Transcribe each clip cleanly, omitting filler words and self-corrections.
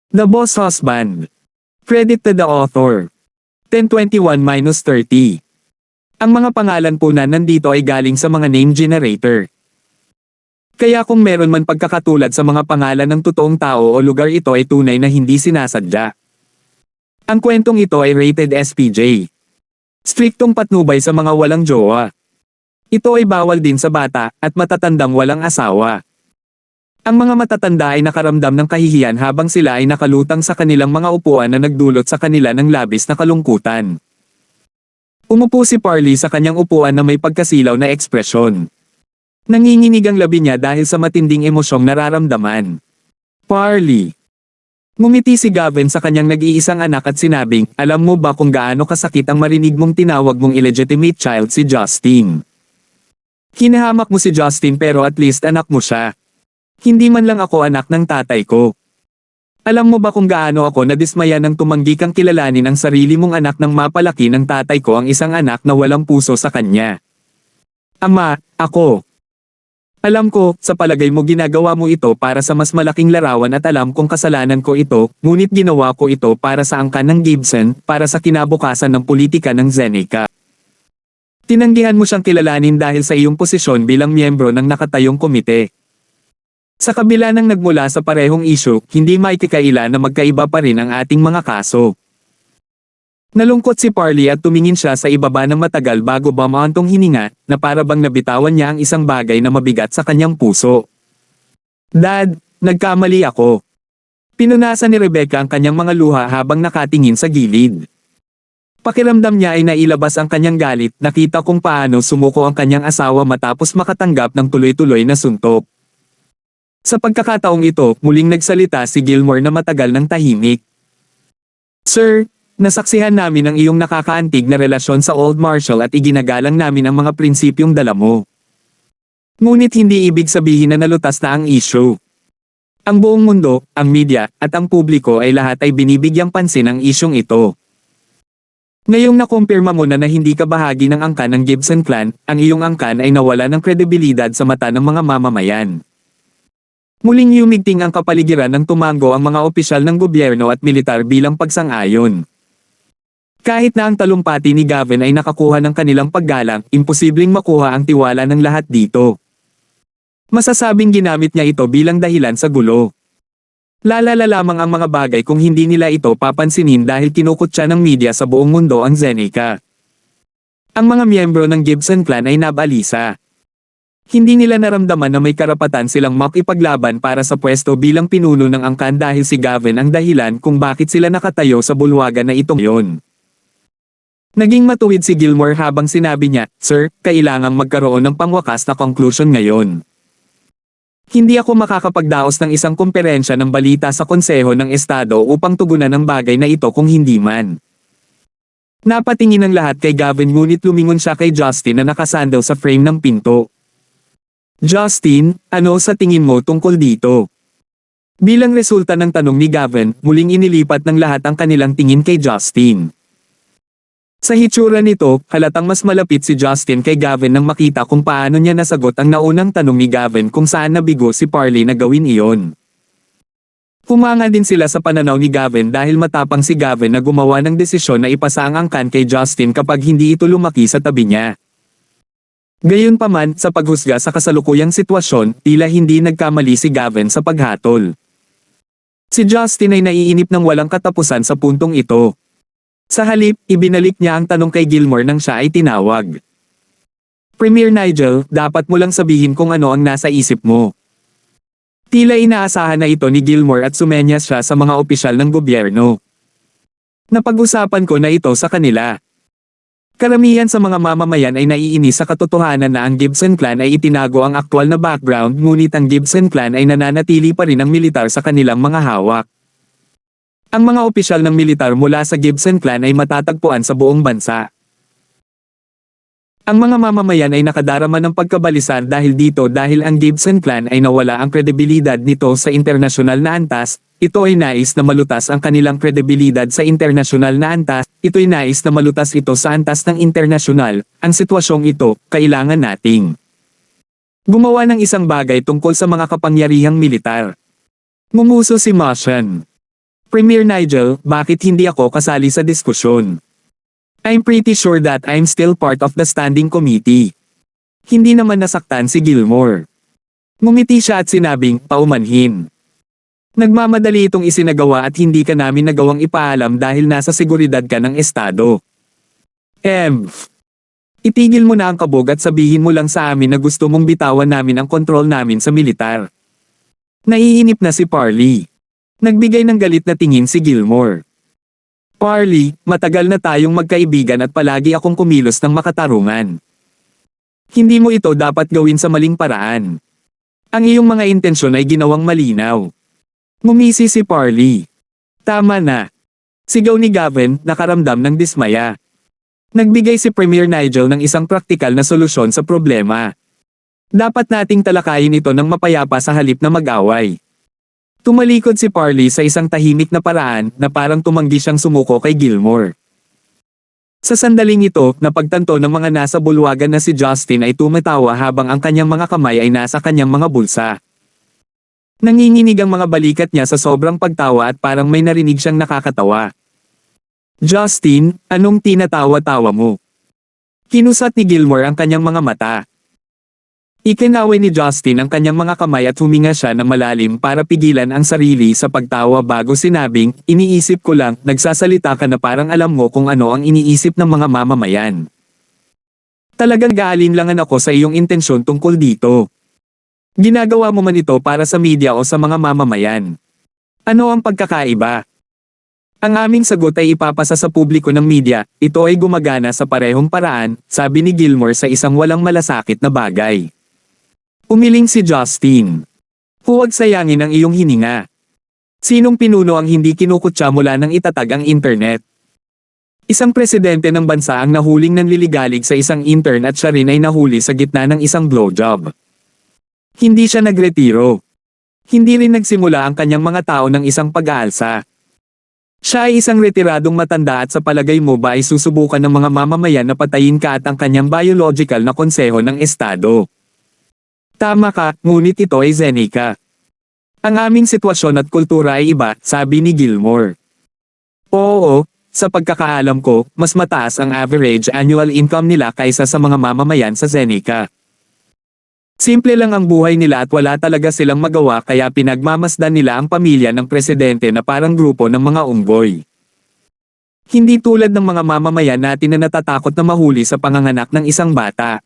The Boss Husband. Credit to the author. 1021-30. Ang mga pangalan po na nandito ay galing sa mga name generator. Kaya kung meron man pagkakatulad sa mga pangalan ng totoong tao o lugar, ito ay tunay na hindi sinasadya. Ang kwentong ito ay rated SPJ. Striktong patnubay sa mga walang jowa. Ito ay bawal din sa bata at matatandang walang asawa. Ang mga matatanda ay nakaramdam ng kahihiyan habang sila ay nakalutang sa kanilang mga upuan na nagdulot sa kanila ng labis na kalungkutan. Umupo si Parley sa kanyang upuan na may pagkasilaw na ekspresyon. Nanginginig ang labi niya dahil sa matinding emosyong nararamdaman. Parley. Ngumiti si Gavin sa kanyang nag-iisang anak at sinabing, alam mo ba kung gaano kasakit ang marinig mong tinawag mong illegitimate child si Justin? Hinahamak mo si Justin pero at least anak mo siya. Hindi man lang ako anak ng tatay ko. Alam mo ba kung gaano ako nadismaya nang tumanggi kang kilalanin ang sarili mong anak nang mapalaki ng tatay ko ang isang anak na walang puso sa kanya? Ama, ako. Alam ko, sa palagay mo ginagawa mo ito para sa mas malaking larawan at alam kong kasalanan ko ito, ngunit ginawa ko ito para sa angkan ng Gibson, para sa kinabukasan ng politika ng Zeneca. Tinanggihan mo siyang kilalanin dahil sa iyong posisyon bilang miyembro ng nakatayong komite. Sa kabila ng nagmula sa parehong isyu, hindi maitikaila na magkaiba pa rin ang ating mga kaso. Nalungkot si Parley at tumingin siya sa ibaba ng matagal bago bumantong hininga, na para bang nabitawan niya ang isang bagay na mabigat sa kanyang puso. Dad, nagkamali ako. Pinunasan ni Rebecca ang kanyang mga luha habang nakatingin sa gilid. Pakiramdam niya ay nailabas ang kanyang galit, nakita kung paano sumuko ang kanyang asawa matapos makatanggap ng tuloy-tuloy na suntok. Sa pagkakataong ito, muling nagsalita si Gilmore na matagal ng tahimik. Sir, nasaksihan namin ang iyong nakakaantig na relasyon sa Old Marshall at iginagalang namin ang mga prinsipyong dala mo. Ngunit hindi ibig sabihin na nalutas na ang issue. Ang buong mundo, ang media, at ang publiko ay lahat ay binibigyang pansin ang isyong ito. Ngayong nakumpirma mo na hindi ka bahagi ng angkan ng Gibson clan, ang iyong angkan ay nawala ng kredibilidad sa mata ng mga mamamayan. Muling yumigting ang kapaligiran ng tumango ang mga opisyal ng gobyerno at militar bilang pagsang-ayon. Kahit na ang talumpati ni Gavin ay nakakuha ng kanilang paggalang, imposibleng makuha ang tiwala ng lahat dito. Masasabing ginamit niya ito bilang dahilan sa gulo. Lalala lamang ang mga bagay kung hindi nila ito papansinin dahil kinukutya ng media sa buong mundo ang Zeneca. Ang mga miyembro ng Gibson clan ay nabalisa. Hindi nila naramdaman na may karapatan silang makipaglaban para sa pwesto bilang pinuno ng angkan dahil si Gavin ang dahilan kung bakit sila nakatayo sa bulwagan na ito ngayon. Naging matuwid si Gilmore habang sinabi niya, Sir, kailangang magkaroon ng pangwakas na conclusion ngayon. Hindi ako makakapagdaos ng isang komperensya ng balita sa Konseho ng Estado upang tugunan ang bagay na ito kung hindi man. Napatingin ang lahat kay Gavin ngunit lumingon siya kay Justin na nakasandal sa frame ng pinto. Justin, ano sa tingin mo tungkol dito? Bilang resulta ng tanong ni Gavin, muling inilipat ng lahat ang kanilang tingin kay Justin. Sa hitsura nito, halatang mas malapit si Justin kay Gavin nang makita kung paano niya nasagot ang naunang tanong ni Gavin kung saan nabigo si Parley na gawin iyon. Humanga din sila sa pananaw ni Gavin dahil matapang si Gavin na gumawa ng desisyon na ipasa ang angkan kay Justin kapag hindi ito lumaki sa tabi niya. Gayunpaman, sa paghusga sa kasalukuyang sitwasyon, tila hindi nagkamali si Gavin sa paghatol. Si Justin ay naiinip ng walang katapusan sa puntong ito. Sa halip, ibinalik niya ang tanong kay Gilmore nang siya ay tinawag. Premier Nigel, dapat mo lang sabihin kung ano ang nasa isip mo. Tila inaasahan na ito ni Gilmore at sumenyas siya sa mga opisyal ng gobyerno. Napag-usapan ko na ito sa kanila. Karamihan sa mga mamamayan ay naiinis sa katotohanan na ang Gibson clan ay itinago ang aktwal na background ngunit ang Gibson clan ay nananatili pa rin ang militar sa kanilang mga hawak. Ang mga opisyal ng militar mula sa Gibson clan ay matatagpuan sa buong bansa. Ang mga mamamayan ay nakadarama ng pagkabalisan dahil dito dahil ang Gibson clan ay nawala ang kredibilidad nito sa internasyonal na antas. Ito ay nais na malutas ang kanilang kredibilidad sa internasyonal na antas, ito'y nais na malutas ito sa antas ng internasyonal, ang sitwasyong ito, kailangan nating gumawa ng isang bagay tungkol sa mga kapangyarihang militar. Ngumuso si Martian. Premier Nigel, bakit hindi ako kasali sa diskusyon? I'm pretty sure that I'm still part of the standing committee. Hindi naman nasaktan si Gilmore. Ngumiti siya at sinabing, paumanhin. Nagmamadali itong isinagawa at hindi ka namin nagawang ipaalam dahil nasa seguridad ka ng estado. Itigil mo na ang kabog at sabihin mo lang sa amin na gusto mong bitawan namin ang kontrol namin sa militar. Naiinip na si Parley. Nagbigay ng galit na tingin si Gilmore. Parley, matagal na tayong magkaibigan at palagi akong kumilos ng makatarungan. Hindi mo ito dapat gawin sa maling paraan. Ang iyong mga intensyon ay ginawang malinaw. Ngumisi si Parley. Tama na. Sigaw ni Gavin, nakaramdam ng dismaya. Nagbigay si Premier Nigel ng isang praktikal na solusyon sa problema. Dapat nating talakayin ito ng mapayapa sa halip na mag-away. Tumalikod si Parley sa isang tahimik na paraan na parang tumanggi siyang sumuko kay Gilmore. Sa sandaling ito, napagtanto ng mga nasa bulwagan na si Justin ay tumatawa habang ang kanyang mga kamay ay nasa kanyang mga bulsa. Nanginginig ang mga balikat niya sa sobrang pagtawa at parang may narinig siyang nakakatawa. Justin, anong tinatawa-tawa mo? Kinusat ni Gilmore ang kanyang mga mata. Ikinaway ni Justin ang kanyang mga kamay at huminga siya ng malalim para pigilan ang sarili sa pagtawa bago sinabing, iniisip ko lang, nagsasalita ka na parang alam mo kung ano ang iniisip ng mga mamamayan. Talagang gaalinlangan ako sa iyong intensyon tungkol dito. Ginagawa mo man ito para sa media o sa mga mamamayan. Ano ang pagkakaiba? Ang aming sagot ay ipapasa sa publiko ng media, ito ay gumagana sa parehong paraan, sabi ni Gilmore sa isang walang malasakit na bagay. Umiling si Justin. Huwag sayangin ang iyong hininga. Sinong pinuno ang hindi kinukutya mula nang itatag ang internet? Isang presidente ng bansa ang nahuling nanliligalig sa isang intern at siya rin ay nahuli sa gitna ng isang blowjob. Hindi siya nagretiro. Hindi rin nagsimula ang kanyang mga tao ng isang pag-aalsa. Siya ay isang retiradong matanda at sa palagay mo ba ay susubukan ng mga mamamayan na patayin ka at ang kanyang biological na konseho ng estado? Tama ka, ngunit ito ay Zeneca. Ang aming sitwasyon at kultura ay iba, sabi ni Gilmore. Oo, sa pagkakaalam ko, mas mataas ang average annual income nila kaysa sa mga mamamayan sa Zeneca. Simple lang ang buhay nila at wala talaga silang magawa kaya pinagmamasdan nila ang pamilya ng presidente na parang grupo ng mga unggoy. Hindi tulad ng mga mamamayan natin na natatakot na mahuli sa panganganak ng isang bata.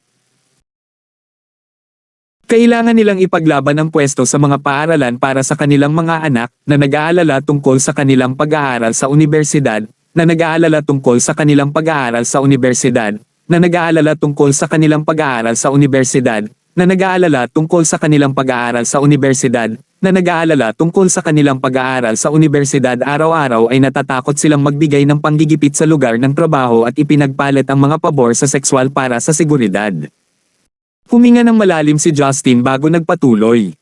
Kailangan nilang ipaglaban ang pwesto sa mga paaralan para sa kanilang mga anak na nag-aalala tungkol sa kanilang pag-aaral sa unibersidad, na nag-aalala tungkol sa kanilang pag-aaral sa unibersidad, na nag-aalala tungkol sa kanilang pag-aaral sa unibersidad, na nag-aalala tungkol sa kanilang pag-aaral sa unibersidad, na nag-aalala tungkol sa kanilang pag-aaral sa unibersidad araw-araw ay natatakot silang magbigay ng panggigipit sa lugar ng trabaho at ipinagpalit ang mga pabor sa sexual para sa seguridad. Huminga ng malalim si Justin bago nagpatuloy.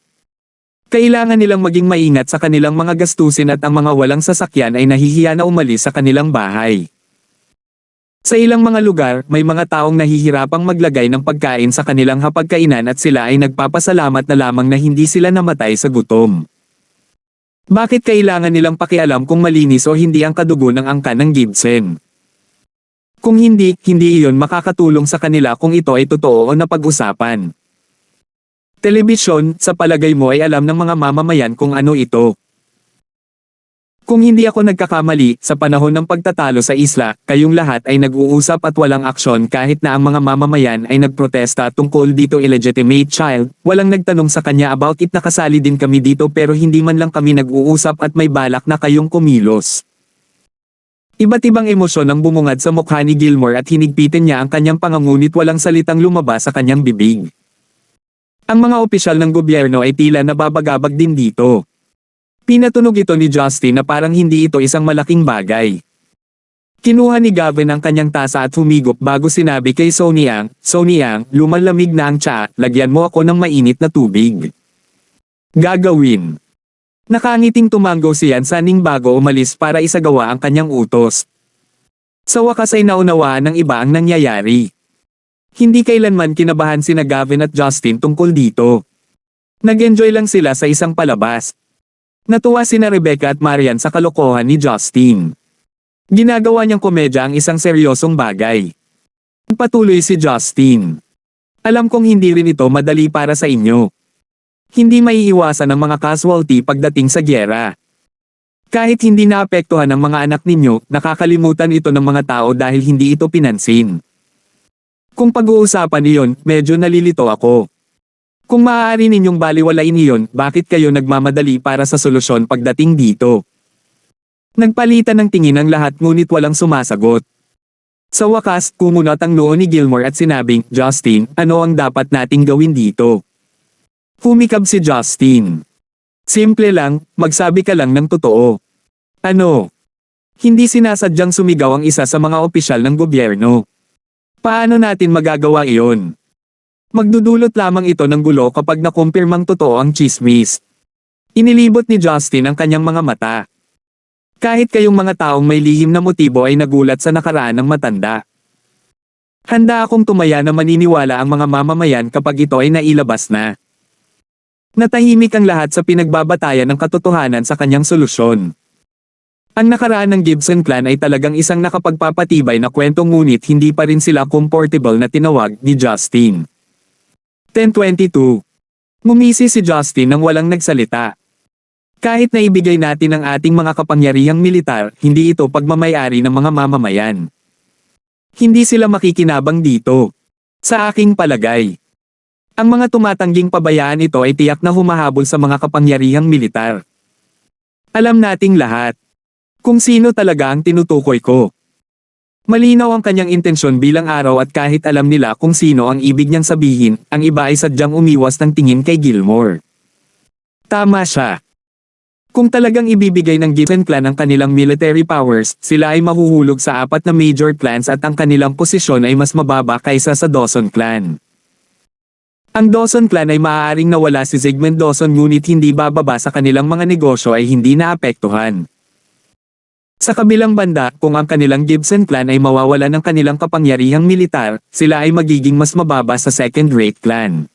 Kailangan nilang maging maingat sa kanilang mga gastusin at ang mga walang sasakyan ay nahihiya na umalis sa kanilang bahay. Sa ilang mga lugar, may mga taong nahihirapang maglagay ng pagkain sa kanilang hapagkainan at sila ay nagpapasalamat na lamang na hindi sila namatay sa gutom. Bakit kailangan nilang pakialam kung malinis o hindi ang kadugo ng angkan ng Gibson? Kung hindi, hindi iyon makakatulong sa kanila kung ito ay totoo o napag-usapan. Telebisyon, sa palagay mo ay alam ng mga mamamayan kung ano ito. Kung hindi ako nagkakamali, sa panahon ng pagtatalo sa isla, kayong lahat ay nag-uusap at walang aksyon kahit na ang mga mamamayan ay nagprotesta tungkol dito illegitimate child, walang nagtanong sa kanya about it na kasali din kami dito pero hindi man lang kami nag-uusap at may balak na kayong kumilos. Iba't ibang emosyon ang bumungad sa mukha ni Gilmore at hinigpitin niya ang kanyang pangangunit walang salitang lumabas sa kanyang bibig. Ang mga opisyal ng gobyerno ay tila nababagabag din dito. Pinatunog ito ni Justin na parang hindi ito isang malaking bagay. Kinuha ni Gavin ang kanyang tasa at humigop bago sinabi kay Sonny Ang, lumalamig na ang tsa, lagyan mo ako ng mainit na tubig. Gagawin. Nakangiting tumango si Yansaning bago umalis para isagawa ang kanyang utos. Sa wakas ay naunawaan ng iba ang nangyayari. Hindi kailanman kinabahan sina Gavin at Justin tungkol dito. Nag-enjoy lang sila sa isang palabas. Natuwa sina Rebecca at Marian sa kalokohan ni Justin. Ginagawa niyang komedya ang isang seryosong bagay. Patuloy si Justin. Alam kong hindi rin ito madali para sa inyo. Hindi maiiwasan ang mga casualty pagdating sa gyera. Kahit hindi naapektuhan ang mga anak ninyo, nakakalimutan ito ng mga tao dahil hindi ito pinansin. Kung pag-uusapan iyon, medyo nalilito ako. Kung maaari ninyong baliwalain iyon, bakit kayo nagmamadali para sa solusyon pagdating dito? Nagpalitan ng tingin ang lahat ngunit walang sumasagot. Sa wakas, kumunot ang noo ni Gilmore at sinabing, Justin, ano ang dapat nating gawin dito? Humikab si Justin. Simple lang, magsabi ka lang ng totoo. Ano? Hindi sinasadyang sumigaw ang isa sa mga opisyal ng gobyerno. Paano natin magagawa iyon? Magdudulot lamang ito ng gulo kapag nakumpirmang totoo ang chismis. Inilibot ni Justin ang kanyang mga mata. Kahit kayong mga taong may lihim na motibo ay nagulat sa nakaraan ng matanda. Handa akong tumaya na maniniwala ang mga mamamayan kapag ito ay nailabas na. Natahimik ang lahat sa pinagbabatayan ng katotohanan sa kanyang solusyon. Ang nakaraan ng Gibson clan ay talagang isang nakapagpapatibay na kwento ngunit hindi pa rin sila comfortable na tinawag ni Justin. 10:22. Ngumisi si Justin nang walang nagsalita. Kahit na ibigay natin ang ating mga kapangyarihang militar, hindi ito pagmamayari ng mga mamamayan. Hindi sila makikinabang dito. Sa aking palagay. Ang mga tumatangging pabayaan ito ay tiyak na humahabol sa mga kapangyarihang militar. Alam nating lahat. Kung sino talaga ang tinutukoy ko. Malinaw ang kanyang intensyon bilang araw at kahit alam nila kung sino ang ibig niyang sabihin, ang iba ay sadyang umiwas ng tingin kay Gilmore. Tama siya. Kung talagang ibibigay ng Gibson clan ang kanilang military powers, sila ay mahuhulog sa 4 na major clans at ang kanilang posisyon ay mas mababa kaysa sa Dawson clan. Ang Dawson clan ay maaaring nawala si Zygmunt Dawson ngunit hindi bababa sa kanilang mga negosyo ay hindi naapektuhan. Sa kabilang banda, kung ang kanilang Gibson clan ay mawawala ng kanilang kapangyarihang militar, sila ay magiging mas mababa sa second-rate clan.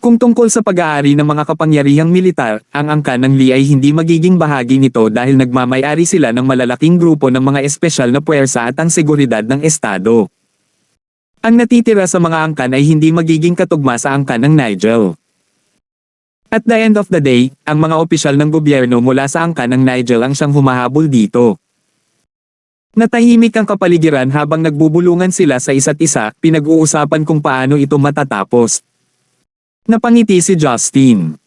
Kung tungkol sa pag-aari ng mga kapangyarihang militar, ang angkan ng Lee ay hindi magiging bahagi nito dahil nagmamay-ari sila ng malalaking grupo ng mga espesyal na puwersa at ang seguridad ng estado. Ang natitira sa mga angkan ay hindi magiging katugma sa angkan ng Nigel. At the end of the day, ang mga opisyal ng gobyerno mula sa angkan ng Nigel ang siyang humahabol dito. Natahimik ang kapaligiran habang nagbubulungan sila sa isa't isa, pinag-uusapan kung paano ito matatapos. Napangiti si Justin.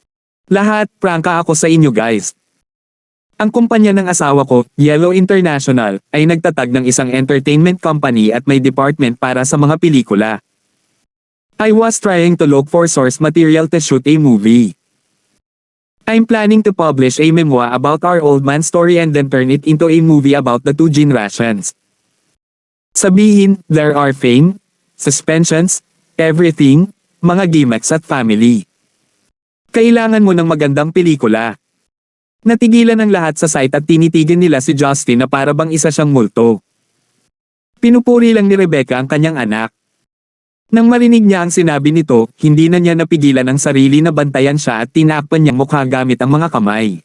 Lahat, prangka ako sa inyo guys. Ang kumpanya ng asawa ko, Yellow International, ay nagtatag ng isang entertainment company at may department para sa mga pelikula. I was trying to look for source material to shoot a movie. I'm planning to publish a memoir about our old man story and then turn it into a movie about the 2 generations. Sabihin, there are fame, suspensions, everything, mga gimmicks at family. Kailangan mo ng magandang pelikula. Natigilan ang lahat sa site at tinitigan nila si Justin na para bang isa siyang multo. Pinupuri lang ni Rebecca ang kanyang anak. Nang marinig niya ang sinabi nito, hindi na niya napigilan ang sarili na bantayan siya at tinakpan niyang mukha gamit ang mga kamay.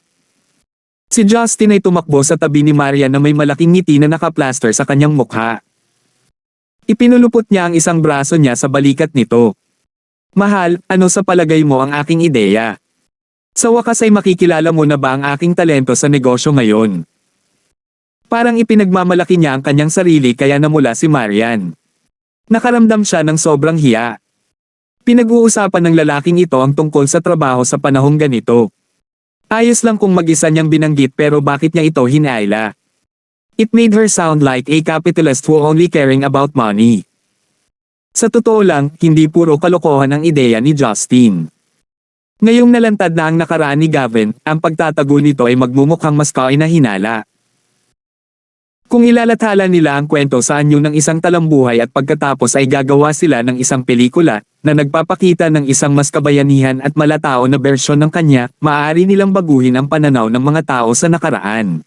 Si Justin ay tumakbo sa tabi ni Maria na may malaking ngiti na nakaplaster sa kanyang mukha. Ipinulupot niya ang isang braso niya sa balikat nito. Mahal, ano sa palagay mo ang aking ideya? Sa wakas ay makikilala mo na ba ang aking talento sa negosyo ngayon? Parang ipinagmamalaki niya ang kanyang sarili kaya namula si Marian. Nakaramdam siya ng sobrang hiya. Pinag-uusapan ng lalaking ito ang tungkol sa trabaho sa panahong ganito. Ayos lang kung mag-isa niyang binanggit pero bakit niya ito hinaila? It made her sound like a capitalist who only caring about money. Sa totoo lang, hindi puro kalokohan ang ideya ni Justin. Ngayong nalantad na ang nakaraan ni Gavin, ang pagtatago nito ay magmumukhang mas kaoy na hinala. Kung ilalathala nila ang kwento sa anyo ng isang talambuhay at pagkatapos ay gagawa sila ng isang pelikula, na nagpapakita ng isang mas kabayanihan at malatao na bersyon ng kanya, maaari nilang baguhin ang pananaw ng mga tao sa nakaraan.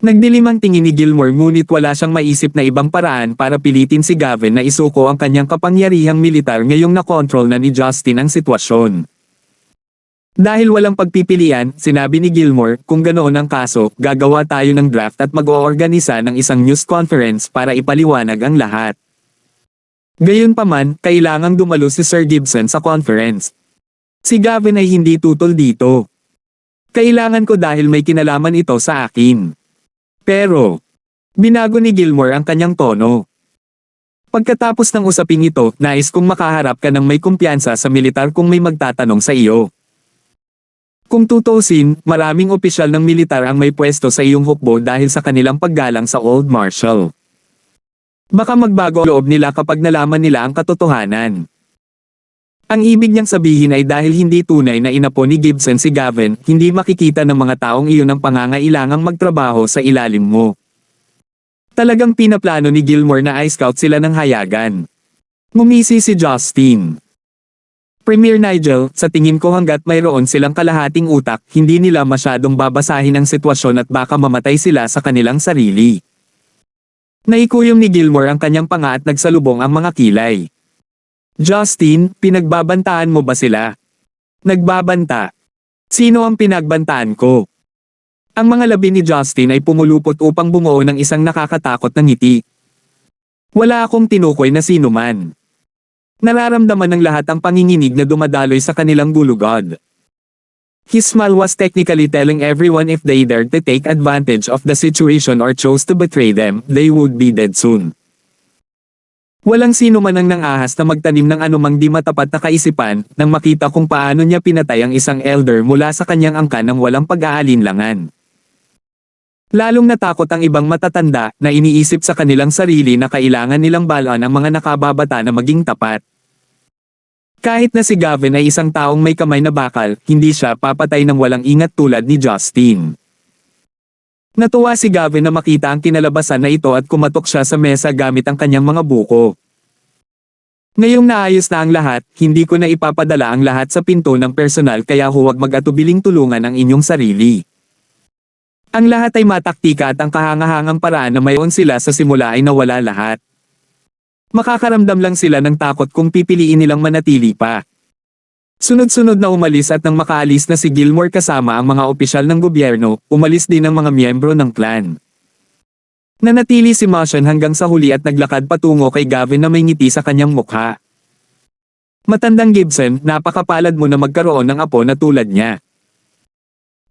Nagdilim ang tingin ni Gilmore ngunit wala siyang maisip na ibang paraan para pilitin si Gavin na isuko ang kanyang kapangyarihang militar ngayong nakontrol na ni Justin ang sitwasyon. Dahil walang pagpipilian, sinabi ni Gilmore, kung ganoon ang kaso, gagawa tayo ng draft at mag-oorganisa ng isang news conference para ipaliwanag ang lahat. Gayunpaman, kailangang dumalo si Sir Gibson sa conference. Si Gavin ay hindi tutol dito. Kailangan ko dahil may kinalaman ito sa akin. Pero, binago ni Gilmore ang kanyang tono. Pagkatapos ng usaping ito, nais kong makaharap ka ng may kumpiyansa sa militar kung may magtatanong sa iyo. Kung tutusin, maraming opisyal ng militar ang may pwesto sa iyong hukbo dahil sa kanilang paggalang sa Old Marshal. Baka magbago ang loob nila kapag nalaman nila ang katotohanan. Ang ibig niyang sabihin ay dahil hindi tunay na inapo ni Gibson si Gavin, hindi makikita ng mga taong iyon ang pangangailangang magtrabaho sa ilalim mo. Talagang pinaplano ni Gilmore na i-scout sila ng hayagan. Ngumisi si Justin. Premier Nigel, sa tingin ko hanggat mayroon silang kalahating utak, hindi nila masyadong babasahin ang sitwasyon at baka mamatay sila sa kanilang sarili. Naikuyom ni Gilmore ang kanyang panga at nagsalubong ang mga kilay. Justin, pinagbabantaan mo ba sila? Nagbabanta. Sino ang pinagbantaan ko? Ang mga labi ni Justin ay pumulupot upang bumuo ng isang nakakatakot na ngiti. Wala akong tinukoy na sino man. Nararamdaman ng lahat ang panginginig na dumadaloy sa kanilang gulugod. His smile was technically telling everyone if they dared to take advantage of the situation or chose to betray them, they would be dead soon. Walang sino man ang nangahas na magtanim ng anumang di matapat na kaisipan nang makita kung paano niya pinatay ang isang elder mula sa kanyang angkan ng walang pag-aalinlangan. Lalong natakot ang ibang matatanda na iniisip sa kanilang sarili na kailangan nilang balaan ang mga nakababata na maging tapat. Kahit na si Gavin ay isang taong may kamay na bakal, hindi siya papatay ng walang ingat tulad ni Justin. Natuwa si Gavin na makita ang kinalabasan na ito at kumatok siya sa mesa gamit ang kanyang mga buko. Ngayong naayos na ang lahat, hindi ko na ipapadala ang lahat sa pinto ng personal kaya huwag mag-atubiling tulungan ang inyong sarili. Ang lahat ay mataktika at ang kahangahangang paraan na mayon sila sa simula ay nawala lahat. Makakaramdam lang sila ng takot kung pipiliin nilang manatili pa. Sunod-sunod na umalis at nang makaalis na si Gilmore kasama ang mga opisyal ng gobyerno, umalis din ang mga miyembro ng clan. Nanatili si Martian hanggang sa huli at naglakad patungo kay Gavin na may ngiti sa kanyang mukha. Matandang Gibson, napakapalad mo na magkaroon ng apo na tulad niya.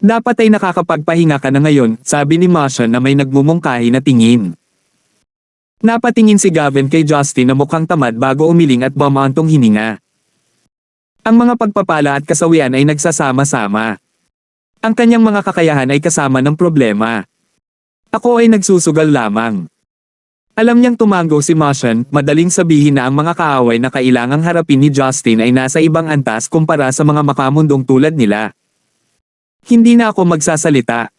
Dapat ay nakakapagpahinga ka na ngayon, sabi ni Martian na may nagmumungkahi na tingin. Napatingin si Gavin kay Justin na mukhang tamad bago umiling at bumantong hininga. Ang mga pagpapala at kasawian ay nagsasama-sama. Ang kanyang mga kakayahan ay kasama ng problema. Ako ay nagsusugal lamang. Alam niyang tumango si Martian, madaling sabihin na ang mga kaaway na kailangang harapin ni Justin ay nasa ibang antas kumpara sa mga makamundong tulad nila. Hindi na ako magsasalita.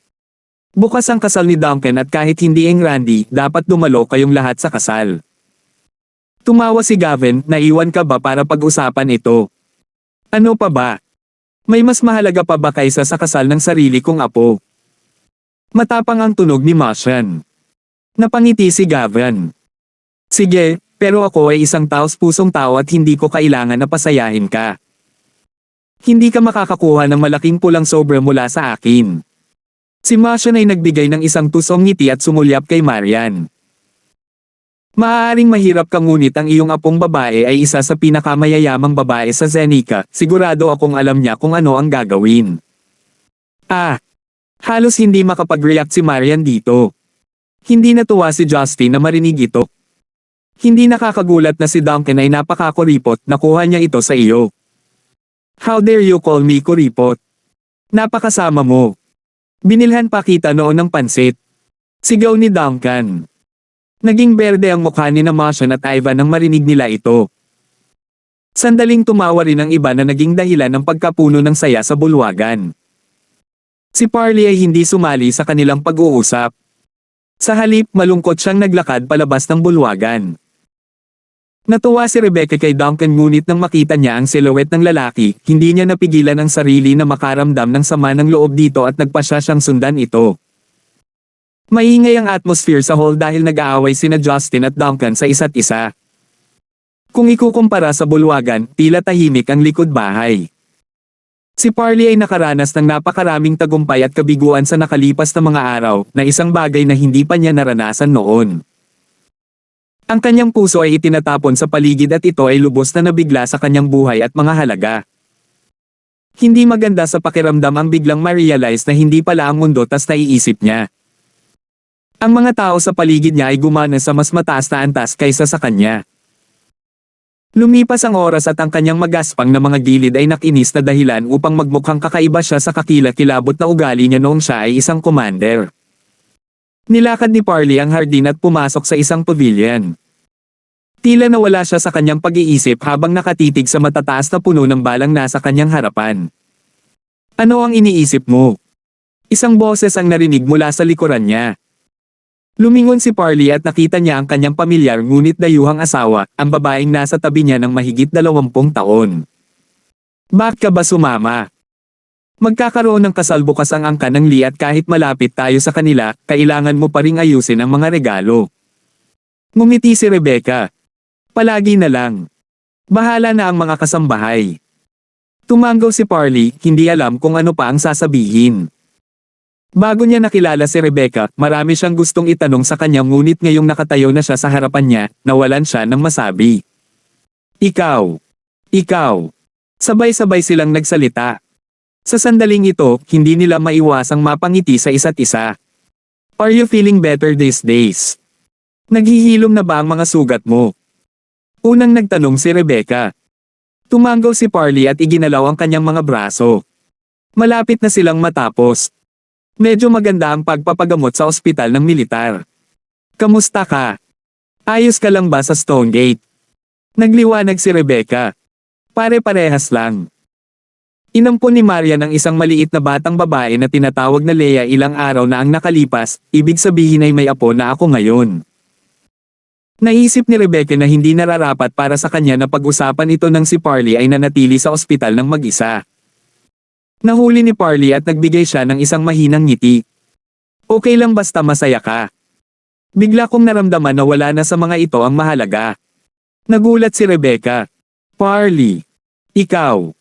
Bukas ang kasal ni Duncan at kahit hindi ang Randy, dapat dumalo kayong lahat sa kasal. Tumawa si Gavin, naiwan ka ba para pag-usapan ito? Ano pa ba? May mas mahalaga pa ba kaysa sa kasal ng sarili kong apo? Matapang ang tunog ni Martian. Napangiti si Gavin. Sige, pero ako ay isang taos-pusong tao at hindi ko kailangan na pasayahin ka. Hindi ka makakakuha ng malaking pulang sobra mula sa akin. Si Martian ay nagbigay ng isang tusong ngiti at sumulyap kay Marian. Maaaring mahirap ka ngunit ang iyong apong babae ay isa sa pinakamayayamang babae sa Zenica, sigurado akong alam niya kung ano ang gagawin. Halos hindi makapag-react si Marian dito. Hindi natuwa si Justin na marinig ito. Hindi nakakagulat na si Duncan ay napakakuripot, nakuha niya ito sa iyo. How dare you call me kuripot? Napakasama mo. Binilhan pa kita noon ng pansit. Sigaw ni Duncan. Naging berde ang mukha ni Martian at Ivan nang marinig nila ito. Sandaling tumawa rin ang iba na naging dahilan ng pagkapuno ng saya sa bulwagan. Si Parley ay hindi sumali sa kanilang pag-uusap. Sa halip, malungkot siyang naglakad palabas ng bulwagan. Natuwa si Rebecca kay Duncan ngunit nang makita niya ang silhouette ng lalaki, hindi niya napigilan ang sarili na makaramdam ng sama ng loob dito at nagpasya siyang sundan ito. Maingay ang atmosphere sa hall dahil nag-aaway sina Justin at Duncan sa isa't isa. Kung ikukumpara sa bulwagan, tila tahimik ang likod bahay. Si Parley ay nakaranas ng napakaraming tagumpay at kabiguan sa nakalipas na mga araw, na isang bagay na hindi pa niya naranasan noon. Ang kanyang puso ay itinatapon sa paligid at ito ay lubos na nabigla sa kanyang buhay at mga halaga. Hindi maganda sa pakiramdam ang biglang ma-realize na hindi pala ang mundo tas naiisip niya. Ang mga tao sa paligid niya ay gumana sa mas mataas na antas kaysa sa kanya. Lumipas ang oras at ang kanyang magaspang na mga gilid ay nakinis na dahilan upang magmukhang kakaiba siya sa kakilakilabot na ugali niya noong siya ay isang commander. Nilakad ni Parley ang hardin at pumasok sa isang pavilion. Tila nawala siya sa kanyang pag-iisip habang nakatitig sa matataas na puno ng balang nasa kanyang harapan. Ano ang iniisip mo? Isang boses ang narinig mula sa likuran niya. Lumingon si Parley at nakita niya ang kanyang pamilyar ngunit dayuhang asawa, ang babaeng nasa tabi niya ng mahigit 20 taon. Bakit ka ba sumama? Magkakaroon ng kasal bukas ang angka ng Lee at kahit malapit tayo sa kanila, kailangan mo pa ring ayusin ang mga regalo. Ngumiti si Rebecca. Palagi na lang. Bahala na ang mga kasambahay. Tumanggaw si Parley, hindi alam kung ano pa ang sasabihin. Bago niya nakilala si Rebecca, marami siyang gustong itanong sa kanya ngunit ngayong nakatayo na siya sa harapan niya, nawalan siya ng masabi. Ikaw. Ikaw. Sabay-sabay silang nagsalita. Sa sandaling ito, hindi nila maiwasang mapangiti sa isa't isa. Are you feeling better these days? Naghihilom na ba ang mga sugat mo? Unang nagtanong si Rebecca. Tumanggaw si Parley at iginalaw ang kanyang mga braso. Malapit na silang matapos. Medyo maganda ang pagpapagamot sa ospital ng militar. Kamusta ka? Ayos ka lang ba sa Stonegate? Nagliwanag si Rebecca. Pare-parehas lang. Inampon ni Maria ng isang maliit na batang babae na tinatawag na Leia ilang araw na ang nakalipas, ibig sabihin ay may apo na ako ngayon. Naisip ni Rebecca na hindi nararapat para sa kanya na pag-usapan ito nang si Parley ay nanatili sa ospital ng mag-isa. Nahuli ni Parley at nagbigay siya ng isang mahinang ngiti. Okay lang basta masaya ka. Bigla kong naramdaman na wala na sa mga ito ang mahalaga. Nagulat si Rebecca. Parley. Ikaw.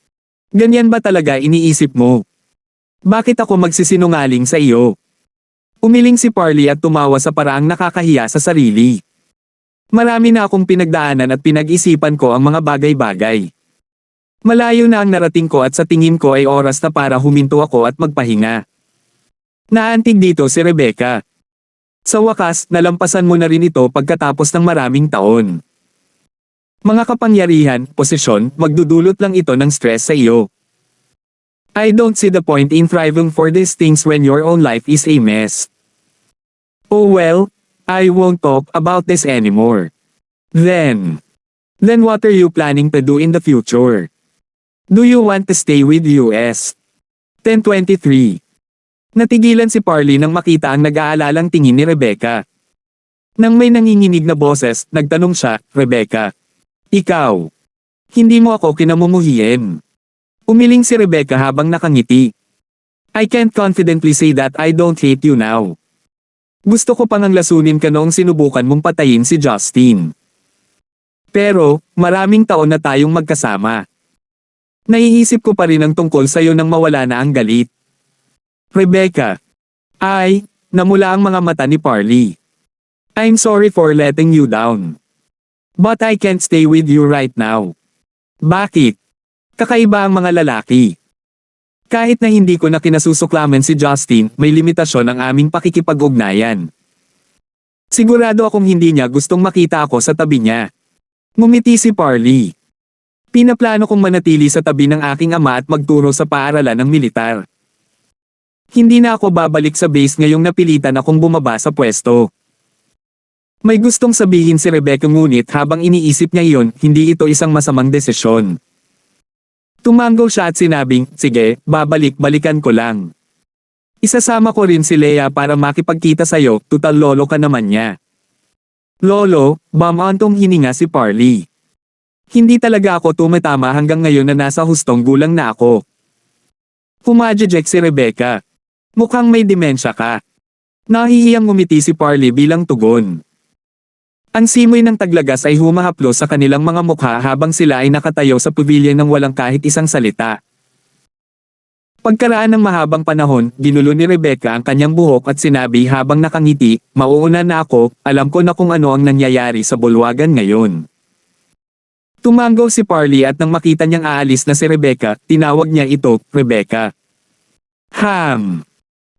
Ganyan ba talaga iniisip mo? Bakit ako magsisinungaling sa iyo? Umiling si Parley at tumawa sa paraang nakakahiya sa sarili. Marami na akong pinagdaanan at pinag-isipan ko ang mga bagay-bagay. Malayo na ang narating ko at sa tingin ko ay oras na para huminto ako at magpahinga. Naantig dito si Rebecca. Sa wakas, nalampasan mo na rin ito pagkatapos ng maraming taon. Mga kapangyarihan, posisyon, magdudulot lang ito ng stress sa iyo. I don't see the point in thriving for these things when your own life is a mess. Oh well, I won't talk about this anymore. Then what are you planning to do in the future? Do you want to stay with US? 10:23. Natigilan si Parley nang makita ang nag-aalalang tingin ni Rebecca. Nang may nanginginig na boses, nagtanong siya, Rebecca. Ikaw. Hindi mo ako kinamumuhiin. Umiling si Rebecca habang nakangiti. I can't confidently say that I don't hate you now. Gusto ko pang lasunin ka noong sinubukan mong patayin si Justin. Pero, maraming taon na tayong magkasama. Naiisip ko pa rin ang tungkol sa'yo nang mawala na ang galit. Rebecca. Namula ang mga mata ni Parley. I'm sorry for letting you down. But I can't stay with you right now. Bakit? Kakaiba ang mga lalaki. Kahit na hindi ko na kinasusuklaman si Justin, may limitasyon ang aming pakikipag-ugnayan. Sigurado akong hindi niya gustong makita ako sa tabi niya. Ngumiti si Parley. Pinaplano kong manatili sa tabi ng aking ama at magturo sa paaralan ng militar. Hindi na ako babalik sa base ngayong napilitan akong bumaba sa pwesto. May gustong sabihin si Rebecca ngunit habang iniisip niya iyon, hindi ito isang masamang desisyon. Tumanggaw siya at sinabing, sige, babalik-balikan ko lang. Isasama ko rin si Leia para makipagkita sa'yo, tutal lolo ka naman niya. Lolo, bamantong hininga si Parley. Hindi talaga ako tumatama hanggang ngayon na nasa hustong gulang na ako. Humadjejek si Rebecca. Mukhang may demensya ka. Nahihiyang ngumiti si Parley bilang tugon. Ang simoy ng taglagas ay humahaplos sa kanilang mga mukha habang sila ay nakatayo sa pavilion ng walang kahit isang salita. Pagkaraan ng mahabang panahon, ginulo ni Rebecca ang kanyang buhok at sinabi habang nakangiti, "Mauuna na ako, alam ko na kung ano ang nangyayari sa bulwagan ngayon." Tumango si Parley at nang makita niyang aalis na si Rebecca, tinawag niya ito, "Rebecca." "Ham!"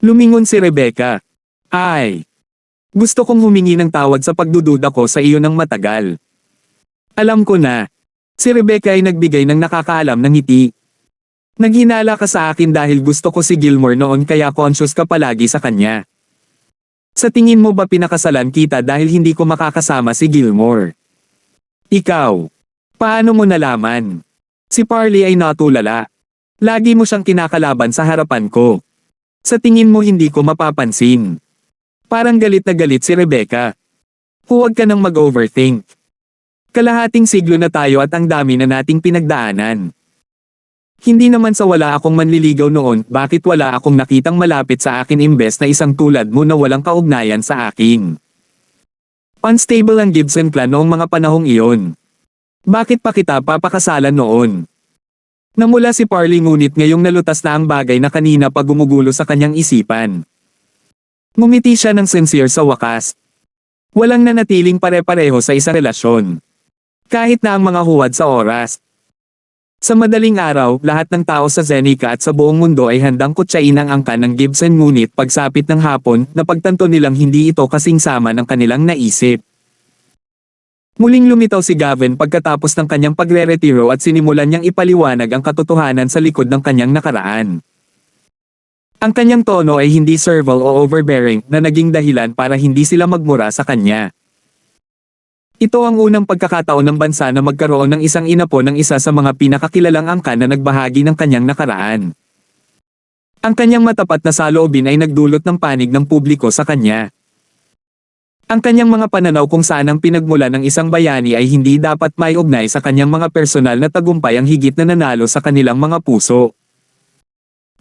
Lumingon si Rebecca. "Ay! Gusto kong humingi ng tawad sa pagdududa ko sa iyo ng matagal. Alam ko na." Si Rebecca ay nagbigay ng nakakaalam ng ngiti. "Naghinala ka sa akin dahil gusto ko si Gilmore noon kaya conscious ka palagi sa kanya. Sa tingin mo ba pinakasalan kita dahil hindi ko makakasama si Gilmore? Ikaw, paano mo nalaman?" Si Parley ay natulala. "Lagi mo siyang kinakalaban sa harapan ko. Sa tingin mo hindi ko mapapansin?" Parang galit na galit si Rebecca. "Huwag ka nang mag-overthink. Kalahating siglo na tayo at ang dami na nating pinagdaanan. Hindi naman sa wala akong manliligaw noon, bakit wala akong nakitang malapit sa akin imbes na isang tulad mo na walang kaugnayan sa akin? Unstable ang Gibson clan noong mga panahong iyon. Bakit pa kita papakasalan noon?" Namula si Parley ngunit ngayong nalutas na ang bagay na kanina pa gumugulo sa kanyang isipan. Ngumiti siya ng sincere sa wakas. Walang nanatiling pare-pareho sa isang relasyon. Kahit na ang mga huwad sa oras. Sa madaling araw, lahat ng tao sa Zenica at sa buong mundo ay handang kutsain ang angkan ng Gibson ngunit pagsapit ng hapon, napagtanto nilang hindi ito kasing sama ng kanilang naisip. Muling lumitaw si Gavin pagkatapos ng kanyang pagre-retiro at sinimulan niyang ipaliwanag ang katotohanan sa likod ng kanyang nakaraan. Ang kanyang tono ay hindi servile o overbearing na naging dahilan para hindi sila magmura sa kanya. Ito ang unang pagkakataon ng bansa na magkaroon ng isang inapo ng isa sa mga pinakakilalang angkan na nagbahagi ng kanyang nakaraan. Ang kanyang matapat na saloobin ay nagdulot ng panig ng publiko sa kanya. Ang kanyang mga pananaw kung saan ang pinagmula ng isang bayani ay hindi dapat maiugnay sa kanyang mga personal na tagumpay ang higit na nanalo sa kanilang mga puso.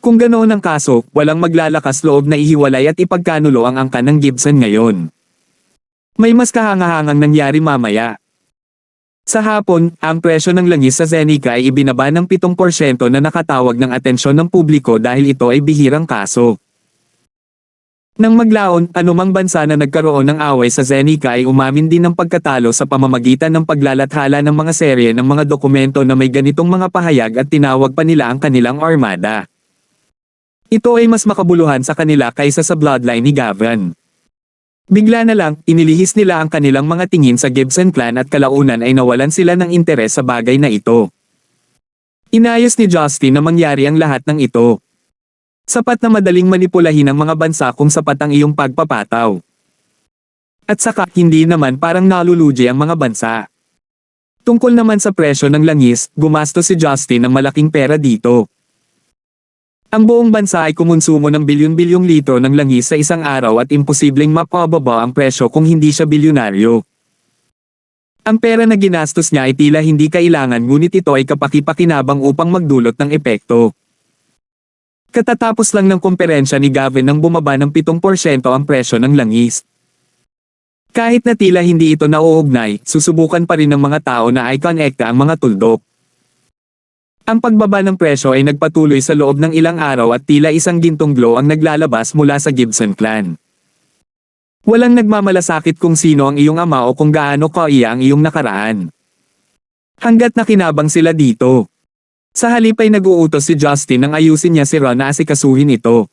Kung ganoon ang kaso, walang maglalakas loob na ihiwalay at ipagkanulo ang angkan ng Gibson ngayon. May mas kahangahangang nangyari mamaya. Sa hapon, ang presyo ng langis sa Zenica ay ibinaba ng 7% na nakatawag ng atensyon ng publiko dahil ito ay bihirang kaso. Nang maglaon, anumang bansa na nagkaroon ng away sa Zenica ay umamin din ng pagkatalo sa pamamagitan ng paglalathala ng mga serye ng mga dokumento na may ganitong mga pahayag at tinawag pa nila ang kanilang armada. Ito ay mas makabuluhan sa kanila kaysa sa bloodline ni Gavin. Bigla na lang, inilihis nila ang kanilang mga tingin sa Gibson clan at kalaunan ay nawalan sila ng interes sa bagay na ito. Inayos ni Justin na mangyari ang lahat ng ito. Sapat na madaling manipulahin ang mga bansa kung sapat ang iyong pagpapataw. At saka, hindi naman parang nalulugi ang mga bansa. Tungkol naman sa presyo ng langis, gumastos si Justin ng malaking pera dito. Ang buong bansa ay kumonsumo ng bilyon-bilyong litro ng langis sa isang araw at imposibleng mapababa ang presyo kung hindi siya bilyonaryo. Ang pera na ginastos niya ay tila hindi kailangan ngunit ito ay kapaki-pakinabang upang magdulot ng epekto. Katatapos lang ng komperensya ni Gavin nang bumaba ng 7% ang presyo ng langis. Kahit na tila hindi ito nauugnay, susubukan pa rin ng mga tao na i-connecta ang mga tuldok. Ang pagbaba ng presyo ay nagpatuloy sa loob ng ilang araw at tila isang gintong glow ang naglalabas mula sa Gibson clan. Walang nagmamalasakit kung sino ang iyong ama o kung gaano kaiya ang iyong nakaraan. Hanggat nakinabang sila dito. Sa halip ay nag-uutos si Justin nang ayusin niya si Ron na asikasuhin ito.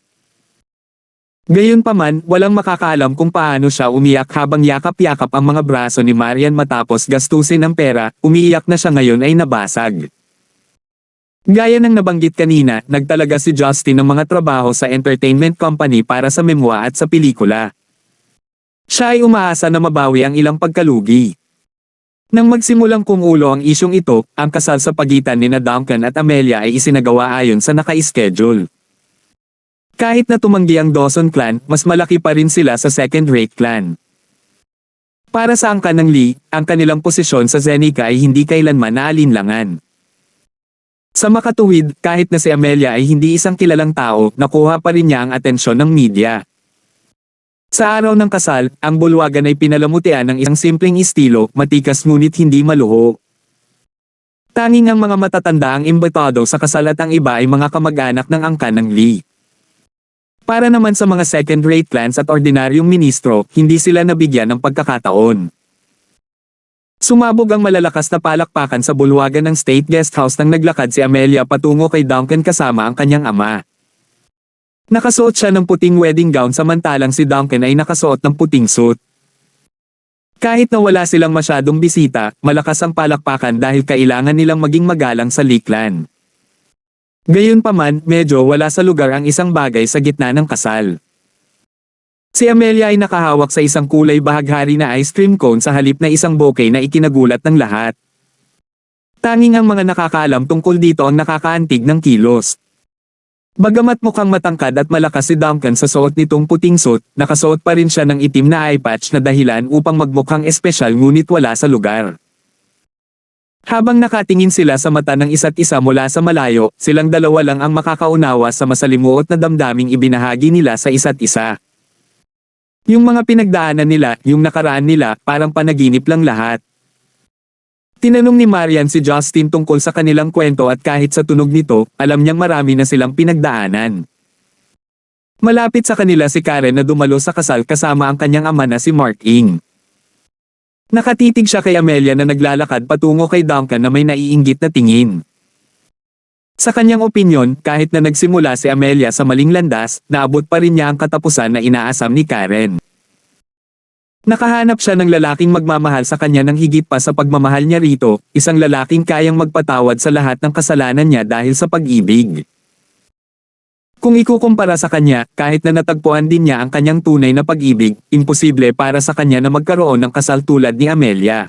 Gayunpaman, walang makakaalam kung paano siya umiyak habang yakap-yakap ang mga braso ni Marian matapos gastusin ang pera, umiiyak na siya ngayon ay nabasag. Gaya ng nabanggit kanina, nagtalaga si Justin ng mga trabaho sa entertainment company para sa memwa at sa pelikula. Siya ay umaasa na mabawi ang ilang pagkalugi. Nang magsimulang kumulo ang isyong ito, ang kasal sa pagitan nina Duncan at Amelia ay isinagawa ayon sa naka-schedule. Kahit na tumanggi ang Dawson clan, mas malaki pa rin sila sa second-rate clan. Para sa angkan ng Lee, ang kanilang posisyon sa Zenica ay hindi kailanman naalinlangan. Sa makatuwid, kahit na si Amelia ay hindi isang kilalang tao, nakuha pa rin niya ang atensyon ng media. Sa araw ng kasal, ang bulwagan ay pinalamutian ng isang simpleng estilo, matikas ngunit hindi maluho. Tanging ang mga matatanda ang imbitado sa kasal at ang iba ay mga kamag-anak ng angkan ng Lee. Para naman sa mga second-rate clans at ordinaryong ministro, hindi sila nabigyan ng pagkakataon. Sumabog ang malalakas na palakpakan sa bulwagan ng State Guest House nang naglakad si Amelia patungo kay Duncan kasama ang kanyang ama. Nakasuot siya ng puting wedding gown samantalang si Duncan ay nakasuot ng puting suit. Kahit na wala silang masyadong bisita, malakas ang palakpakan dahil kailangan nilang maging magalang sa Lee clan. Gayunpaman, medyo wala sa lugar ang isang bagay sa gitna ng kasal. Si Amelia ay nakahawak sa isang kulay bahaghari na ice cream cone sa halip na isang bouquet na ikinagulat ng lahat. Tanging ang mga nakakaalam tungkol dito ang nakakaantig ng kilos. Bagamat mukhang matangkad at malakas si Duncan sa suot nitong puting suit, nakasuot pa rin siya ng itim na eye patch na dahilan upang magmukhang espesyal ngunit wala sa lugar. Habang nakatingin sila sa mata ng isa't isa mula sa malayo, silang dalawa lang ang makakaunawa sa masalimuot na damdaming ibinahagi nila sa isa't isa. Yung mga pinagdaanan nila, yung nakaraan nila, parang panaginip lang lahat. Tinanong ni Marian si Justin tungkol sa kanilang kwento at kahit sa tunog nito, alam niyang marami na silang pinagdaanan. Malapit sa kanila si Karen na dumalo sa kasal kasama ang kanyang ama na si Mark Ing. Nakatitig siya kay Amelia na naglalakad patungo kay Duncan na may naiinggit na tingin. Sa kanyang opinyon, kahit na nagsimula si Amelia sa maling landas, naabot pa rin niya ang katapusan na inaasam ni Karen. Nakahanap siya ng lalaking magmamahal sa kanya ng higit pa sa pagmamahal niya rito, isang lalaking kayang magpatawad sa lahat ng kasalanan niya dahil sa pag-ibig. Kung ikukumpara sa kanya, kahit na natagpuan din niya ang kanyang tunay na pag-ibig, imposible para sa kanya na magkaroon ng kasal tulad ni Amelia.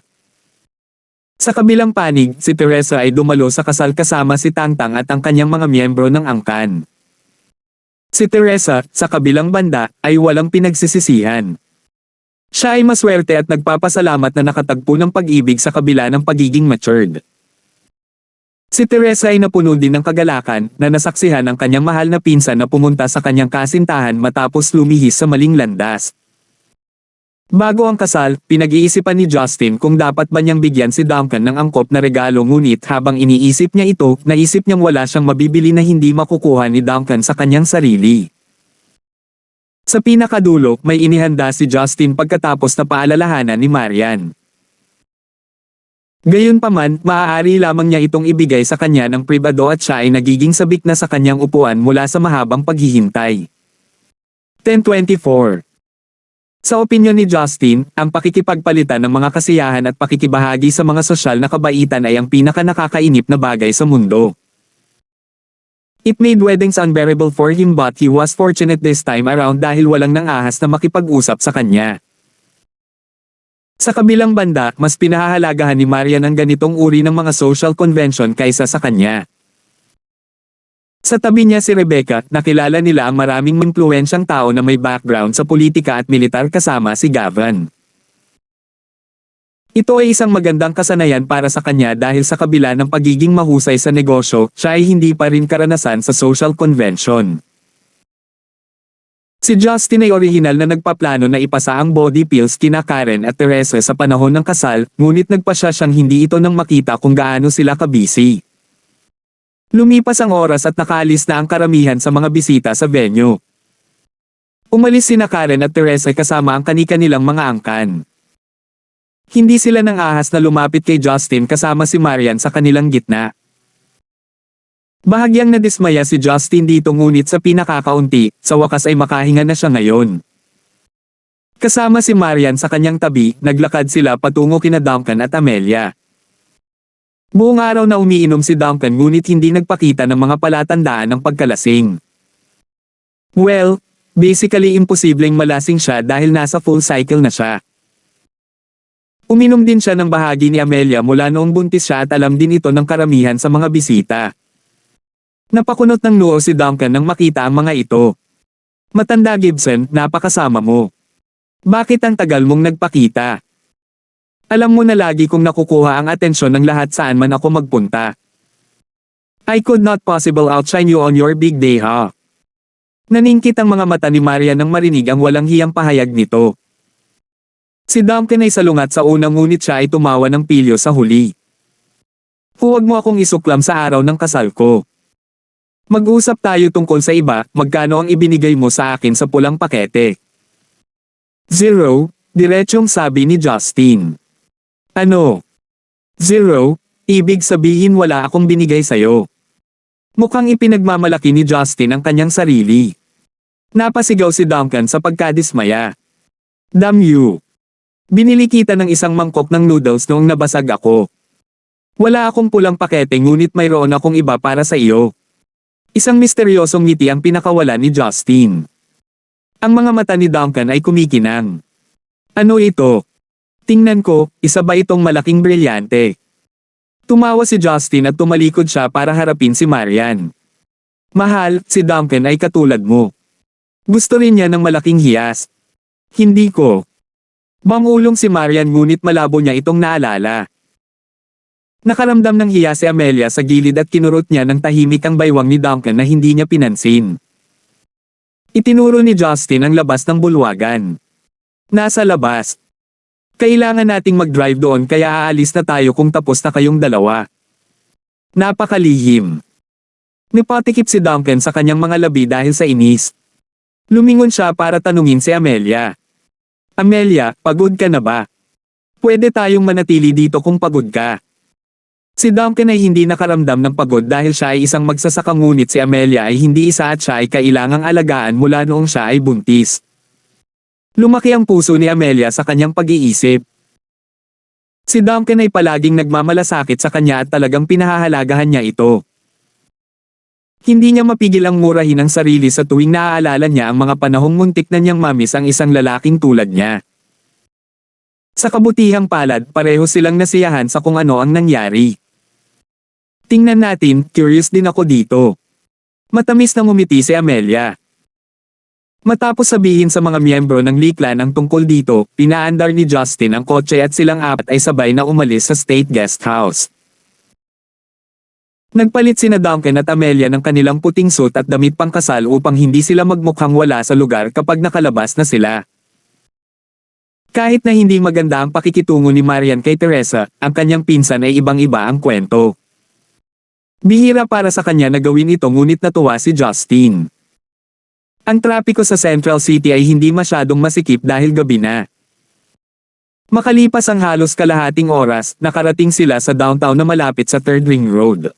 Sa kabilang panig, si Teresa ay dumalo sa kasal kasama si Tangtang at ang kanyang mga miyembro ng angkan. Si Teresa, sa kabilang banda, ay walang pinagsisisihan. Siya ay maswerte at nagpapasalamat na nakatagpo ng pag-ibig sa kabila ng pagiging matured. Si Teresa ay napuno din ng kagalakan na nasaksihan ang kanyang mahal na pinsan na pumunta sa kanyang kasintahan matapos lumihis sa maling landas. Bago ang kasal, pinag-iisipan ni Justin kung dapat ba niyang bigyan si Duncan ng angkop na regalo ngunit habang iniisip niya ito, naisip niyang wala siyang mabibili na hindi makukuha ni Duncan sa kanyang sarili. Sa pinakadulo, may inihanda si Justin pagkatapos na paalalahanan ni Marian. Gayunpaman, maaari lamang niya itong ibigay sa kanya ng pribado at siya ay nagiging sabik na sa kanyang upuan mula sa mahabang paghihintay. 10:24. Sa opinyon ni Justin, ang pakikipagpalitan ng mga kasiyahan at pakikibahagi sa mga sosyal na kabaitan ay ang pinaka-nakakainip na bagay sa mundo. It made weddings unbearable for him but he was fortunate this time around dahil walang nangahas na makipag-usap sa kanya. Sa kabilang banda, mas pinahahalagahan ni Marian ang ganitong uri ng mga social convention kaysa sa kanya. Sa tabi niya si Rebecca, nakilala nila ang maraming impluwensyang tao na may background sa politika at militar kasama si Gavin. Ito ay isang magandang kasanayan para sa kanya dahil sa kabila ng pagiging mahusay sa negosyo, siya ay hindi pa rin karanasan sa social convention. Si Justin ay orihinal na nagpaplano na ipasa ang body pills kina Karen at Teresa sa panahon ng kasal, ngunit nagpasya siyang hindi ito nang makita kung gaano sila kabisi. Lumipas ang oras at nakaalis na ang karamihan sa mga bisita sa venue. Umalis sina Karen at Teresa kasama ang kani-kanilang mga angkan. Hindi sila nang ahas na lumapit kay Justin kasama si Marian sa kanilang gitna. Bahagyang nadismaya si Justin dito ngunit sa pinakakaunti, sa wakas ay makahinga na siya ngayon. Kasama si Marian sa kanyang tabi, naglakad sila patungo kina Duncan at Amelia. Buong araw na umiinom si Duncan ngunit hindi nagpakita ng mga palatandaan ng pagkalasing. Well, basically imposibleng malasing siya dahil nasa full cycle na siya. Uminom din siya ng bahagi ni Amelia mula noong buntis siya at alam din ito ng karamihan sa mga bisita. Napakunot ng noo si Duncan nang makita ang mga ito. Matanda Gibson, napakasama mo. Bakit ang tagal mong nagpakita? Alam mo na lagi kong nakukuha ang atensyon ng lahat saan man ako magpunta. I could not possible outshine you on your big day, ha? Naningkit ang mga mata ni Maria nang marinig ang walang hiyang pahayag nito. Si Duncan ay salungat sa unang ngunit siya ay tumawa ng pilyo sa huli. Huwag mo akong isuklam sa araw ng kasal ko. Mag-usap tayo tungkol sa iba, magkano ang ibinigay mo sa akin sa pulang pakete? 0, diretsyong sabi ni Justin. Ano? 0, ibig sabihin wala akong binigay sa'yo. Mukhang ipinagmamalaki ni Justin ang kanyang sarili. Napasigaw si Duncan sa pagkadismaya. Damn you! Binili kita ng isang mangkok ng noodles noong nabasag ako. Wala akong pulang pakete ngunit mayroon akong iba para sa iyo. Isang misteryosong ngiti ang pinakawala ni Justin. Ang mga mata ni Duncan ay kumikinang. Ano ito? Tingnan ko, isa ba itong malaking brilyante? Tumawa si Justin at tumalikod siya para harapin si Marian. Mahal, si Duncan ay katulad mo. Gusto rin niya ng malaking hiyas. Hindi ko. Mangulong si Marian ngunit malabo niya itong naalala. Nakaramdam ng hiya si Amelia sa gilid at kinurot niya ng tahimik ang baywang ni Duncan na hindi niya pinansin. Itinuro ni Justin ang labas ng bulwagan. Nasa labas. Kailangan nating mag-drive doon kaya aalis na tayo kung tapos na kayong dalawa. Napakalihim. Nipatikip si Duncan sa kanyang mga labi dahil sa inis. Lumingon siya para tanungin si Amelia. Amelia, pagod ka na ba? Pwede tayong manatili dito kung pagod ka. Si Duncan ay hindi nakaramdam ng pagod dahil siya ay isang magsasaka ngunit si Amelia ay hindi isa at siya ay kailangang alagaan mula noong siya ay buntis. Lumaki ang puso ni Amelia sa kanyang pag-iisip. Si Duncan ay palaging nagmamalasakit sa kanya at talagang pinahahalagahan niya ito. Hindi niya mapigil ang murahin ang sarili sa tuwing naaalala niya ang mga panahong muntik na niyang mamis ang isang lalaking tulad niya. Sa kabutihang palad, pareho silang nasiyahan sa kung ano ang nangyari. Tingnan natin, curious din ako dito. Matamis na ngumiti si Amelia. Matapos sabihin sa mga miyembro ng Liklan ang tungkol dito, pinaandar ni Justin ang kotse at silang apat ay sabay na umalis sa State Guest House. Nagpalit sina Duncan at Amelia ng kanilang puting suit at damit pangkasal upang hindi sila magmukhang wala sa lugar kapag nakalabas na sila. Kahit na hindi maganda ang pakikitungo ni Marian kay Teresa, ang kanyang pinsan ay ibang-iba ang kwento. Bihira para sa kanya na gawin ito ngunit natuwa si Justin. Ang trapiko sa Central City ay hindi masyadong masikip dahil gabi na. Makalipas ang halos kalahating oras, nakarating sila sa downtown na malapit sa Third Ring Road.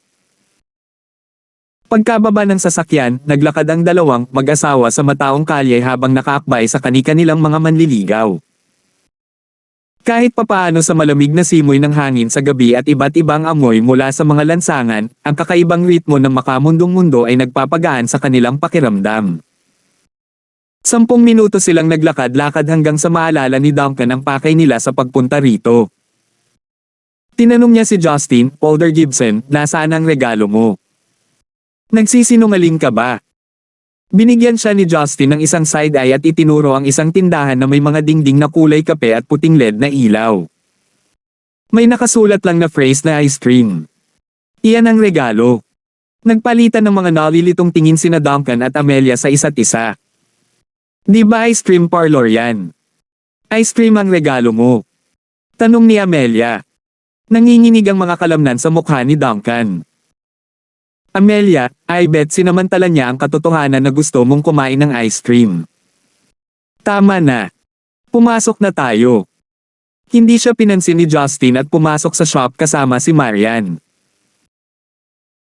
Pagkababa ng sasakyan, naglakad ang dalawang mag-asawa sa mataong kalye habang nakaakbay sa kani-kanilang mga manliligaw. Kahit papaano sa malamig na simoy ng hangin sa gabi at iba't ibang amoy mula sa mga lansangan, ang kakaibang ritmo ng makamundong mundo ay nagpapagaan sa kanilang pakiramdam. 10 minuto silang naglakad-lakad hanggang sa maalala ni Duncan ang pakay nila sa pagpunta rito. Tinanong niya si Justin, Polder Gibson, nasaan ang regalo mo? Nagsisinungaling ka ba? Binigyan siya ni Justin ng isang side eye at itinuro ang isang tindahan na may mga dingding na kulay kape at puting LED na ilaw. May nakasulat lang na phrase na ice cream. Iyan ang regalo. Nagpalitan ng mga nalilitong tingin sina Duncan at Amelia sa isa't isa. Di ba ice cream parlor yan? Ice cream ang regalo mo. Tanong ni Amelia. Nanginginig ang mga kalamnan sa mukha ni Duncan. Amelia, I bet sinamantala niya ang katotohanan na gusto mong kumain ng ice cream. Tama na. Pumasok na tayo. Hindi siya pinansin ni Justin at pumasok sa shop kasama si Marian.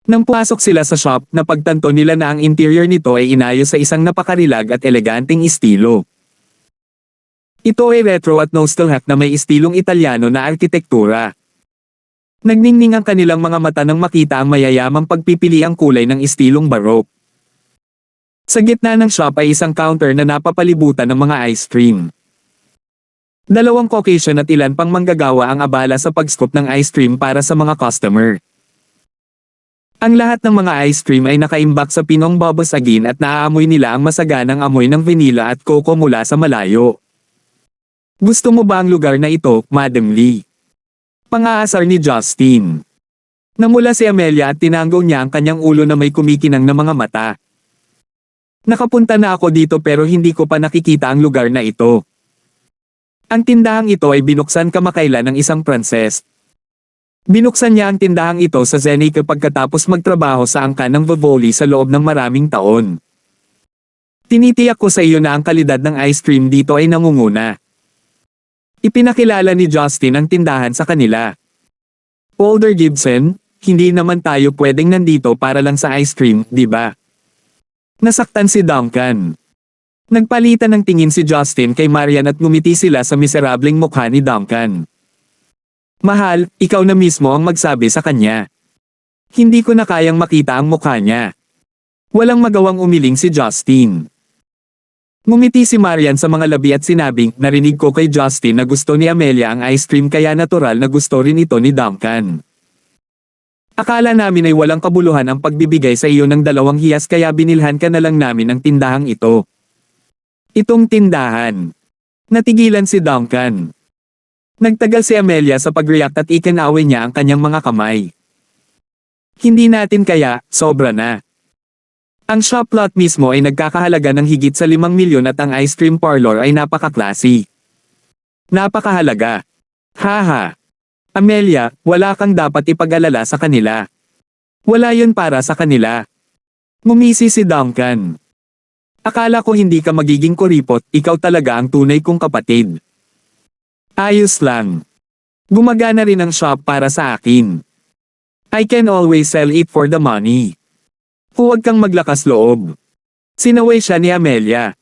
Nang pumasok sila sa shop, napagtanto nila na ang interior nito ay inayos sa isang napakarilag at eleganteng estilo. Ito ay retro at nostalgic na may estilong Italyano na arkitektura. Nagningning ang kanilang mga mata nang makita ang mayayamang pagpipili ang kulay ng estilong Baroque. Sa gitna ng shop ay isang counter na napapalibutan ng mga ice cream. 2 Caucasian at ilan pang manggagawa ang abala sa pag-scoop ng ice cream para sa mga customer. Ang lahat ng mga ice cream ay nakaimbak sa pinong babasagin at naaamoy nila ang masaganang amoy ng vanilla at coco mula sa malayo. Gusto mo ba ang lugar na ito, Madam Lee? Pang-aasar ni Justin. Namula si Amelia at tinanggaw niya ang kanyang ulo na may kumikinang na mga mata. Nakapunta na ako dito pero hindi ko pa nakikita ang lugar na ito. Ang tindahang ito ay binuksan kamakailan ng isang Pranses. Binuksan niya ang tindahang ito sa Zenica pagkatapos magtrabaho sa angkan ng Vivoli sa loob ng maraming taon. Tinitiyak ko sa iyo na ang kalidad ng ice cream dito ay nangunguna. Ipinakilala ni Justin ang tindahan sa kanila. Older Gibson, hindi naman tayo pwedeng nandito para lang sa ice cream, di ba? Nasaktan si Duncan. Nagpalitan ng tingin si Justin kay Marian at ngumiti sila sa miserableng mukha ni Duncan. Mahal, ikaw na mismo ang magsabi sa kanya. Hindi ko na kayang makita ang mukha niya. Walang magawang umiling si Justin. Ngumiti si Marian sa mga labi at sinabing, narinig ko kay Justin na gusto ni Amelia ang ice cream kaya natural na gusto rin ito ni Duncan. Akala namin ay walang kabuluhan ang pagbibigay sa iyo ng 2 hiyas kaya binilhan ka na lang namin ang tindahang ito. Itong tindahan. Natigilan si Duncan. Nagtagal si Amelia sa pag-react at ikinaway niya ang kanyang mga kamay. Hindi natin kaya, sobra na. Ang shop lot mismo ay nagkakahalaga ng higit sa 5 milyon at ang ice cream parlor ay napaka-classy. Napakahalaga. Haha. Amelia, wala kang dapat ipag-alala sa kanila. Wala yun para sa kanila. Ngumisi si Duncan. Akala ko hindi ka magiging kuripot, ikaw talaga ang tunay kong kapatid. Ayos lang. Gumagana rin ang shop para sa akin. I can always sell it for the money. Huwag kang maglakas loob. Sinaway siya ni Amelia.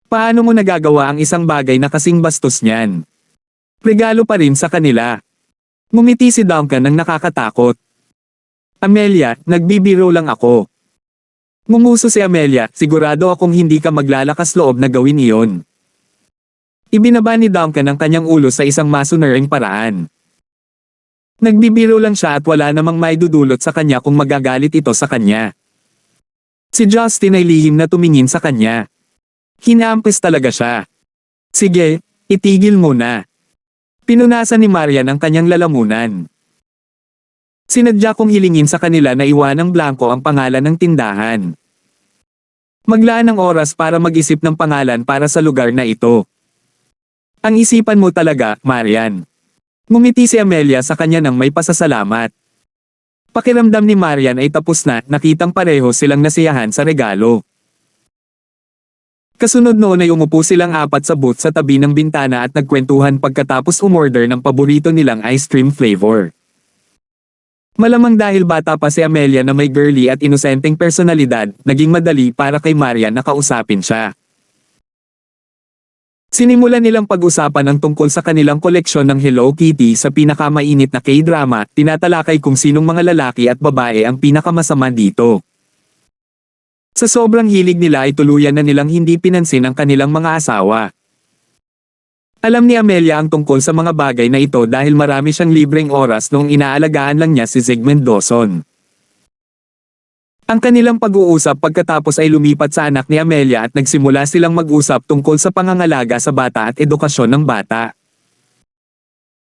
Paano mo nagagawa ang isang bagay na kasing bastos niyan? Regalo pa rin sa kanila. Ngumiti si Duncan ng nakakatakot. Amelia, nagbibiro lang ako. Ngumuso si Amelia, sigurado akong hindi ka maglalakas loob na gawin iyon. Ibinaba ni Duncan ang kanyang ulo sa isang masunuring paraan. Nagbibiro lang siya at wala namang maidudulot sa kanya kung magagalit ito sa kanya. Si Justin ay lihim na tumingin sa kanya. Hinampis talaga siya. Sige, itigil mo na. Pinunasan ni Marian ang kanyang lalamunan. Sinadya kong hilingin sa kanila na iwanang blanko ang pangalan ng tindahan. Maglaan ng oras para mag-isip ng pangalan para sa lugar na ito. Ang isipan mo talaga, Marian. Ngumiti si Amelia sa kanya nang may pasasalamat. Pakiramdam ni Marian ay tapos na, nakitang pareho silang nasiyahan sa regalo. Kasunod noon ay umupo silang 4 sa booth sa tabi ng bintana at nagkwentuhan pagkatapos umorder ng paborito nilang ice cream flavor. Malamang dahil bata pa si Amelia na may girly at inosenteng personalidad, naging madali para kay Marian na kausapin siya. Sinimulan nilang pag-usapan ang tungkol sa kanilang koleksyon ng Hello Kitty sa pinakamainit na K-drama, tinatalakay kung sinong mga lalaki at babae ang pinakamasama dito. Sa sobrang hilig nila ay tuluyan na nilang hindi pinansin ang kanilang mga asawa. Alam ni Amelia ang tungkol sa mga bagay na ito dahil marami siyang libreng oras noong inaalagaan lang niya si Zygmunt Dawson. Ang kanilang pag-uusap pagkatapos ay lumipat sa anak ni Amelia at nagsimula silang mag-usap tungkol sa pangangalaga sa bata at edukasyon ng bata.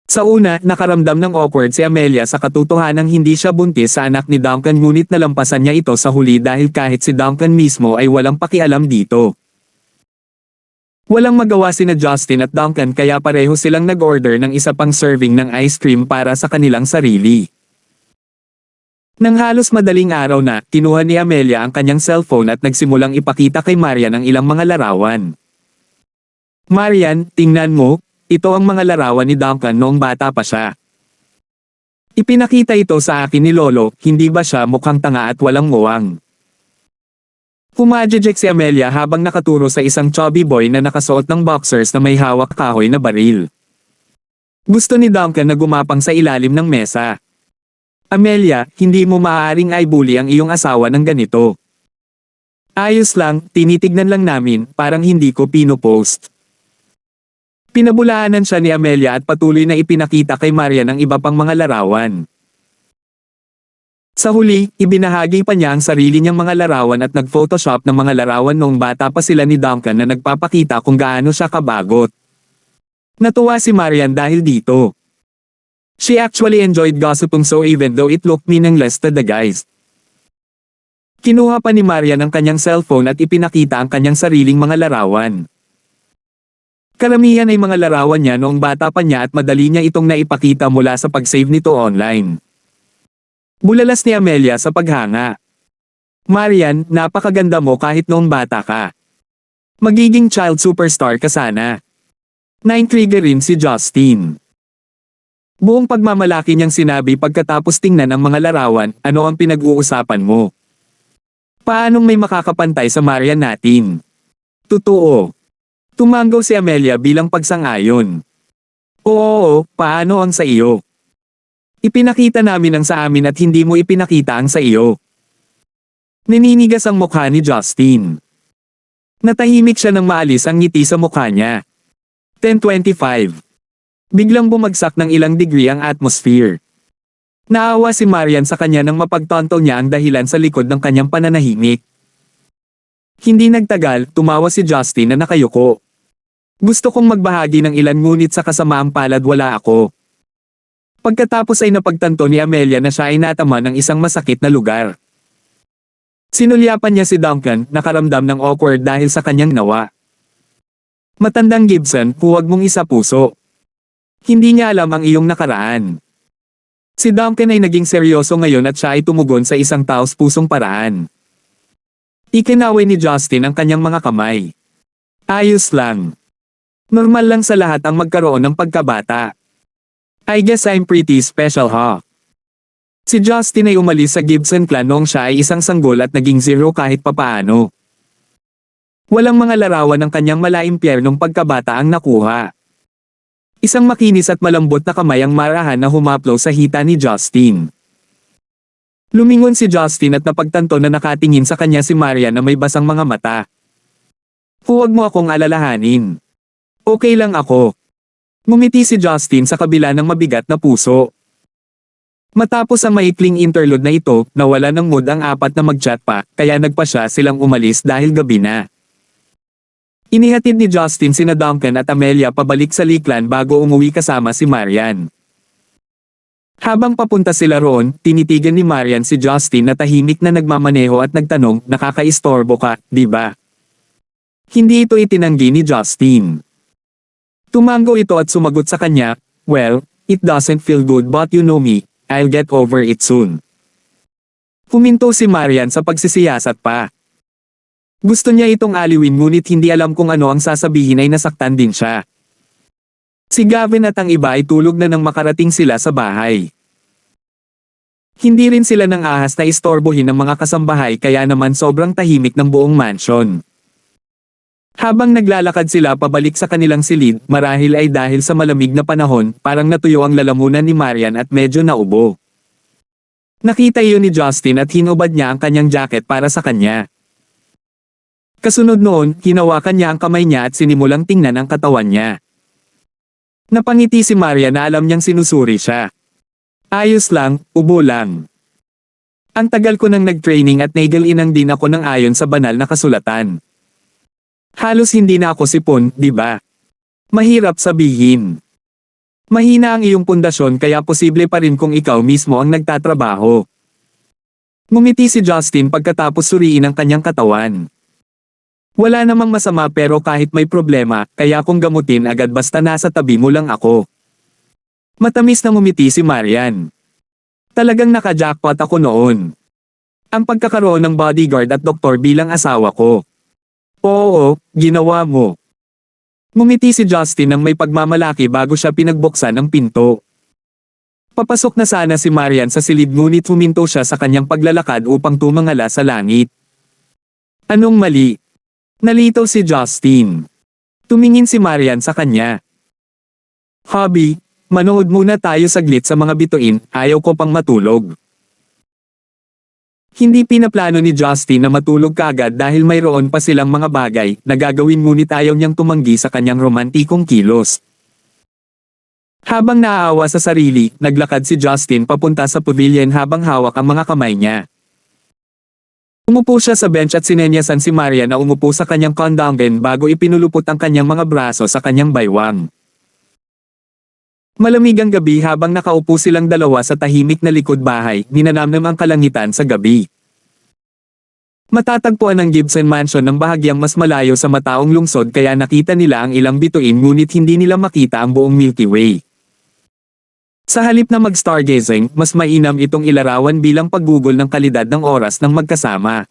Sa una, nakaramdam ng awkward si Amelia sa katotohanang hindi siya buntis sa anak ni Duncan ngunit nalampasan niya ito sa huli dahil kahit si Duncan mismo ay walang pakialam dito. Walang magawa sina Justin at Duncan kaya pareho silang nag-order ng isa pang serving ng ice cream para sa kanilang sarili. Nang halos madaling araw na, kinuha ni Amelia ang kanyang cellphone at nagsimulang ipakita kay Marian ang ilang mga larawan. Marian, tingnan mo, ito ang mga larawan ni Duncan noong bata pa siya. Ipinakita ito sa akin ni Lolo, hindi ba siya mukhang tanga at walang muwang? Pumadjejek si Amelia habang nakaturo sa isang chubby boy na nakasuot ng boxers na may hawak kahoy na baril. Gusto ni Duncan na gumapang sa ilalim ng mesa. Amelia, hindi mo maaaring i-bully ang iyong asawa ng ganito. Ayos lang, tinitignan lang namin, parang hindi ko pinopost. Pinabulaanan siya ni Amelia at patuloy na ipinakita kay Marian ang iba pang mga larawan. Sa huli, ibinahagi pa niya ang sarili niyang mga larawan at nag-photoshop ng mga larawan noong bata pa sila ni Duncan na nagpapakita kung gaano siya kabagot. Natuwa si Marian dahil dito. She actually enjoyed gossiping so even though it looked meaningless to the guys. Kinuha pa ni Marian ang kanyang cellphone at ipinakita ang kanyang sariling mga larawan. Karamihan ay mga larawan niya noong bata pa niya at madali niya itong naipakita mula sa pag-save nito online. Bulalas ni Amelia sa paghanga. Marian, napakaganda mo kahit noong bata ka. Magiging child superstar ka sana. Na-intriga rin si Justin. Buong pagmamalaki niyang sinabi pagkatapos tingnan ang mga larawan, ano ang pinag-uusapan mo? Paanong may makakapantay sa Marian natin? Totoo. Tumanggaw si Amelia bilang pagsang-ayon. Oo, paano ang sa iyo? Ipinakita namin ang sa amin at hindi mo ipinakita ang sa iyo. Nininigas ang mukha ni Justin. Natahimik siya nang maalis ang ngiti sa mukha niya. 10:25. Biglang bumagsak ng ilang degree ang atmosphere. Naawa si Marian sa kanya nang mapagtanto niya ang dahilan sa likod ng kanyang pananahimik. Hindi nagtagal, tumawa si Justin na nakayuko. Gusto kong magbahagi ng ilan ngunit sa kasamaang palad wala ako. Pagkatapos ay napagtanto ni Amelia na siya ay natama ng isang masakit na lugar. Sinulyapan niya si Duncan, nakaramdam ng awkward dahil sa kanyang nawa. Matandang Gibson, huwag mong isa puso. Hindi niya alam ang iyong nakaraan. Si Duncan ay naging seryoso ngayon at siya ay tumugon sa isang taos pusong paraan. Ikinaway ni Justin ang kanyang mga kamay. Ayos lang. Normal lang sa lahat ang magkaroon ng pagkabata. I guess I'm pretty special, huh? Si Justin ay umalis sa Gibson clan noong siya ay isang sanggol at naging zero kahit papaano. Walang mga larawan ng kanyang malaimpyernong pagkabata ang nakuha. Isang makinis at malambot na kamay ang marahan na humaplo sa hita ni Justin. Lumingon si Justin at napagtanto na nakatingin sa kanya si Marian na may basang mga mata. Huwag mo akong alalahanin. Okay lang ako. Ngumiti si Justin sa kabila ng mabigat na puso. Matapos ang maikling interlude na ito, nawala ng mood ang apat na mag-chat pa, kaya nagpa siya silang umalis dahil gabi na. Inihatid ni Justin sina Duncan at Amelia pabalik sa Lakeland bago umuwi kasama si Marian. Habang papunta sila roon, tinitigan ni Marian si Justin na tahimik na nagmamaneho at nagtanong, nakakaistorbo ka, di ba? Hindi ito itinanggi ni Justin. Tumango ito at sumagot sa kanya, well, it doesn't feel good but you know me, I'll get over it soon. Huminto si Marian sa pagsisiyasat pa. Gusto niya itong aliwin ngunit hindi alam kung ano ang sasabihin ay nasaktan din siya. Si Gavin at ang iba ay tulog na nang makarating sila sa bahay. Hindi rin sila nang ahas na istorbohin ng mga kasambahay kaya naman sobrang tahimik ng buong mansion. Habang naglalakad sila pabalik sa kanilang silid, marahil ay dahil sa malamig na panahon, parang natuyo ang lalamunan ni Marian at medyo naubo. Nakita iyon ni Justin at hinubad niya ang kanyang jacket para sa kanya. Kasunod noon, hinawakan niya ang kamay niya at sinimulang tingnan ang katawan niya. Napangiti si Marian na alam niyang sinusuri siya. Ayos lang, ubo lang. Ang tagal ko nang nag-training at nagil-inang din ako ng ayon sa banal na kasulatan. Halos hindi na ako sipon, di ba? Mahirap sabihin. Mahina ang iyong pundasyon kaya posible pa rin kung ikaw mismo ang nagtatrabaho. Ngumiti si Justin pagkatapos suriin ang kanyang katawan. Wala namang masama pero kahit may problema, kaya kung gamutin agad basta nasa tabi mo lang ako. Matamis na ngumiti si Marian. Talagang naka-jackpot ako noon. Ang pagkakaroon ng bodyguard at doktor bilang asawa ko. Oo, ginawa mo. Ngumiti si Justin nang may pagmamalaki bago siya pinagbuksan ang pinto. Papasok na sana si Marian sa silid ngunit huminto siya sa kanyang paglalakad upang tumangala sa langit. Anong mali? Nalitaw si Justin. Tumingin si Marian sa kanya. Hobby, manood muna tayo saglit sa mga bituin, ayaw ko pang matulog. Hindi pinaplano ni Justin na matulog kaagad dahil mayroon pa silang mga bagay na gagawin ngunit ayaw niyang tumanggi sa kanyang romantikong kilos. Habang naaawa sa sarili, naglakad si Justin papunta sa pavilion habang hawak ang mga kamay niya. Umupo siya sa bench at sinenyasan si Maria na umupo sa kanyang kondangen bago ipinulupot ang kanyang mga braso sa kanyang baywang. Malamig ang gabi habang nakaupo silang dalawa sa tahimik na likod bahay, ninanamnam ang kalangitan sa gabi. Matatagpuan ng Gibson Mansion ng bahagyang mas malayo sa mataong lungsod kaya nakita nila ang ilang bituin ngunit hindi nila makita ang buong Milky Way. Sa halip na mag-stargazing, mas mainam itong ilarawan bilang paggugol ng kalidad ng oras ng magkasama.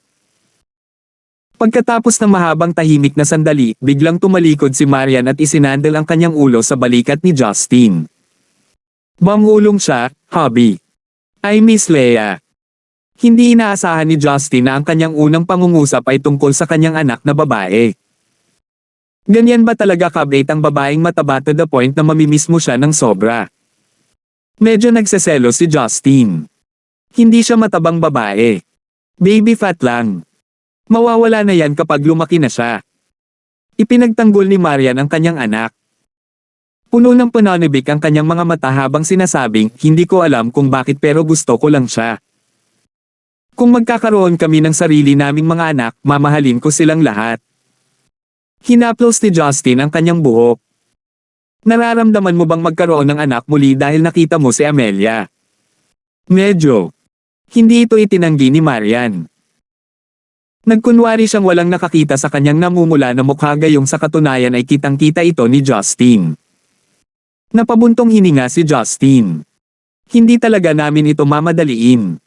Pagkatapos ng mahabang tahimik na sandali, biglang tumalikod si Marian at isinandal ang kanyang ulo sa balikat ni Justin. Bangulong siya, "Hubby. I miss Leia." Hindi inaasahan ni Justin na ang kanyang unang pangungusap ay tungkol sa kanyang anak na babae. Ganyan ba talaga ka-update ang babaeng mataba to the point na mamimiss mo siya ng sobra? Medyo nagseselo si Justin. Hindi siya matabang babae. Baby fat lang. Mawawala na yan kapag lumaki na siya. Ipinagtanggol ni Marian ang kanyang anak. Puno ng pananabik ang kanyang mga mata habang sinasabing, "Hindi ko alam kung bakit pero gusto ko lang siya. Kung magkakaroon kami ng sarili naming mga anak, mamahalin ko silang lahat." Hinaplos ni Justin ang kanyang buhok. Nararamdaman mo bang magkaroon ng anak muli dahil nakita mo si Amelia? Medyo. Hindi ito itinanggi ni Marian. Nagkunwari siyang walang nakakita sa kanyang namumula na mukha gayong sa katunayan ay kitang-kita ito ni Justin. Napabuntong hininga si Justin. Hindi talaga namin ito mamadaliin.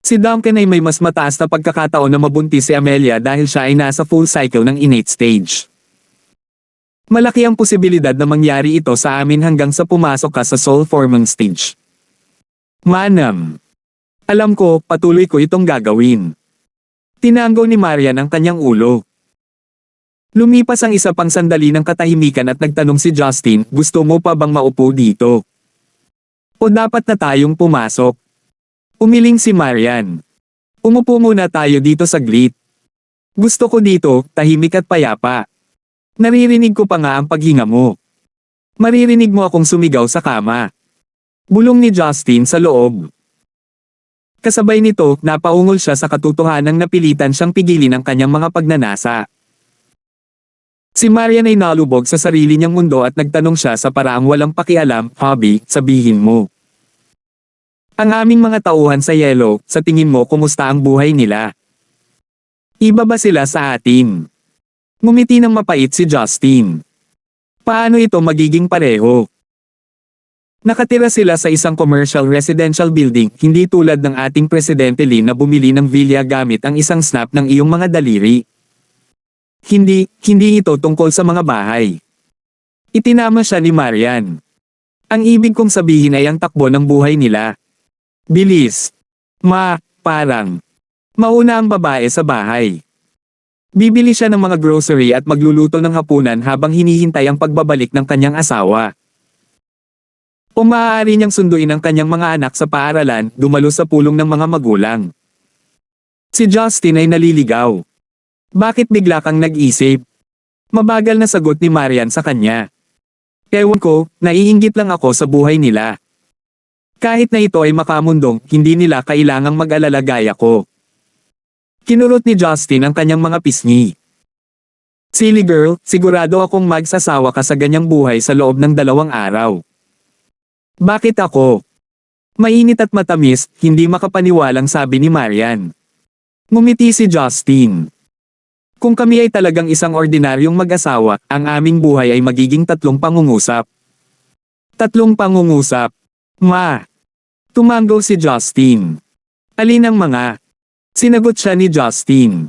Si Duncan ay may mas mataas na pagkakataon na mabuntis si Amelia dahil siya ay nasa full cycle ng innate stage. Malaki ang posibilidad na mangyari ito sa amin hanggang sa pumasok ka sa soul forming stage. Manam. Alam ko, patuloy ko itong gagawin. Tinanggo ni Marian ang kanyang ulo. Lumipas ang isa pang sandali ng katahimikan at nagtanong si Justin, "Gusto mo pa bang maupo dito? O dapat na tayong pumasok?" Umiling si Marian. "Umupo muna tayo dito saglit. Gusto ko dito, tahimik at payapa. Naririnig ko pa nga ang paghinga mo. Maririnig mo akong sumigaw sa kama." Bulong ni Justin sa loob. Kasabay nito, napaungol siya sa katotohanang napilitan siyang pigilin ang kanyang mga pagnanasa. Si Marian ay nalubog sa sarili niyang mundo at nagtanong siya sa paraang walang pakialam, "Hubby, sabihin mo. Ang aming mga tauhan sa Yellow, sa tingin mo kumusta ang buhay nila? Iba ba sila sa atin?" Ngumiti ng mapait si Justin. "Paano ito magiging pareho? Nakatira sila sa isang commercial residential building, hindi tulad ng ating Presidente Lee na bumili ng villa gamit ang isang snap ng iyong mga daliri. Hindi ito tungkol sa mga bahay." Itinama siya ni Marian. "Ang ibig kong sabihin ay ang takbo ng buhay nila. Bilis. Parang. Mauna ang babae sa bahay. Bibili siya ng mga grocery at magluluto ng hapunan habang hinihintay ang pagbabalik ng kanyang asawa. O maaari niyang sunduin ang kanyang mga anak sa paaralan, dumalo sa pulong ng mga magulang." Si Justin ay naliligaw. "Bakit bigla kang nag-isip?" Mabagal na sagot ni Marian sa kanya. "Ewan ko, naiinggit lang ako sa buhay nila. Kahit na ito ay makamundong, hindi nila kailangang mag-alala gaya ko." Kinurot ni Justin ang kanyang mga pisngi. "Silly girl, sigurado akong magsasawa ka sa ganyang buhay sa loob ng 2 araw. Bakit ako?" Mainit at matamis, hindi makapaniwalang sabi ni Marian. Ngumiti si Justin. "Kung kami ay talagang isang ordinaryong mag-asawa, ang aming buhay ay magiging 3 pangungusap." 3 pangungusap? Tumanggo si Justin. "Alin ang mga?" Sinagot siya ni Justin.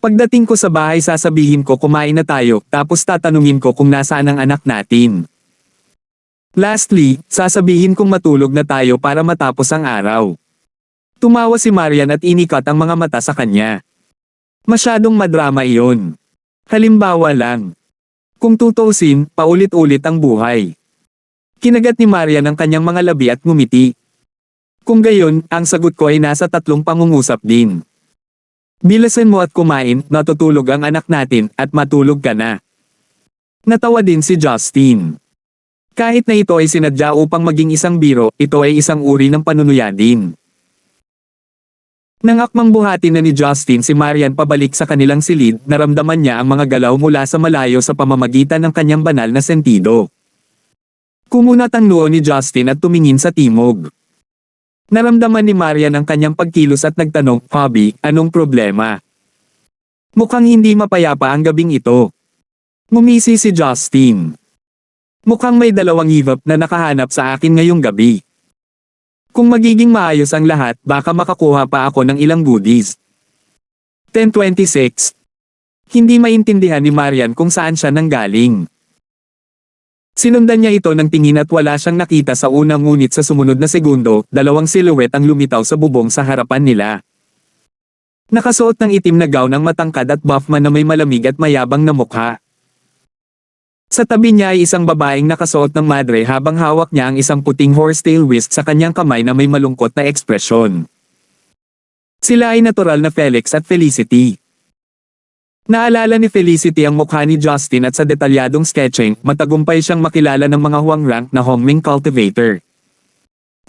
"Pagdating ko sa bahay sasabihin ko kumain na tayo, tapos tatanungin ko kung nasaan ang anak natin. Lastly, sasabihin kong matulog na tayo para matapos ang araw." Tumawa si Marian at inikat ang mga mata sa kanya. "Masyadong madrama iyon. Halimbawa lang. Kung tutuusin, paulit-ulit ang buhay." Kinagat ni Marian ang kanyang mga labi at ngumiti. "Kung gayon, ang sagot ko ay nasa 3 pangungusap din. Bilasan mo at kumain, natutulog ang anak natin, at matulog ka na." Natawa din si Justin. Kahit na ito ay sinadya upang maging isang biro, ito ay isang uri ng panunuya din. Nang akmang buhatin na ni Justin si Marian pabalik sa kanilang silid, naramdaman niya ang mga galaw mula sa malayo sa pamamagitan ng kanyang banal na sentido. Kumunat ang noo ni Justin at tumingin sa timog. Naramdaman ni Marian ang kanyang pagkilos at nagtanong, "Hobby, anong problema?" Mukhang hindi mapayapa ang gabing ito. Ngumisi si Justin. Mukhang may dalawang hivap na nakahanap sa akin ngayong gabi. Kung magiging maayos ang lahat, baka makakuha pa ako ng ilang goodies. 10:26. Hindi maintindihan ni Marian kung saan siya nanggaling. Sinundan niya ito ng tingin at wala siyang nakita sa unang, ngunit sa sumunod na segundo, dalawang silhouette ang lumitaw sa bubong sa harapan nila. Nakasuot ng itim na gown ang matangkad at buff man na may malamig at mayabang na mukha. Sa tabi niya ay isang babaeng nakasuot ng madre habang hawak niya ang isang puting horsetail whisk sa kanyang kamay na may malungkot na ekspresyon. Sila ay natural na Felix at Felicity. Naalala ni Felicity ang mukha ni Justin at sa detalyadong sketching, matagumpay siyang makilala ng mga huwang rank na Hongming cultivator.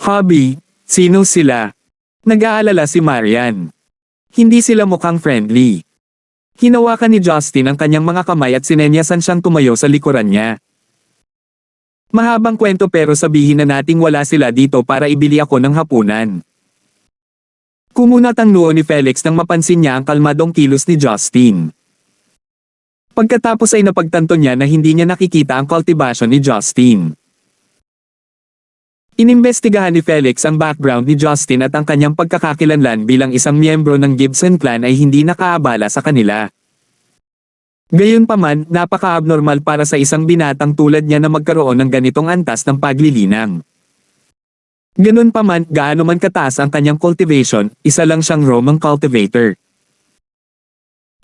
Hobby, sino sila? Nag-aalala si Marian. Hindi sila mukhang friendly. Hinawakan ni Justin ang kanyang mga kamay at sinenyasan siyang tumayo sa likuran niya. Mahabang kwento pero sabihin na nating wala sila dito para ibili ako ng hapunan. Kumunat ang noo ni Felix nang mapansin niya ang kalmadong kilos ni Justin. Pagkatapos ay napagtanto niya na hindi niya nakikita ang cultivation ni Justin. Inimbestigahan ni Felix ang background ni Justin at ang kanyang pagkakakilanlan bilang isang miyembro ng Gibson clan ay hindi nakaabala sa kanila. Gayunpaman, napaka-abnormal para sa isang binatang tulad niya na magkaroon ng ganitong antas ng paglilinang. Ganunpaman, gaano man kataas ang kanyang cultivation, isa lang siyang Roman cultivator.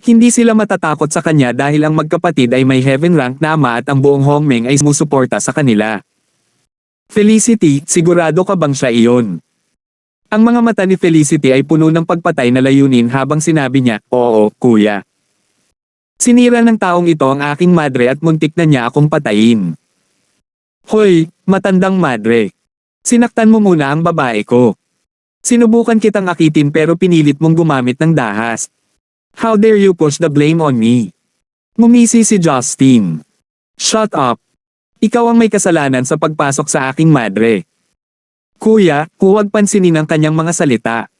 Hindi sila matatakot sa kanya dahil ang magkapatid ay may heaven rank na ama at ang buong Hongmeng ay sumusuporta sa kanila. Felicity, sigurado ka bang siya iyon? Ang mga mata ni Felicity ay puno ng pagpatay na layunin habang sinabi niya, "Oo, kuya. Sinira ng taong ito ang aking madre at muntik na niya akong patayin." "Hoy, matandang madre. Sinaktan mo muna ang babae ko. Sinubukan kitang akitin pero pinilit mong gumamit ng dahas. How dare you push the blame on me?" Ngumisi si Justin. "Shut up. Ikaw ang may kasalanan sa pagpasok sa aking madre." "Kuya, huwag pansinin ang kanyang mga salita.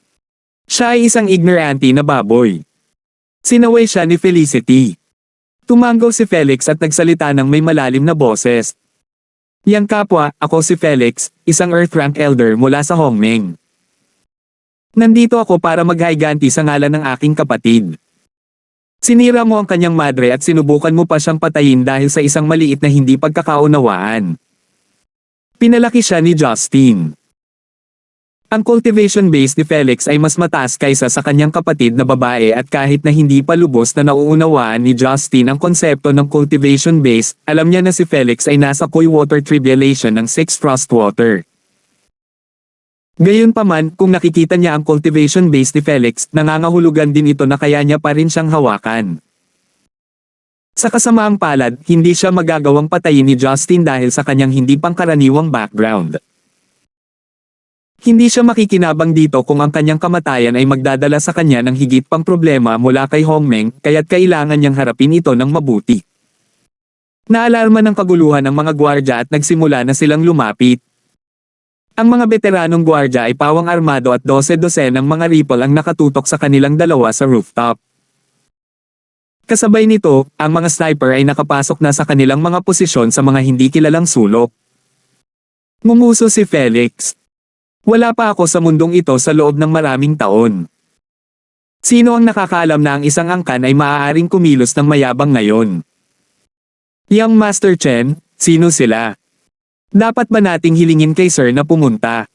Siya ay isang ignorante na baboy." Sinaway siya ni Felicity. Tumanggaw si Felix at nagsalita ng may malalim na boses. "Yang kapwa, ako si Felix, isang Earth Rank Elder mula sa Hongmeng. Nandito ako para maghiganti sa ngalan ng aking kapatid. Sinira mo ang kanyang madre at sinubukan mo pa siyang patayin dahil sa isang maliit na hindi pagkakaunawaan." Pinalaki siya ni Justin. Ang cultivation base ni Felix ay mas mataas kaysa sa kanyang kapatid na babae at kahit na hindi pa lubos na nauunawaan ni Justin ang konsepto ng cultivation base, alam niya na si Felix ay nasa Koi Water Tribulation ng 6 Frostwater. Gayunpaman, kung nakikita niya ang cultivation base ni Felix, nangangahulugan din ito na kaya niya pa rin siyang hawakan. Sa kasamaang palad, hindi siya magagawang patayin ni Justin dahil sa kanyang hindi pangkaraniwang background. Hindi siya makikinabang dito kung ang kanyang kamatayan ay magdadala sa kanya ng higit pang problema mula kay Hongmeng, kaya't kailangan niyang harapin ito ng mabuti. Naalarma ng kaguluhan ang mga gwardya at nagsimula na silang lumapit. Ang mga veteranong gwardya ay pawang armado at 12 ng mga rifle ang nakatutok sa kanilang dalawa sa rooftop. Kasabay nito, ang mga sniper ay nakapasok na sa kanilang mga posisyon sa mga hindi kilalang sulok. Ngumuso si Felix. "Wala pa ako sa mundong ito sa loob ng maraming taon. Sino ang nakakaalam na ang isang angkan ay maaaring kumilos ng mayabang ngayon? Young Master Chen, sino sila? Dapat ba nating hilingin kay Sir na pumunta?"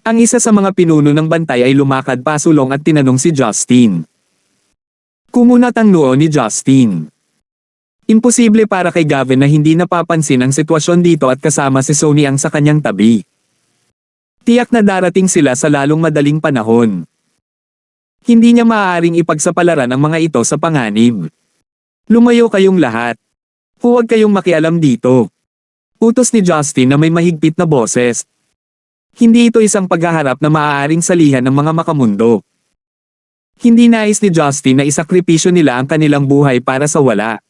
Ang isa sa mga pinuno ng bantay ay lumakad pasulong at tinanong si Justin. Kumunat ang noo ni Justin. Imposible para kay Gavin na hindi napapansin ang sitwasyon dito at kasama si Sony ang sa kanyang tabi. Tiyak na darating sila sa lalong madaling panahon. Hindi niya maaaring ipagsapalaran ang mga ito sa panganib. "Lumayo kayong lahat. Huwag kayong makialam dito." Utos ni Justin na may mahigpit na boses. Hindi ito isang paghaharap na maaaring salihan ng mga makamundo. Hindi nais ni Justin na isakripisyo nila ang kanilang buhay para sa wala.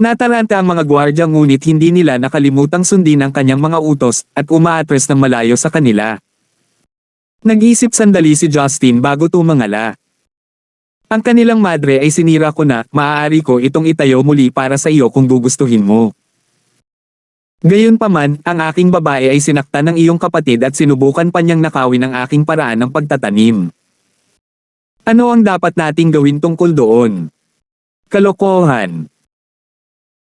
Nataranta ang mga gwardya ngunit hindi nila nakalimutang sundin ang kanyang mga utos at umaatres ng malayo sa kanila. Nag-isip sandali si Justin bago tumangala. Ang kanilang madre ay sinira ko na, maaari ko itong itayo muli para sa iyo kung gugustuhin mo. Gayunpaman, ang aking babae ay sinaktan ng iyong kapatid at sinubukan pa niyang nakawin ang aking paraan ng pagtatanim. Ano ang dapat nating gawin tungkol doon? Kalokohan.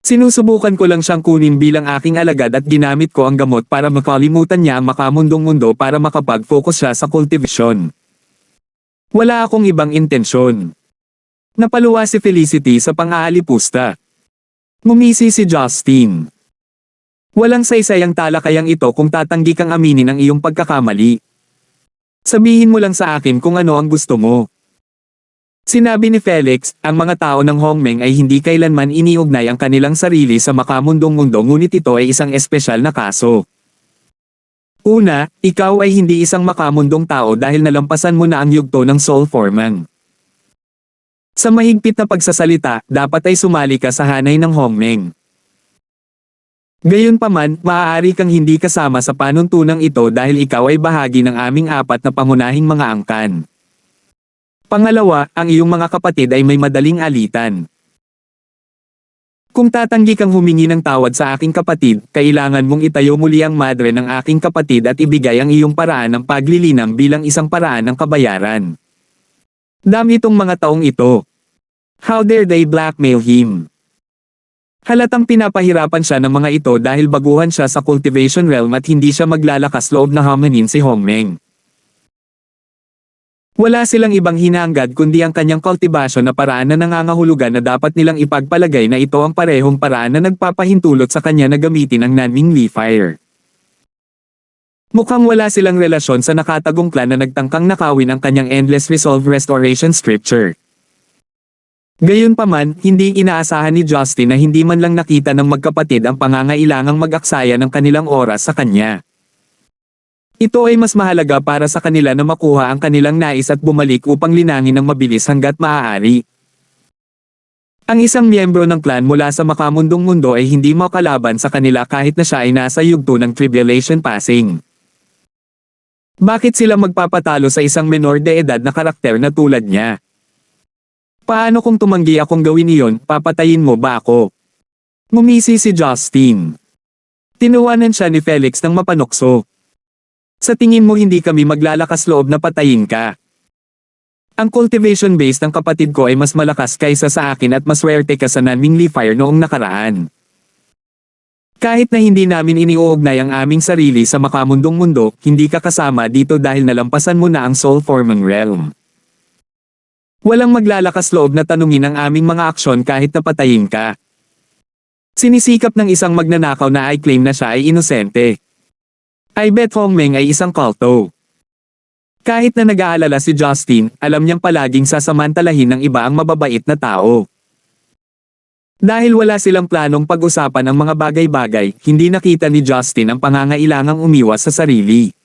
Sinusubukan ko lang siyang kunin bilang aking alagad at ginamit ko ang gamot para makalimutan niya ang makamundong mundo para makapag-focus siya sa cultivation. Wala akong ibang intensyon. Napaluwa si Felicity sa pang-aalipusta. Ngumisi si Justin. Walang saysayang talakayang ito kung tatanggi kang aminin ang iyong pagkakamali. Sabihin mo lang sa akin kung ano ang gusto mo. Sinabi ni Felix, ang mga tao ng Hongmeng ay hindi kailanman iniugnay ang kanilang sarili sa makamundong mundo ngunit ito ay isang espesyal na kaso. Una, ikaw ay hindi isang makamundong tao dahil nalampasan mo na ang yugto ng Soul Foreman. Sa mahigpit na pagsasalita, dapat ay sumali ka sa hanay ng Hongmeng. Gayunpaman, maaari kang hindi kasama sa panuntunang ito dahil ikaw ay bahagi ng aming 4 na pangunahing mga angkan. Pangalawa, ang iyong mga kapatid ay may madaling alitan. Kung tatanggi kang humingi ng tawad sa aking kapatid, kailangan mong itayo muli ang madre ng aking kapatid at ibigay ang iyong paraan ng paglilinang bilang isang paraan ng kabayaran. Dami itong mga taong ito. How dare they blackmail him? Halatang pinapahirapan siya ng mga ito dahil baguhan siya sa cultivation realm at hindi siya maglalakas loob na hamanin si Hongmeng. Wala silang ibang hinahangad kundi ang kanyang cultivation na paraan na nangangahulugan na dapat nilang ipagpalagay na ito ang parehong paraan na nagpapahintulot sa kanya na gamitin ang Nanming Lee Fire. Mukhang wala silang relasyon sa nakatagong plan na nagtangkang nakawin ang kanyang Endless Resolve Restoration Scripture. Gayunpaman, hindi inaasahan ni Justin na hindi man lang nakita ng magkapatid ang pangangailangang mag-aksaya ng kanilang oras sa kanya. Ito ay mas mahalaga para sa kanila na makuha ang kanilang nais at bumalik upang linangin ng mabilis hanggat maaari. Ang isang miyembro ng clan mula sa makamundong mundo ay hindi makalaban sa kanila kahit na siya ay nasa yugto ng tribulation passing. Bakit sila magpapatalo sa isang menor de edad na karakter na tulad niya? Paano kung tumanggi akong gawin iyon, papatayin mo ba ako? Ngumisi si Justin. Tinuwanan siya ni Felix ng mapanokso. Sa tingin mo hindi kami maglalakas loob na patayin ka? Ang cultivation base ng kapatid ko ay mas malakas kaysa sa akin at maswerte ka sa Nanming Lee Fire noong nakaraan. Kahit na hindi namin iniuugnay ang aming sarili sa makamundong mundo, hindi ka kasama dito dahil nalampasan mo na ang Soul Foreman Realm. Walang maglalakas loob na tanungin ang aming mga aksyon kahit napatayin ka. Sinisikap ng isang magnanakaw na i-claim na siya ay inosente. I bet Hongmeng ay isang kulto. Kahit na nag-aalala si Justin, alam niyang palaging sasamantalahin ng iba ang mababait na tao. Dahil wala silang planong pag-usapan ang mga bagay-bagay, hindi nakita ni Justin ang pangangailangang umiwas sa sarili.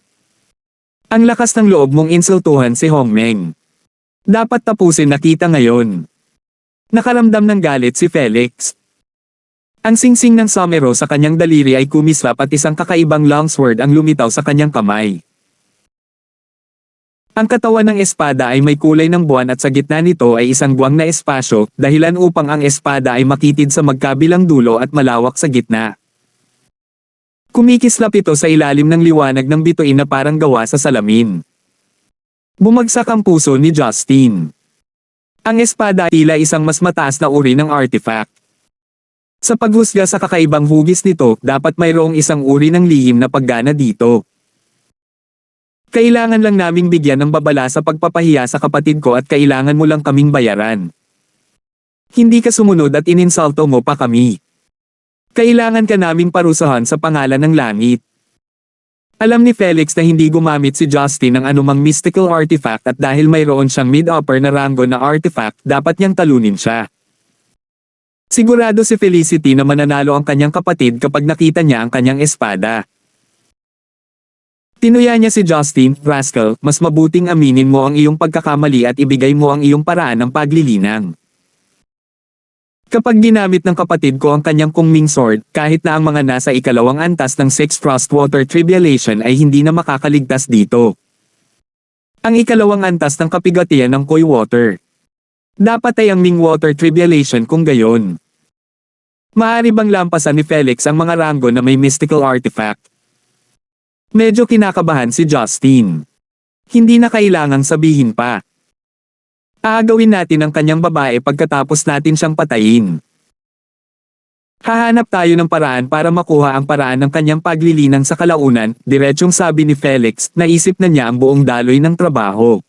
Ang lakas ng loob mong insultuhan si Hongmeng. Dapat tapusin nakita ngayon. Nakaramdam ng galit si Felix. Ang singsing ng somero sa kanyang daliri ay kumislap at isang kakaibang longsword ang lumitaw sa kanyang kamay. Ang katawan ng espada ay may kulay ng buwan at sa gitna nito ay isang buwang na espasyo, dahilan upang ang espada ay makitid sa magkabilang dulo at malawak sa gitna. Kumikislap ito sa ilalim ng liwanag ng bituin na parang gawa sa salamin. Bumagsak ang puso ni Justin. Ang espada ay tila isang mas mataas na uri ng artifact. Sa paghusga sa kakaibang hugis nito, dapat mayroong isang uri ng lihim na paggana dito. Kailangan lang naming bigyan ng babala sa pagpapahiya sa kapatid ko at kailangan mo lang kaming bayaran. Hindi ka sumunod at ininsulto mo pa kami. Kailangan ka naming parusahan sa pangalan ng langit. Alam ni Felix na hindi gumamit si Justin ng anumang mystical artifact at dahil mayroon siyang mid-upper na rango na artifact, dapat niyang talunin siya. Sigurado si Felicity na mananalo ang kanyang kapatid kapag nakita niya ang kanyang espada. Tinuya niya si Justin, rascal, mas mabuting aminin mo ang iyong pagkakamali at ibigay mo ang iyong paraan ng paglilinang. Kapag ginamit ng kapatid ko ang kanyang Kungming Sword, kahit na ang mga nasa ikalawang antas ng Six Frostwater Tribulation ay hindi na makakaligtas dito. Ang ikalawang antas ng kapigatian ng Koi Water. Dapat ay ang Ming Water Tribulation kung gayon. Maaari bang lampasan ni Felix ang mga ranggo na may mystical artifact? Medyo kinakabahan si Justin. Hindi na kailangang sabihin pa. Aagawin natin ang kanyang babae pagkatapos natin siyang patayin. Hahanap tayo ng paraan para makuha ang paraan ng kanyang paglilinang sa kalaunan, diretsyong sabi ni Felix, naisip na niya ang buong daloy ng trabaho.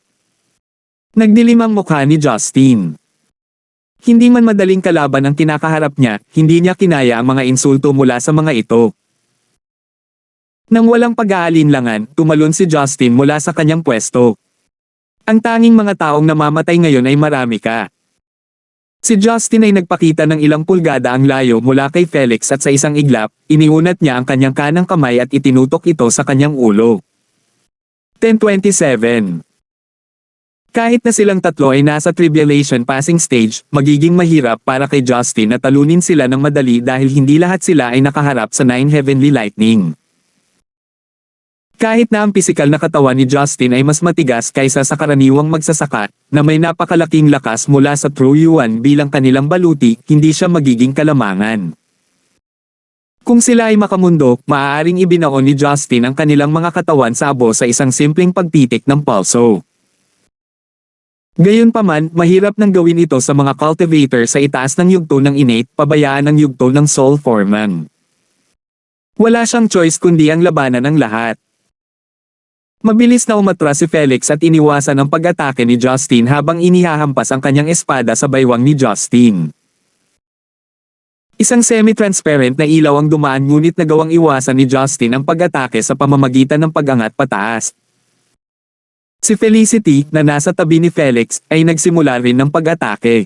Nagdilim ang mukha ni Justin. Hindi man madaling kalaban ang kinakaharap niya, hindi niya kinaya ang mga insulto mula sa mga ito. Nang walang pag-aalinlangan, tumalon si Justin mula sa kanyang pwesto. Ang tanging mga taong namamatay ngayon ay marami ka. Si Justin ay nagpakita ng ilang pulgada ang layo mula kay Felix at sa isang iglap, iniunat niya ang kanyang kanang kamay at itinutok ito sa kanyang ulo. 10:27. Kahit na silang tatlo ay nasa tribulation passing stage, magiging mahirap para kay Justin na talunin sila ng madali dahil hindi lahat sila ay nakaharap sa 9 heavenly lightning. Kahit na ang pisikal na katawan ni Justin ay mas matigas kaysa sa karaniwang magsasaka, na may napakalaking lakas mula sa True Yuan bilang kanilang baluti, hindi siya magiging kalamangan. Kung sila ay makamundo, maaaring ibinaon ni Justin ang kanilang mga katawan sa abo sa isang simpleng pagtitik ng pulso. Gayunpaman, mahirap nang gawin ito sa mga cultivator sa itaas ng yugto ng innate, pabayaan ng yugto ng soul foreman. Wala siyang choice kundi ang labanan ng lahat. Mabilis na umatras si Felix at iniwasan ang pag-atake ni Justin habang inihahampas ang kanyang espada sa baywang ni Justin. Isang semi-transparent na ilaw ang dumaan ngunit nagawang iwasan ni Justin ang pag-atake sa pamamagitan ng pag-angat pataas. Si Felicity, na nasa tabi ni Felix, ay nagsimula rin ng pag-atake.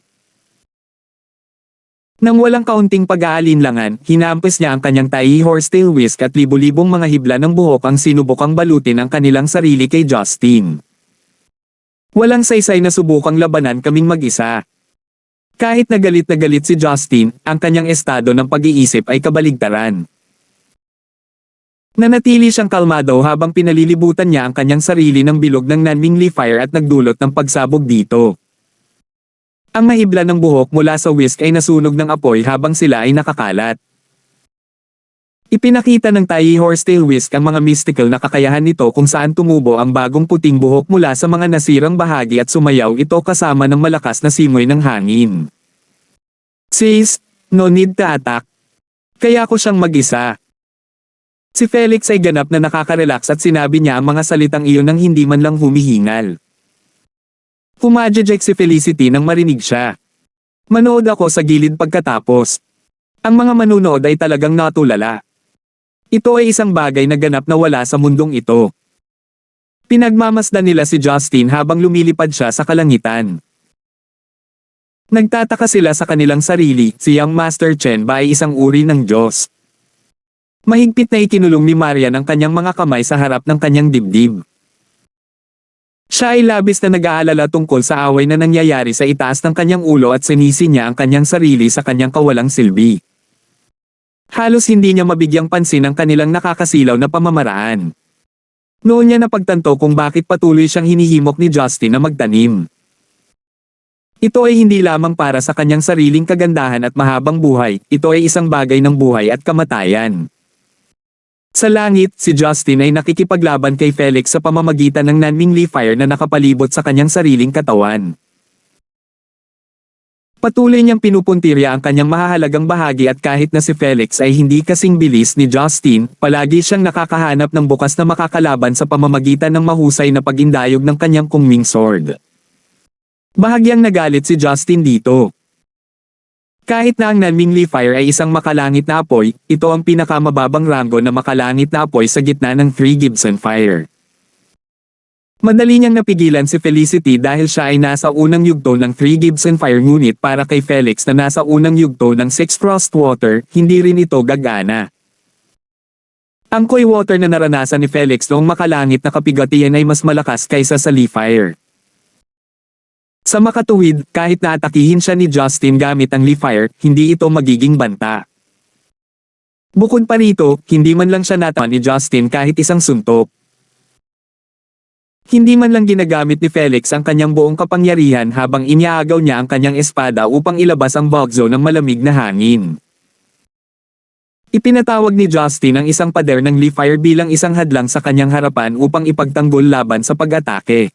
Nang walang kaunting pag-aalinlangan, hinampas niya ang kanyang tahi horsetail whisk at libu-libong mga hibla ng buhok ang sinubukang balutin ang kanilang sarili kay Justin. Walang saysay na subukang labanan kaming mag-isa. Kahit na galit si Justin, ang kanyang estado ng pag-iisip ay kabaligtaran. Nanatili siyang kalmado habang pinalilibutan niya ang kanyang sarili ng bilog ng Nanmingli Fire at nagdulot ng pagsabog dito. Ang mahibla ng buhok mula sa whisk ay nasunog ng apoy habang sila ay nakakalat. Ipinakita ng tahi horsetail whisk ang mga mystical na kakayahan nito kung saan tumubo ang bagong puting buhok mula sa mga nasirang bahagi at sumayaw ito kasama ng malakas na simoy ng hangin. Sis, no need to attack. Kaya ko siyang mag-isa. Si Felix ay ganap na nakaka-relax at sinabi niya ang mga salitang iyon nang hindi man lang humihingal. Pumadjejek si Felicity nang marinig siya. Manood ako sa gilid pagkatapos. Ang mga manunood ay talagang natulala. Ito ay isang bagay na ganap na wala sa mundong ito. Pinagmamasdan nila si Justin habang lumilipad siya sa kalangitan. Nagtataka sila sa kanilang sarili, si Young Master Chen ba ay isang uri ng Diyos? Mahigpit na ikinulong ni Marian ang kanyang mga kamay sa harap ng kanyang dibdib. Siya ay labis na nag-aalala tungkol sa away na nangyayari sa itaas ng kanyang ulo at sinisi niya ang kanyang sarili sa kanyang kawalang silbi. Halos hindi niya mabigyang pansin ang kanilang nakakasilaw na pamamaraan. Noon niya napagtanto kung bakit patuloy siyang hinihimok ni Justin na magtanim. Ito ay hindi lamang para sa kanyang sariling kagandahan at mahabang buhay, ito ay isang bagay ng buhay at kamatayan. Sa langit, si Justin ay nakikipaglaban kay Felix sa pamamagitan ng Nanmingli Fire na nakapalibot sa kanyang sariling katawan. Patuloy niyang pinupuntirya ang kanyang mahahalagang bahagi at kahit na si Felix ay hindi kasing bilis ni Justin, palagi siyang nakakahanap ng bukas na makakalaban sa pamamagitan ng mahusay na pagindayog ng kanyang Kungming Sword. Bahagyang nagalit si Justin dito. Kahit na ang Nanmingli Fire ay isang makalangit na apoy, ito ang pinakamababang ranggo na makalangit na apoy sa gitna ng 3 Gibson Fire. Madali niyang napigilan si Felicity dahil siya ay nasa unang yugto ng 3 Gibson Fire ngunit para kay Felix na nasa unang yugto ng 6 Frostwater, hindi rin ito gagana. Ang Koi Water na naranasan ni Felix noong makalangit na kapigatian ay mas malakas kaysa sa Lee Fire. Sa makatuwid, kahit na atakihin siya ni Justin gamit ang Lee Fire, hindi ito magiging banta. Bukod pa rito, hindi man lang siya natamaan ni Justin kahit isang suntok. Hindi man lang ginagamit ni Felix ang kanyang buong kapangyarihan habang iniaagaw niya ang kanyang espada upang ilabas ang Bugzo ng malamig na hangin. Ipinatawag ni Justin ang isang pader ng Lee Fire bilang isang hadlang sa kanyang harapan upang ipagtanggol laban sa pag-atake.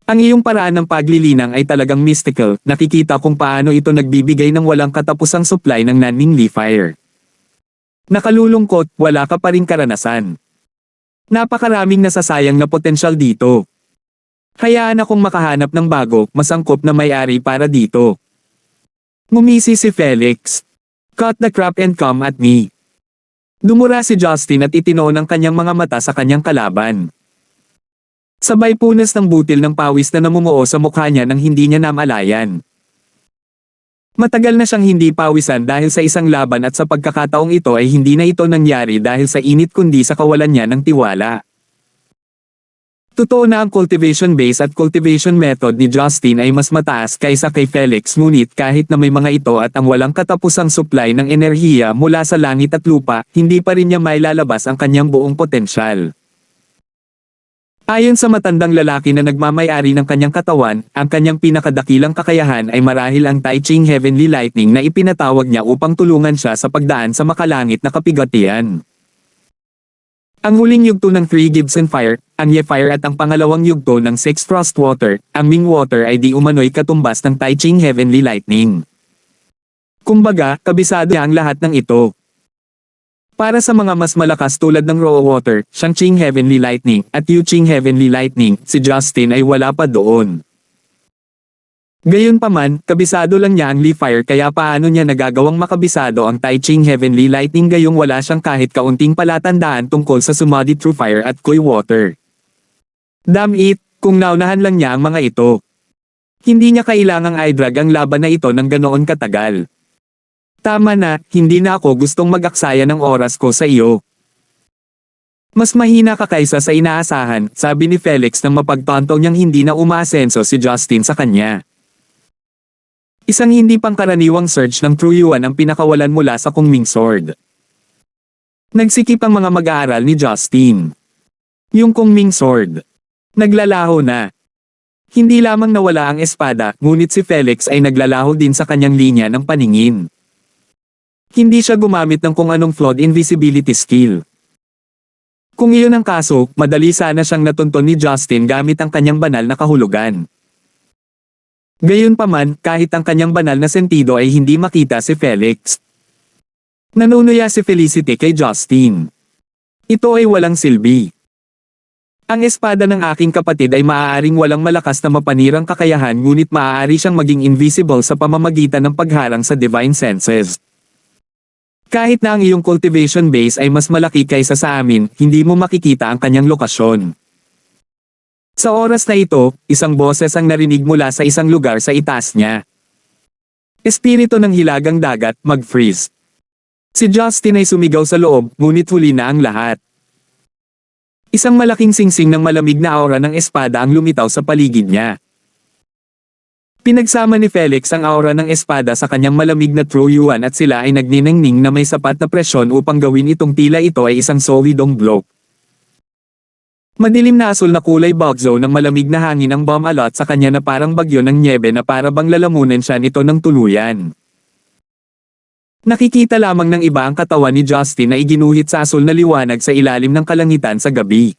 Ang iyong paraan ng paglilinang ay talagang mystical, nakikita kung paano ito nagbibigay ng walang katapusang supply ng Nanning Lee Fire. Nakalulungkot, wala ka pa ring karanasan. Napakaraming nasasayang na potensyal dito. Hayaan akong makahanap ng bago, masangkop na may-ari para dito. Ngumisi si Felix. Cut the crap and come at me. Dumura si Justin at itinoon ang kanyang mga mata sa kanyang kalaban. Sabay punas ng butil ng pawis na namumuo sa mukha niya nang hindi niya namalayan. Matagal na siyang hindi pawisan dahil sa isang laban at sa pagkakataong ito ay hindi na ito nangyari dahil sa init kundi sa kawalan niya ng tiwala. Totoo na ang cultivation base at cultivation method ni Justin ay mas mataas kaysa kay Felix, ngunit kahit na may mga ito at ang walang katapusang supply ng enerhiya mula sa langit at lupa, hindi pa rin niya mailalabas ang kanyang buong potensyal. Ayon sa matandang lalaki na nagmamay-ari ng kanyang katawan, ang kanyang pinakadakilang kakayahan ay marahil ang Tai Ching Heavenly Lightning na ipinatawag niya upang tulungan siya sa pagdaan sa makalangit na kapigatian. Ang huling yugto ng 3 Gibson Fire, ang Ye Fire at ang pangalawang yugto ng 6 Frost Water, ang Ming Water ay di umano'y katumbas ng Tai Ching Heavenly Lightning. Kumbaga, kabisado niya ang lahat ng ito. Para sa mga mas malakas tulad ng Raw Water, Shang-Ching Heavenly Lightning, at Yu-Ching Heavenly Lightning, si Justin ay wala pa doon. Gayunpaman, kabisado lang niya ang Lee Fire kaya paano niya nagagawang makabisado ang Tai Ching Heavenly Lightning gayong wala siyang kahit kaunting palatandaan tungkol sa Sumadi True Fire at Koi Water. Damn it, kung naunahan lang niya ang mga ito. Hindi niya kailangang i-drag ang laban na ito ng ganoon katagal. Tama na, hindi na ako gustong mag-aksaya ng oras ko sa iyo. Mas mahina ka kaysa sa inaasahan, sabi ni Felix nang mapagtanto niyang hindi na umaasenso si Justin sa kanya. Isang hindi pangkaraniwang surge ng True Yuan ang pinakawalan mula sa Kungming Sword. Nagsikip ang mga mag-aaral ni Justin. Yung Kungming Sword. Naglalaho na. Hindi lamang nawala ang espada, ngunit si Felix ay naglalaho din sa kanyang linya ng paningin. Hindi siya gumamit ng kung anong flawed invisibility skill. Kung iyon ang kaso, madali sana siyang natunton ni Justin gamit ang kanyang banal na kahulugan. Gayunpaman, kahit ang kanyang banal na sentido ay hindi makita si Felix. Nanunuya si Felicity kay Justin. Ito ay walang silbi. Ang espada ng aking kapatid ay maaaring walang malakas na mapanirang kakayahan ngunit maaari siyang maging invisible sa pamamagitan ng pagharang sa divine senses. Kahit na ang iyong cultivation base ay mas malaki kaysa sa amin, hindi mo makikita ang kanyang lokasyon. Sa oras na ito, isang boses ang narinig mula sa isang lugar sa itaas niya. Espiritu ng hilagang dagat, mag-freeze. Si Justin ay sumigaw sa loob, ngunit huli na ang lahat. Isang malaking singsing ng malamig na aura ng espada ang lumitaw sa paligid niya. Pinagsama ni Felix ang aura ng espada sa kanyang malamig na True Yuan at sila ay nagniningning na may sapat na presyon upang gawin itong tila ito ay isang solidong block. Madilim na asul na kulay Bugzo ng malamig na hangin ang bumalot sa kanya na parang bagyo ng nyebe na para bang lalamunan siya nito ng tuluyan. Nakikita lamang ng iba ang katawan ni Justin na iginuhit sa asul na liwanag sa ilalim ng kalangitan sa gabi.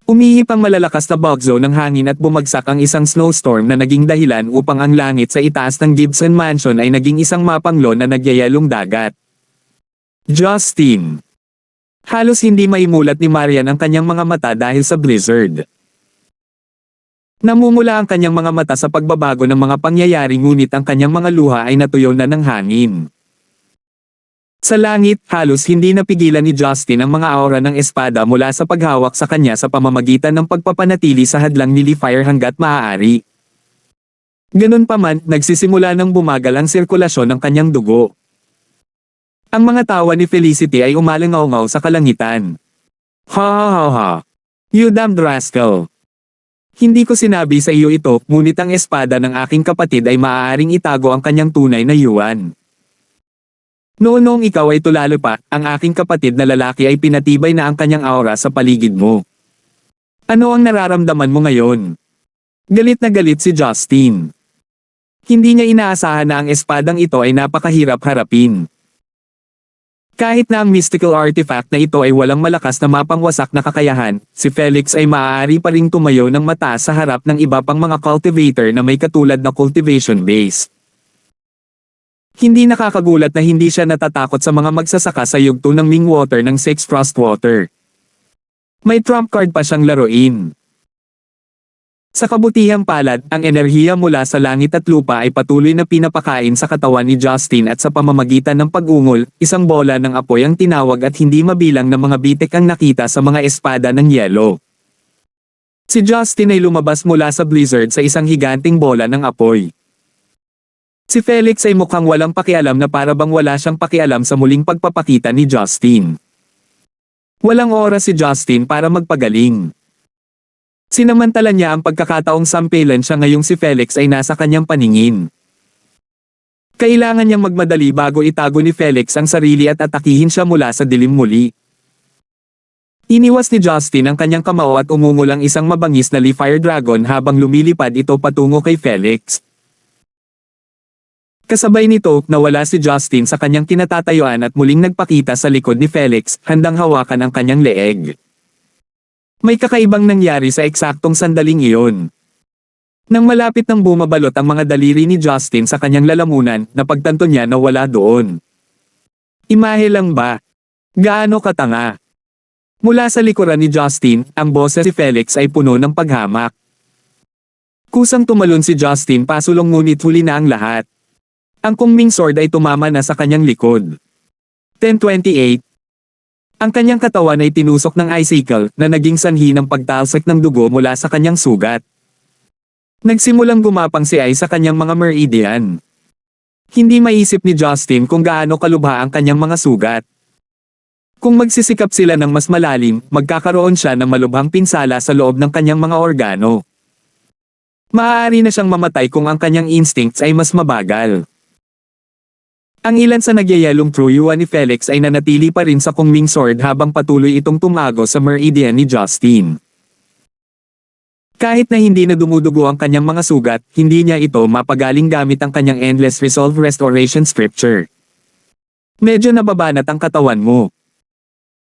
Umihip ang malalakas na Bugzo ng hangin at bumagsak ang isang snowstorm na naging dahilan upang ang langit sa itaas ng Gibson Mansion ay naging isang mapanglo na nagyayalong dagat. Justin. Halos hindi maimulat ni Marian ang kanyang mga mata dahil sa blizzard. Namumula ang kanyang mga mata sa pagbabago ng mga pangyayari ngunit ang kanyang mga luha ay natuyo na ng hangin. Sa langit, halos hindi napigilan ni Justin ang mga aura ng espada mula sa paghawak sa kanya sa pamamagitan ng pagpapanatili sa hadlang ni Lee Fire hanggat maaari. Ganunpaman, nagsisimula ng bumagal ang sirkulasyon ng kanyang dugo. Ang mga tawa ni Felicity ay umalangaw-ngaw sa kalangitan. Ha ha ha ha. You damned rascal. Hindi ko sinabi sa iyo ito, ngunit ang espada ng aking kapatid ay maaaring itago ang kanyang tunay na yuan. Noong ikaw ay tulalo pa, ang aking kapatid na lalaki ay pinatibay na ang kanyang aura sa paligid mo. Ano ang nararamdaman mo ngayon? Galit na galit si Justin. Hindi niya inaasahan na ang espadang ito ay napakahirap harapin. Kahit na ang mystical artifact na ito ay walang malakas na mapangwasak na kakayahan, si Felix ay maaari pa ring tumayo ng mataas sa harap ng iba pang mga cultivator na may katulad na cultivation base. Hindi nakakagulat na hindi siya natatakot sa mga magsasaka sa yugto ng Mingwater ng Six Frostwater. May trump card pa siyang laruin. Sa kabutihang palad, ang enerhiya mula sa langit at lupa ay patuloy na pinapakain sa katawan ni Justin at sa pamamagitan ng pag-ungol, isang bola ng apoy ang tinawag at hindi mabilang na mga bitik ang nakita sa mga espada ng yelo. Si Justin ay lumabas mula sa blizzard sa isang higanting bola ng apoy. Si Felix ay mukhang walang pakialam na para bang wala siyang pakialam sa muling pagpapakita ni Justin. Walang oras si Justin para magpagaling. Sinamantala niya ang pagkakataong sampilan siya ngayong si Felix ay nasa kanyang paningin. Kailangan niyang magmadali bago itago ni Felix ang sarili at atakihin siya mula sa dilim muli. Iniwas ni Justin ang kanyang kamao at umungol ang isang mabangis na Lee Fire Dragon habang lumilipad ito patungo kay Felix. Kasabay nito, nawala si Justin sa kanyang kinatatayuan at muling nagpakita sa likod ni Felix, handang hawakan ang kanyang leeg. May kakaibang nangyari sa eksaktong sandaling iyon. Nang malapit nang bumabalot ang mga daliri ni Justin sa kanyang lalamunan, napagtanto niya na wala doon. Imahe lang ba? Gaano katanga? Mula sa likuran ni Justin, ang boses si Felix ay puno ng paghamak. Kusang tumalon si Justin pasulong ngunit huli na ang lahat. Ang Kungming Sword ay tumama na sa kanyang likod. 10:28 Ang kanyang katawan ay tinusok ng icicle na naging sanhi ng pagtalsik ng dugo mula sa kanyang sugat. Nagsimulang gumapang si Ai sa kanyang mga meridian. Hindi maisip ni Justin kung gaano kalubha ang kanyang mga sugat. Kung magsisikap sila ng mas malalim, magkakaroon siya ng malubhang pinsala sa loob ng kanyang mga organo. Maaari na siyang mamatay kung ang kanyang instincts ay mas mabagal. Ang ilan sa nagyayelong truyuan ni Felix ay nanatili pa rin sa Kungming Sword habang patuloy itong tumago sa meridian ni Justin. Kahit na hindi na dumudugo ang kanyang mga sugat, hindi niya ito mapagaling gamit ang kanyang Endless Resolve Restoration Scripture. Medyo nababanat ang katawan mo.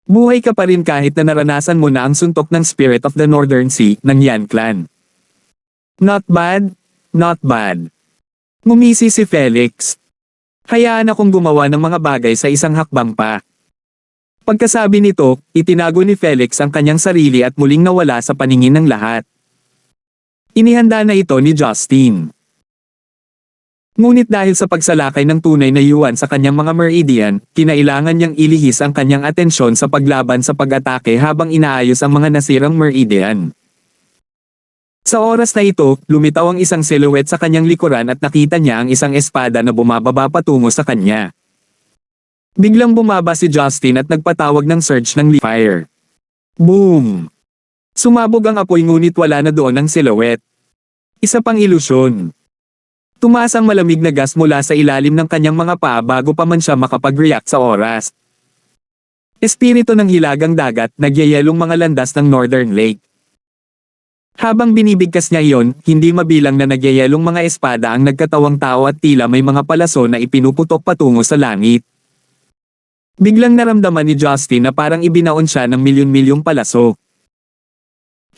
Buhay ka pa rin kahit na naranasan mo na ang suntok ng Spirit of the Northern Sea ng Yan Clan. Not bad, not bad. Ngumisi si Felix. Hayaan akong gumawa ng mga bagay sa isang hakbang pa. Pagkasabi nito, itinago ni Felix ang kanyang sarili at muling nawala sa paningin ng lahat. Inihanda na ito ni Justin. Ngunit dahil sa pagsalakay ng tunay na yuan sa kanyang mga meridian, kinailangan niyang ilihis ang kanyang atensyon sa paglaban sa pag-atake habang inaayos ang mga nasirang meridian. Sa oras na ito, lumitaw ang isang silhouette sa kanyang likuran at nakita niya ang isang espada na bumababa patungo sa kanya. Biglang bumaba si Justin at nagpatawag ng surge ng Lee Fire. Boom! Sumabog ang apoy ngunit wala na doon ang silhouette. Isa pang ilusyon. Tumaas ang malamig na gas mula sa ilalim ng kanyang mga paa bago pa man siya makapag-react sa oras. Espiritu ng hilagang dagat, nagyayelong mga landas ng Northern Lake. Habang binibigkas niya iyon, hindi mabilang na nagyayelong mga espada ang nagkatawang tao at tila may mga palaso na ipinuputok patungo sa langit. Biglang naramdaman ni Justin na parang ibinaon siya ng milyon-milyong palaso.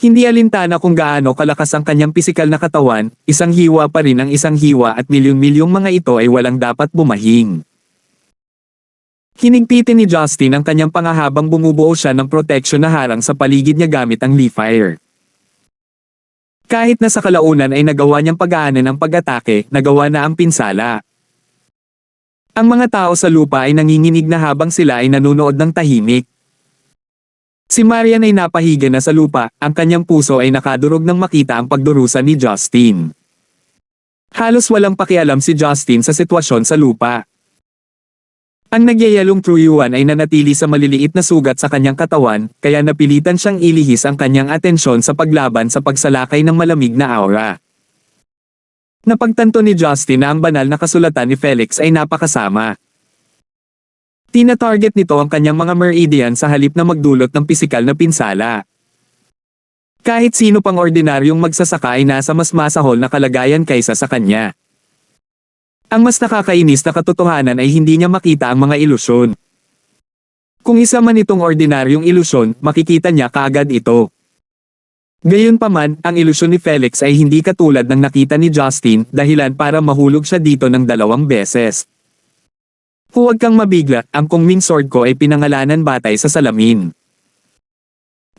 Hindi alintana kung gaano kalakas ang kanyang pisikal na katawan, isang hiwa pa rin ang isang hiwa at milyon-milyong mga ito ay walang dapat bumahing. Hinigpitin ni Justin ang kanyang panga habang bumubuo siya ng proteksyon na harang sa paligid niya gamit ang Lee Fire. Kahit na sa kalaunan ay nagawa niyang pag-aanan ang pag-atake, nagawa na ang pinsala. Ang mga tao sa lupa ay nanginginig na habang sila ay nanunood ng tahimik. Si Marian ay napahiga na sa lupa, ang kanyang puso ay nakadurog nang makita ang pagdurusa ni Justin. Halos walang pakialam si Justin sa sitwasyon sa lupa. Ang nagyayalong True Yuan ay nanatili sa maliliit na sugat sa kanyang katawan, kaya napilitan siyang ilihis ang kanyang atensyon sa paglaban sa pagsalakay ng malamig na aura. Napagtanto ni Justin na ang banal na kasulatan ni Felix ay napakasama. Tina-target nito ang kanyang mga meridian sa halip na magdulot ng pisikal na pinsala. Kahit sino pang ordinaryong magsasaka ay nasa mas masahol na kalagayan kaysa sa kanya. Ang mas nakakainis na katotohanan ay hindi niya makita ang mga ilusyon. Kung isa man itong ordinaryong ilusyon, makikita niya kaagad ito. Gayunpaman, ang ilusyon ni Felix ay hindi katulad ng nakita ni Justin, dahilan para mahulog siya dito ng 2 beses. Huwag kang mabigla, ang Kungming Sword ko ay pinangalanan batay sa salamin.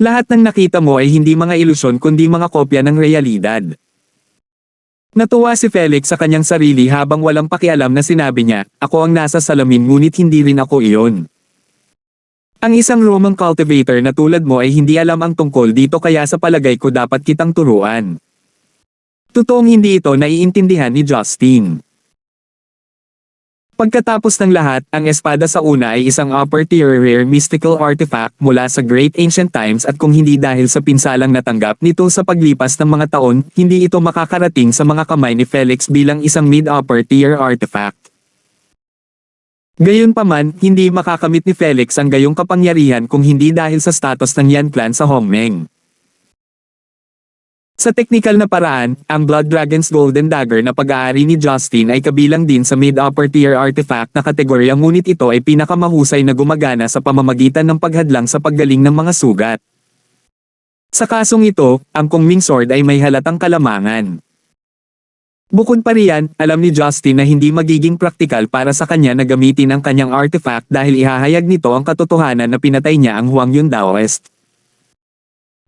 Lahat ng nakita mo ay hindi mga ilusyon kundi mga kopya ng realidad. Natuwa si Felix sa kanyang sarili habang walang pakialam na sinabi niya, ako ang nasa salamin ngunit hindi rin ako iyon. Ang isang Roman cultivator na tulad mo ay hindi alam ang tungkol dito kaya sa palagay ko dapat kitang turuan. Totoong hindi ito naiintindihan ni Justin. Pagkatapos ng lahat, ang espada sa una ay isang upper-tier rare mystical artifact mula sa Great Ancient Times at kung hindi dahil sa pinsalang natanggap nito sa paglipas ng mga taon, hindi ito makakarating sa mga kamay ni Felix bilang isang mid-upper-tier artifact. Gayunpaman, hindi makakamit ni Felix ang gayong kapangyarihan kung hindi dahil sa status ng Yan clan sa Hongmeng. Sa teknikal na paraan, ang Blood Dragon's Golden Dagger na pag-aari ni Justin ay kabilang din sa mid-upper tier artifact na kategorya ngunit ito ay pinakamahusay na gumagana sa pamamagitan ng paghadlang sa paggaling ng mga sugat. Sa kasong ito, ang Kungming Sword ay may halatang kalamangan. Bukod pa riyan, alam ni Justin na hindi magiging praktikal para sa kanya na gamitin ang kanyang artifact dahil ihahayag nito ang katotohanan na pinatay niya ang Huangyun Daoist.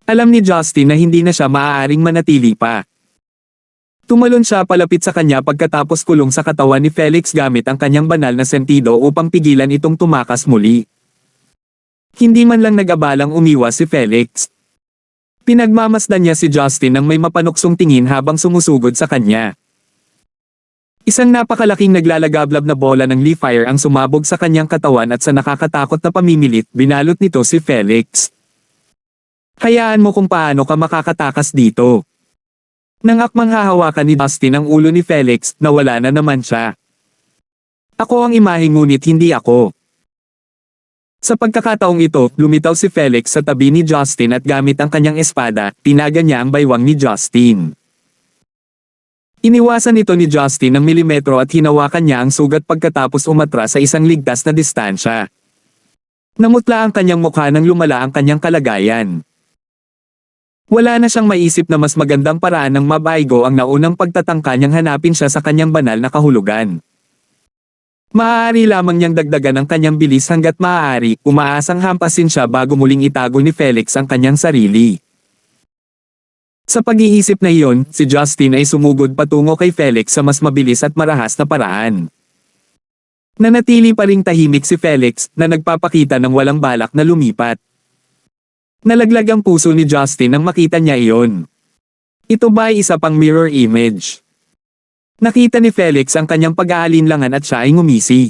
Alam ni Justin na hindi na siya maaaring manatili pa. Tumalon siya palapit sa kanya pagkatapos kulong sa katawan ni Felix gamit ang kanyang banal na sentido upang pigilan itong tumakas muli. Hindi man lang nag-abalang umiwas si Felix. Pinagmamasdan niya si Justin nang may mapanuksong tingin habang sumusugod sa kanya. Isang napakalaking naglalagablab na bola ng Lee Fire ang sumabog sa kanyang katawan at sa nakakatakot na pamimilit binalot nito si Felix. Hayaan mo kung paano ka makakatakas dito. Nang akmang hahawakan ni Justin ang ulo ni Felix, nawala na naman siya. Ako ang imahe ngunit hindi ako. Sa pagkakataong ito, lumitaw si Felix sa tabi ni Justin at gamit ang kanyang espada, tinaga niya ang baywang ni Justin. Iniwasan ito ni Justin ng milimetro at hinawakan niya ang sugat pagkatapos umatras sa isang ligtas na distansya. Namutla ang kanyang mukha nang lumala ang kanyang kalagayan. Wala na siyang maisip na mas magandang paraan ng mabaigo ang naunang pagtatangka niyang hanapin siya sa kanyang banal na kahulugan. Maaari lamang niyang dagdagan ang kanyang bilis hanggat maaari, umaasang hampasin siya bago muling itago ni Felix ang kanyang sarili. Sa pag-iisip na iyon, si Justin ay sumugod patungo kay Felix sa mas mabilis at marahas na paraan. Nanatili pa ring tahimik si Felix na nagpapakita ng walang balak na lumipat. Nalaglag ang puso ni Justin nang makita niya iyon. Ito ba ay isa pang mirror image? Nakita ni Felix ang kanyang pag-aalinlangan at siya ay ngumisi.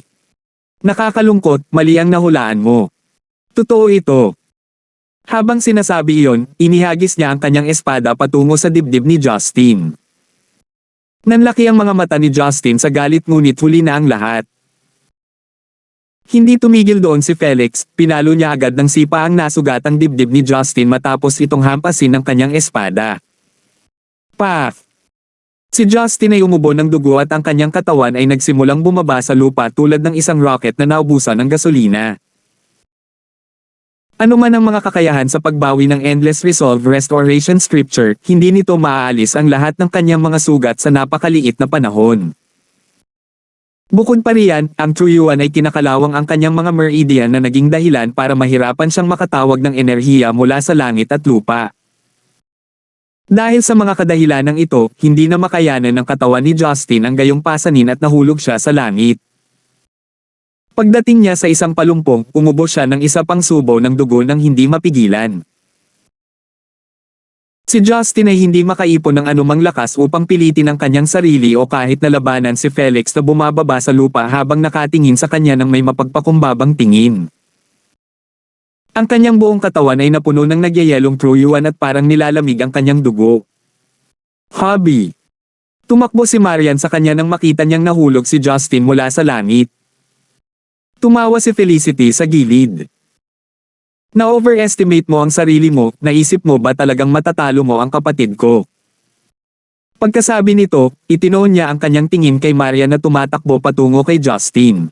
Nakakalungkot, mali ang nahulaan mo. Totoo ito. Habang sinasabi iyon, inihagis niya ang kanyang espada patungo sa dibdib ni Justin. Nanlaki ang mga mata ni Justin sa galit ngunit huli na ang lahat. Hindi tumigil doon si Felix, pinalo niya agad ng sipa ang nasugatang dibdib ni Justin matapos itong hampasin ng kanyang espada. Paf! Si Justin ay umubo ng dugo at ang kanyang katawan ay nagsimulang bumaba sa lupa tulad ng isang rocket na naubusan ng gasolina. Ano man ang mga kakayahan sa pagbawi ng Endless Resolve Restoration Scripture, hindi nito maaalis ang lahat ng kanyang mga sugat sa napakaliit na panahon. Bukod pa riyan, ang True Yuan ay kinakalawang ang kanyang mga meridian na naging dahilan para mahirapan siyang makatawag ng enerhiya mula sa langit at lupa. Dahil sa mga kadahilanang ito, hindi na makayanan ng katawan ni Justin ang gayong pasanin at nahulog siya sa langit. Pagdating niya sa isang palumpong, umubo siya ng isa pang subo ng dugo nang hindi mapigilan. Si Justin ay hindi makaipon ng anumang lakas upang pilitin ang kanyang sarili o kahit na labanan si Felix na bumababa sa lupa habang nakatingin sa kanya ng may mapagpakumbabang tingin. Ang kanyang buong katawan ay napuno ng nagyayelong truyuan at parang nilalamig ang kanyang dugo. Hobby. Tumakbo si Marian sa kanya nang makita niyang nahulog si Justin mula sa langit. Tumawa si Felicity sa gilid. Na-overestimate mo ang sarili mo, naisip mo ba talagang matatalo mo ang kapatid ko? Pagkasabi nito, itinoon niya ang kanyang tingin kay Marian na tumatakbo patungo kay Justin.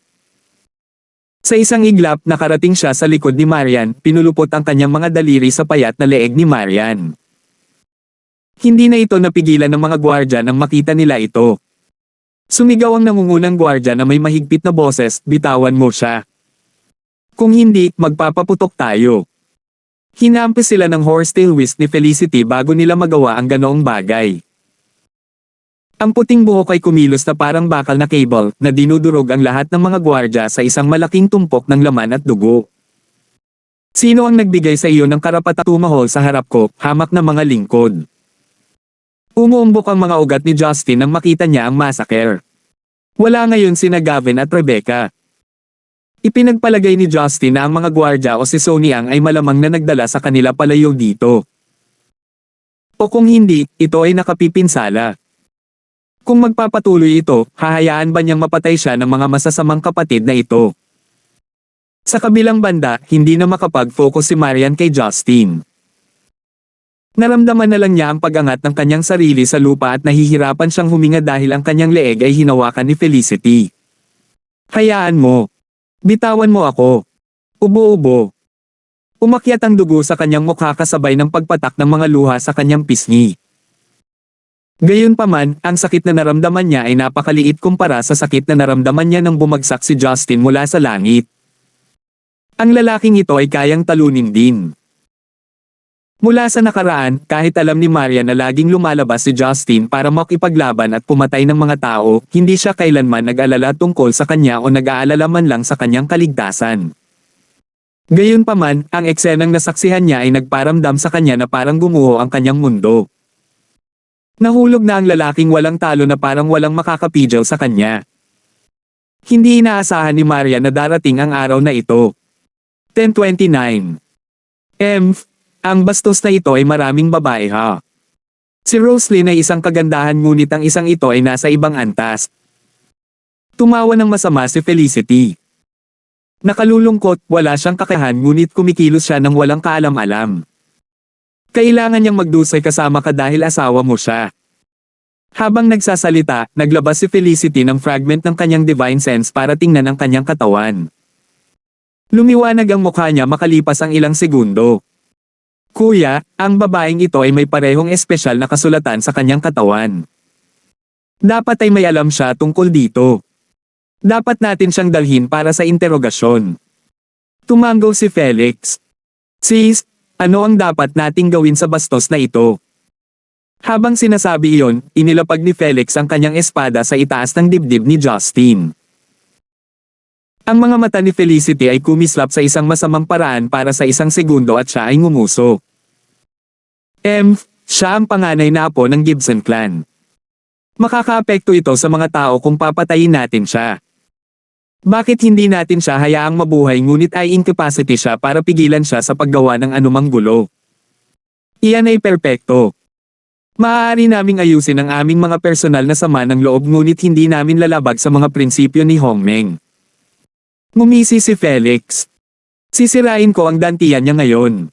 Sa isang iglap, nakarating siya sa likod ni Marian, pinulupot ang kanyang mga daliri sa payat na leeg ni Marian. Hindi na ito napigilan ng mga gwardya nang makita nila ito. Sumigaw ang nangungunang gwardya na may mahigpit na boses, bitawan mo siya. Kung hindi, magpapaputok tayo. Hinampi sila ng horsetail whisk ni Felicity bago nila magawa ang ganoong bagay. Ang puting buhok ay kumilos na parang bakal na cable na dinudurog ang lahat ng mga gwardya sa isang malaking tumpok ng laman at dugo. Sino ang nagbigay sa iyo ng karapatang tumahol sa harap ko, hamak na mga lingkod? Umuumbok ang mga ugat ni Justin nang makita niya ang massacre. Wala ngayon sina Gavin at Rebecca. Ipinagpalagay ni Justin na ang mga gwardya o si Soniang ay malamang na nagdala sa kanila palayo dito. O kung hindi, ito ay nakapipinsala. Kung magpapatuloy ito, hahayaan ba niyang mapatay siya ng mga masasamang kapatid na ito? Sa kabilang banda, hindi na makapag-focus si Marian kay Justin. Naramdaman na lang niya ang pag-angat ng kanyang sarili sa lupa at nahihirapan siyang huminga dahil ang kanyang leeg ay hinawakan ni Felicity. Hayaan mo. Bitawan mo ako. Ubo-ubo. Umakyat ang dugo sa kanyang mukha kasabay ng pagpatak ng mga luha sa kanyang pisngi. Gayunpaman, ang sakit na naramdaman niya ay napakaliit kumpara sa sakit na naramdaman niya nang bumagsak si Justin mula sa langit. Ang lalaking ito ay kayang talunin din. Mula sa nakaraan, kahit alam ni Marian na laging lumalabas si Justin para makipaglaban at pumatay ng mga tao, hindi siya kailanman nag-alala tungkol sa kanya o nag-aalala man lang sa kanyang kaligtasan. Gayunpaman, ang eksenang nasaksihan niya ay nagparamdam sa kanya na parang gumuho ang kanyang mundo. Nahulog na ang lalaking walang talo na parang walang makakapijaw sa kanya. Hindi inaasahan ni Maria na darating ang araw na ito. 10:29. Ang bastos na ito ay maraming babae ha. Si Roslyn ay isang kagandahan ngunit ang isang ito ay nasa ibang antas. Tumawa ng masama si Felicity. Nakalulungkot, wala siyang kakayahan ngunit kumikilos siya ng walang kaalam-alam. Kailangan niyang magdusay kasama ka dahil asawa mo siya. Habang nagsasalita, naglabas si Felicity ng fragment ng kanyang divine sense para tingnan ang kanyang katawan. Lumiwanag ang mukha niya makalipas ang ilang segundo. Kuya, ang babaeng ito ay may parehong espesyal na kasulatan sa kanyang katawan. Dapat ay may alam siya tungkol dito. Dapat natin siyang dalhin para sa interogasyon. Tumanggo si Felix. Sis, ano ang dapat nating gawin sa bastos na ito? Habang sinasabi iyon, inilapag ni Felix ang kanyang espada sa itaas ng dibdib ni Justin. Ang mga mata ni Felicity ay kumislap sa isang masamang paraan para sa isang segundo at siya ay ngumuso. Siya ang panganay na apo ng Gibson clan. Makakaapekto ito sa mga tao kung papatayin natin siya. Bakit hindi natin siya hayaang mabuhay ngunit ay incapacity siya para pigilan siya sa paggawa ng anumang gulo? Iyan ay perpekto. Maaari naming ayusin ang aming mga personal na sama ng loob ngunit hindi namin lalabag sa mga prinsipyo ni Hongmeng. Ngumisi si Felix. Sisirain ko ang dantiyan niya ngayon.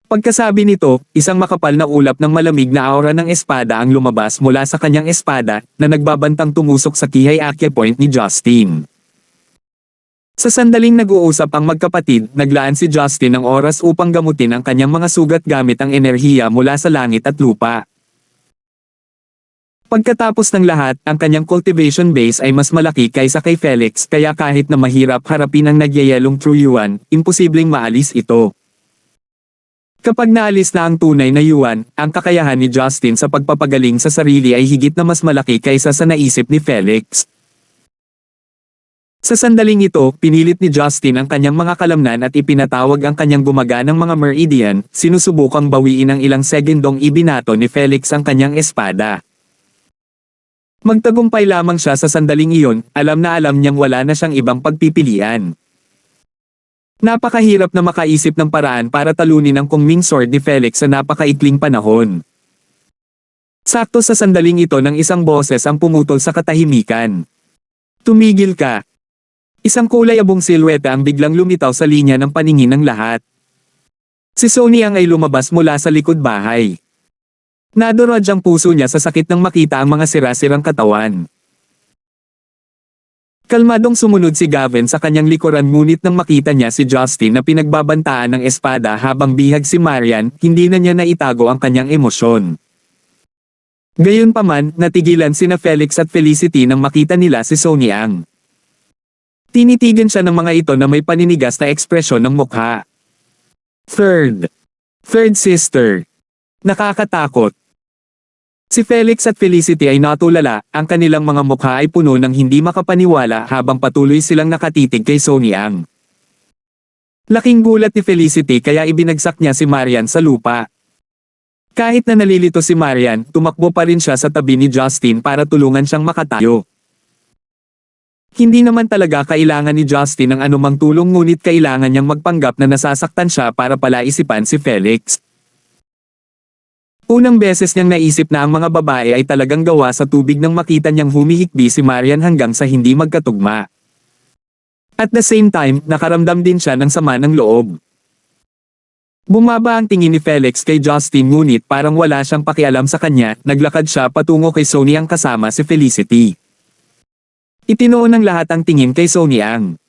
Pagkasabi nito, isang makapal na ulap ng malamig na aura ng espada ang lumabas mula sa kanyang espada na nagbabantang tumusok sa kihay acupoint ni Justin. Sa sandaling nag-uusap ang magkapatid, naglaan si Justin ng oras upang gamutin ang kanyang mga sugat gamit ang enerhiya mula sa langit at lupa. Pagkatapos ng lahat, ang kanyang cultivation base ay mas malaki kaysa kay Felix kaya kahit na mahirap harapin ang nagyayelong True Yuan, imposibleng maalis ito. Kapag naalis na ang tunay na Yuan, ang kakayahan ni Justin sa pagpapagaling sa sarili ay higit na mas malaki kaysa sa naisip ni Felix. Sa sandaling ito, pinilit ni Justin ang kanyang mga kalamnan at ipinatawag ang kanyang gumaganang mga meridian, sinusubukang bawiin ang ilang segundong ibinato ni Felix ang kanyang espada. Magtagumpay lamang siya sa sandaling iyon, alam na alam niyang wala na siyang ibang pagpipilian. Napakahirap na makaisip ng paraan para talunin ang Kungming Sword ni Felix sa napakaikling panahon. Sakto sa sandaling ito ng isang boses ang pumutol sa katahimikan. Tumigil ka! Isang kulay abong silweta ang biglang lumitaw sa linya ng paningin ng lahat. Si Sonny Ang ay lumabas mula sa likod bahay. Nadurog ang puso niya sa sakit nang makita ang mga sira-sirang katawan. Kalmadong sumunod si Gavin sa kanyang likuran ngunit nang makita niya si Justin na pinagbabantaan ng espada habang bihag si Marian, hindi na niya naitago ang kanyang emosyon. Gayunpaman, natigilan sina Felix at Felicity nang makita nila si Sonny Ang. Tinitigan siya ng mga ito na may paninigas na ekspresyon ng mukha. Third sister. Nakakatakot. Si Felix at Felicity ay natulala, ang kanilang mga mukha ay puno ng hindi makapaniwala habang patuloy silang nakatitig kay Sonny Ang. Laking gulat ni Felicity kaya ibinagsak niya si Marian sa lupa. Kahit na nalilito si Marian, tumakbo pa rin siya sa tabi ni Justin para tulungan siyang makatayo. Hindi naman talaga kailangan ni Justin ng anumang tulong ngunit kailangan niyang magpanggap na nasasaktan siya para palaisipan si Felix. Unang beses niyang naisip na ang mga babae ay talagang gawa sa tubig nang makita niyang humihikbi si Marian hanggang sa hindi magkatugma. At the same time, nakaramdam din siya ng sama ng loob. Bumaba ang tingin ni Felix kay Justin ngunit parang wala siyang pakialam sa kanya, naglakad siya patungo kay Sonny Ang kasama si Felicity. Itinoon ng lahat ang tingin kay Sonny Ang.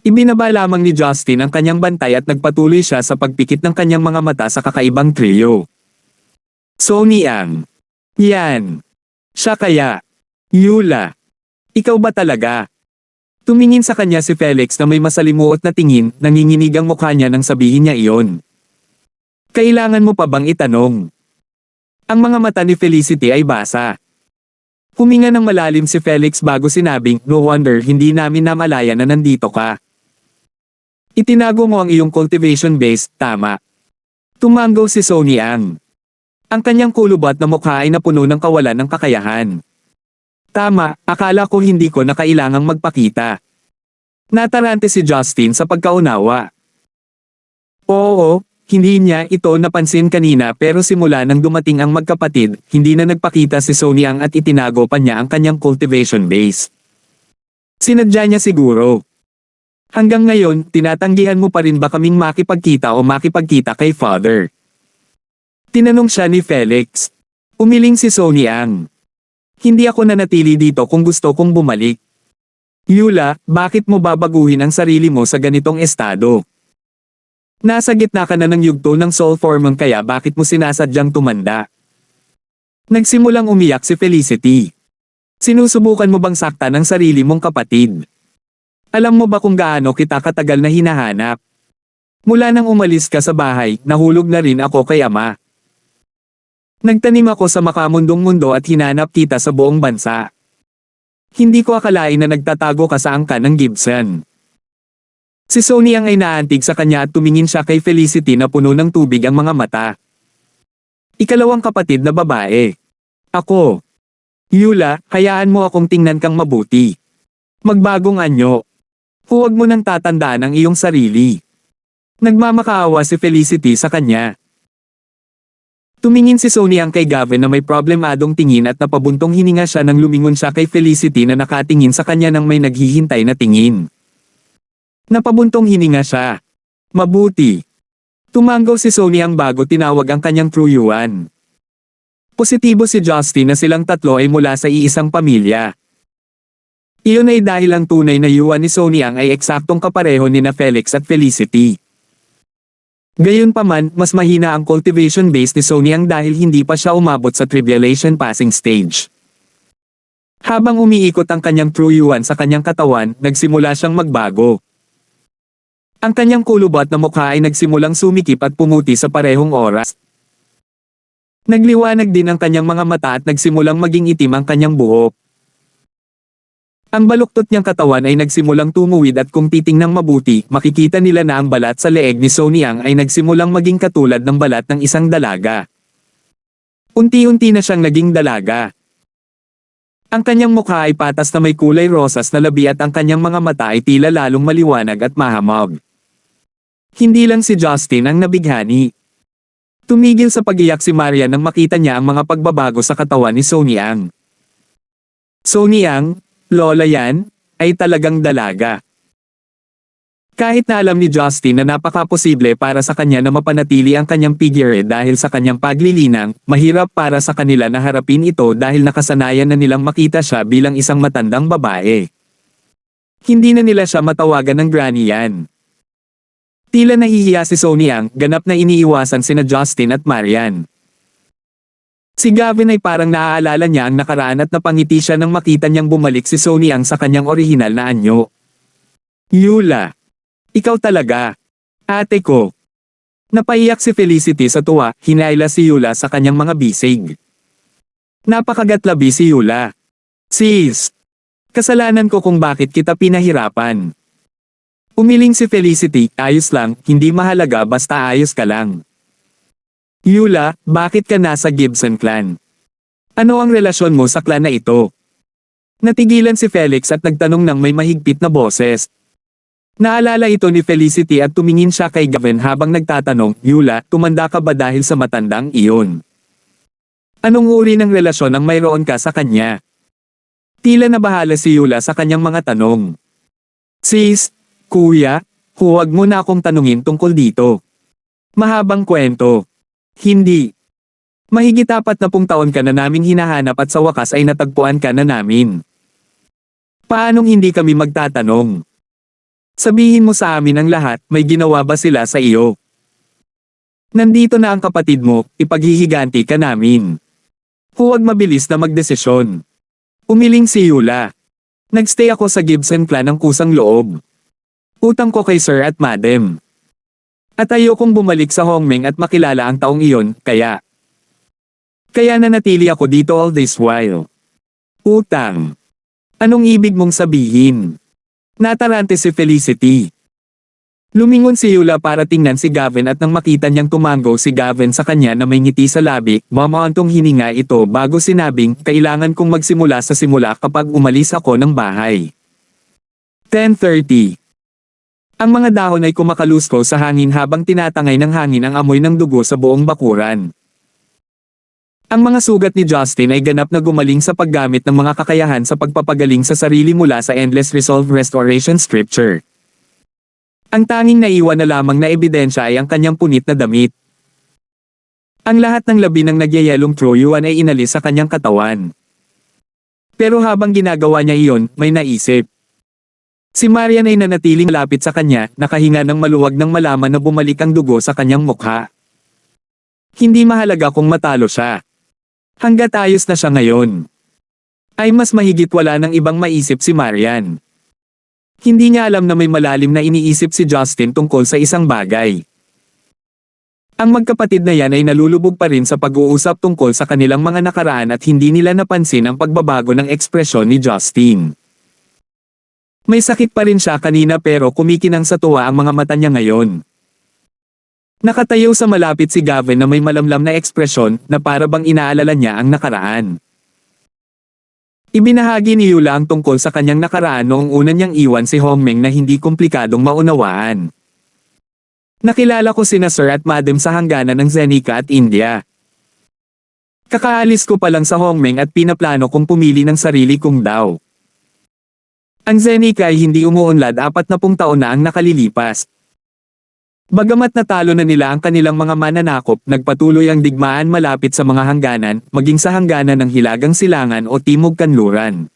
Ibinaba lamang ni Justin ang kanyang bantay at nagpatuloy siya sa pagpikit ng kanyang mga mata sa kakaibang trio. Sonny Ang. Yan. Siya kaya. Yula. Ikaw ba talaga? Tumingin sa kanya si Felix na may masalimuot na tingin, nanginginig ang mukha niya nang sabihin niya iyon. Kailangan mo pa bang itanong? Ang mga mata ni Felicity ay basa. Huminga ng malalim si Felix bago sinabing, no wonder hindi namin namalayan na nandito ka. Itinago mo ang iyong cultivation base, tama. Tumanggaw si Sonny Ang. Ang kanyang kulubat na mukha ay napuno ng kawalan ng kakayahan. Tama, akala ko hindi ko na kailangang magpakita. Natarante si Justin sa pagkaunawa. Oo, hindi niya ito napansin kanina pero simula nang dumating ang magkapatid, hindi na nagpakita si Sonny Ang at itinago pa niya ang kanyang cultivation base. Sinadya niya siguro. Hanggang ngayon, tinatanggihan mo pa rin ba kaming makipagkita o makipagkita kay Father? Tinanong siya ni Felix. Umiling si Sonny Ang. Hindi ako nanatili dito kung gusto kong bumalik. Yula, bakit mo babaguhin ang sarili mo sa ganitong estado? Nasa gitna ka na ng yugto ng soul hormone kaya bakit mo sinasadyang tumanda? Nagsimulang umiyak si Felicity. Sinusubukan mo bang saktan ang sarili mong kapatid? Alam mo ba kung gaano kita katagal na hinahanap? Mula nang umalis ka sa bahay, nahulog na rin ako kay Ama. Nagtanim ako sa makamundong mundo at hinanap kita sa buong bansa. Hindi ko akalain na nagtatago ka sa angkan ng Gibson. Si Sonny Ang ay naantig sa kanya at tumingin siya kay Felicity na puno ng tubig ang mga mata. Ikalawang kapatid na babae. Ako. Yula, hayaan mo akong tingnan kang mabuti. Magbagong anyo. Huwag mo nang tatandaan ang iyong sarili. Nagmamakaawa si Felicity sa kanya. Tumingin si Sonny Ang kay Gavin na may problemadong tingin at napabuntong hininga siya nang lumingon siya kay Felicity na nakatingin sa kanya nang may naghihintay na tingin. Napabuntong hininga siya. Mabuti. Tumanggaw si Sonny Ang bago tinawag ang kanyang truyuan. Positibo si Justin na silang tatlo ay mula sa iisang pamilya. Iyon ay dahil ang tunay na yuwa ni Sonny Ang ay eksaktong kapareho ni na Felix at Felicity. Gayunpaman, mas mahina ang cultivation base ni Sonny Ang dahil hindi pa siya umabot sa tribulation passing stage. Habang umiikot ang kanyang truyuan sa kanyang katawan, nagsimula siyang magbago. Ang kanyang kulubat na mukha ay nagsimulang sumikip at pumuti sa parehong oras. Nagliwanag din ang kanyang mga mata at nagsimulang maging itim ang kanyang buhok. Ang baluktot niyang katawan ay nagsimulang tumuwid at kung titingnang mabuti, makikita nila na ang balat sa leeg ni Soniang ay nagsimulang maging katulad ng balat ng isang dalaga. Unti-unti na siyang naging dalaga. Ang kanyang mukha ay patas na may kulay rosas na labi at ang kanyang mga mata ay tila lalong maliwanag at mahamog. Hindi lang si Justin ang nabighani. Tumigil sa pag-iyak si Marian nang makita niya ang mga pagbabago sa katawan ni Soniang. Soniang, lola yan, ay talagang dalaga. Kahit na alam ni Justin na napaka-posible para sa kanya na mapanatili ang kanyang figure dahil sa kanyang paglilinang, mahirap para sa kanila na harapin ito dahil nakasanayan na nilang makita siya bilang isang matandang babae. Hindi na nila siya matawagan ng granny yan. Tila nahihiya si Soniang, ganap na iniiwasan sina Justin at Marian. Si Gavin ay parang naaalala niya ang nakaraan at napangiti siya nang makita niyang bumalik si Soniang sa kanyang orihinal na anyo. Yula! Ikaw talaga! Ate ko! Napaiyak si Felicity sa tuwa, hinayla si Yula sa kanyang mga bisig. Napakagatlabi si Yula. Sis! Kasalanan ko kung bakit kita pinahirapan. Umiling si Felicity, ayos lang, hindi mahalaga basta ayos ka lang. Yula, bakit ka nasa Gibson clan? Ano ang relasyon mo sa clan na ito? Natigilan si Felix at nagtanong ng may mahigpit na boses. Naalala ito ni Felicity at tumingin siya kay Gavin habang nagtatanong, Yula, tumanda ka ba dahil sa matandang iyon? Anong uri ng relasyon ang mayroon ka sa kanya? Tila nabahala si Yula sa kanyang mga tanong. Sis, kuya, huwag mo na akong tanungin tungkol dito. Mahabang kwento. Hindi. Mahigit 40 taon ka na naming hinahanap at sa wakas ay natagpuan ka na namin. Paanong hindi kami magtatanong? Sabihin mo sa amin ang lahat, may ginawa ba sila sa iyo? Nandito na ang kapatid mo, ipaghihiganti ka namin. Huwag mabilis na magdesisyon. Umiling si Yula. Nagstay ako sa Gibson clan ng kusang loob. Utang ko kay Sir at Madam. At ayokong bumalik sa Hongmeng at makilala ang taong iyon, kaya nanatili ako dito all this while. Utang. Anong ibig mong sabihin? Natarante si Felicity. Lumingon si Yula para tingnan si Gavin at nang makita niyang tumango si Gavin sa kanya na may ngiti sa labi, mamantong hininga ito bago sinabing, kailangan kong magsimula sa simula kapag umalis ako ng bahay. 10:30. Ang mga dahon ay kumakalusko sa hangin habang tinatangay ng hangin ang amoy ng dugo sa buong bakuran. Ang mga sugat ni Justin ay ganap na gumaling sa paggamit ng mga kakayahan sa pagpapagaling sa sarili mula sa Endless Resolve Restoration Scripture. Ang tanging naiwan na lamang na ebidensya ay ang kanyang punit na damit. Ang lahat ng labi ng nagyayelong Troyuan ay inalis sa kanyang katawan. Pero habang ginagawa niya iyon, may naisip. Si Marian ay nanatiling malapit sa kanya, nakahinga ng maluwag nang malaman na bumalik ang dugo sa kanyang mukha. Hindi mahalaga kung matalo siya. Hanggat ayos na siya ngayon. Ay mas mahigit wala ng ibang maisip si Marian. Hindi niya alam na may malalim na iniisip si Justin tungkol sa isang bagay. Ang magkapatid na yan ay nalulubog pa rin sa pag-uusap tungkol sa kanilang mga nakaraan at hindi nila napansin ang pagbabago ng ekspresyon ni Justin. May sakit pa rin siya kanina pero kumikinang sa tuwa ang mga mata niya ngayon. Nakatayo sa malapit si Gavin na may malamlam na ekspresyon na para bang inaalala niya ang nakaraan. Ibinahagi ni Yula ang tungkol sa kanyang nakaraan noong una niyang iwan si Hongmeng na hindi komplikadong maunawaan. Nakilala ko sina Sir at Madam sa hangganan ng Zenica at India. Kakaalis ko pa lang sa Hongmeng at pinaplano kong pumili ng sarili kong daw. Ang Zenica ay hindi umuunlad 40 taon na ang nakalilipas. Bagamat natalo na nila ang kanilang mga mananakop, nagpatuloy ang digmaan malapit sa mga hangganan, maging sa hangganan ng Hilagang Silangan o Timog Kanluran.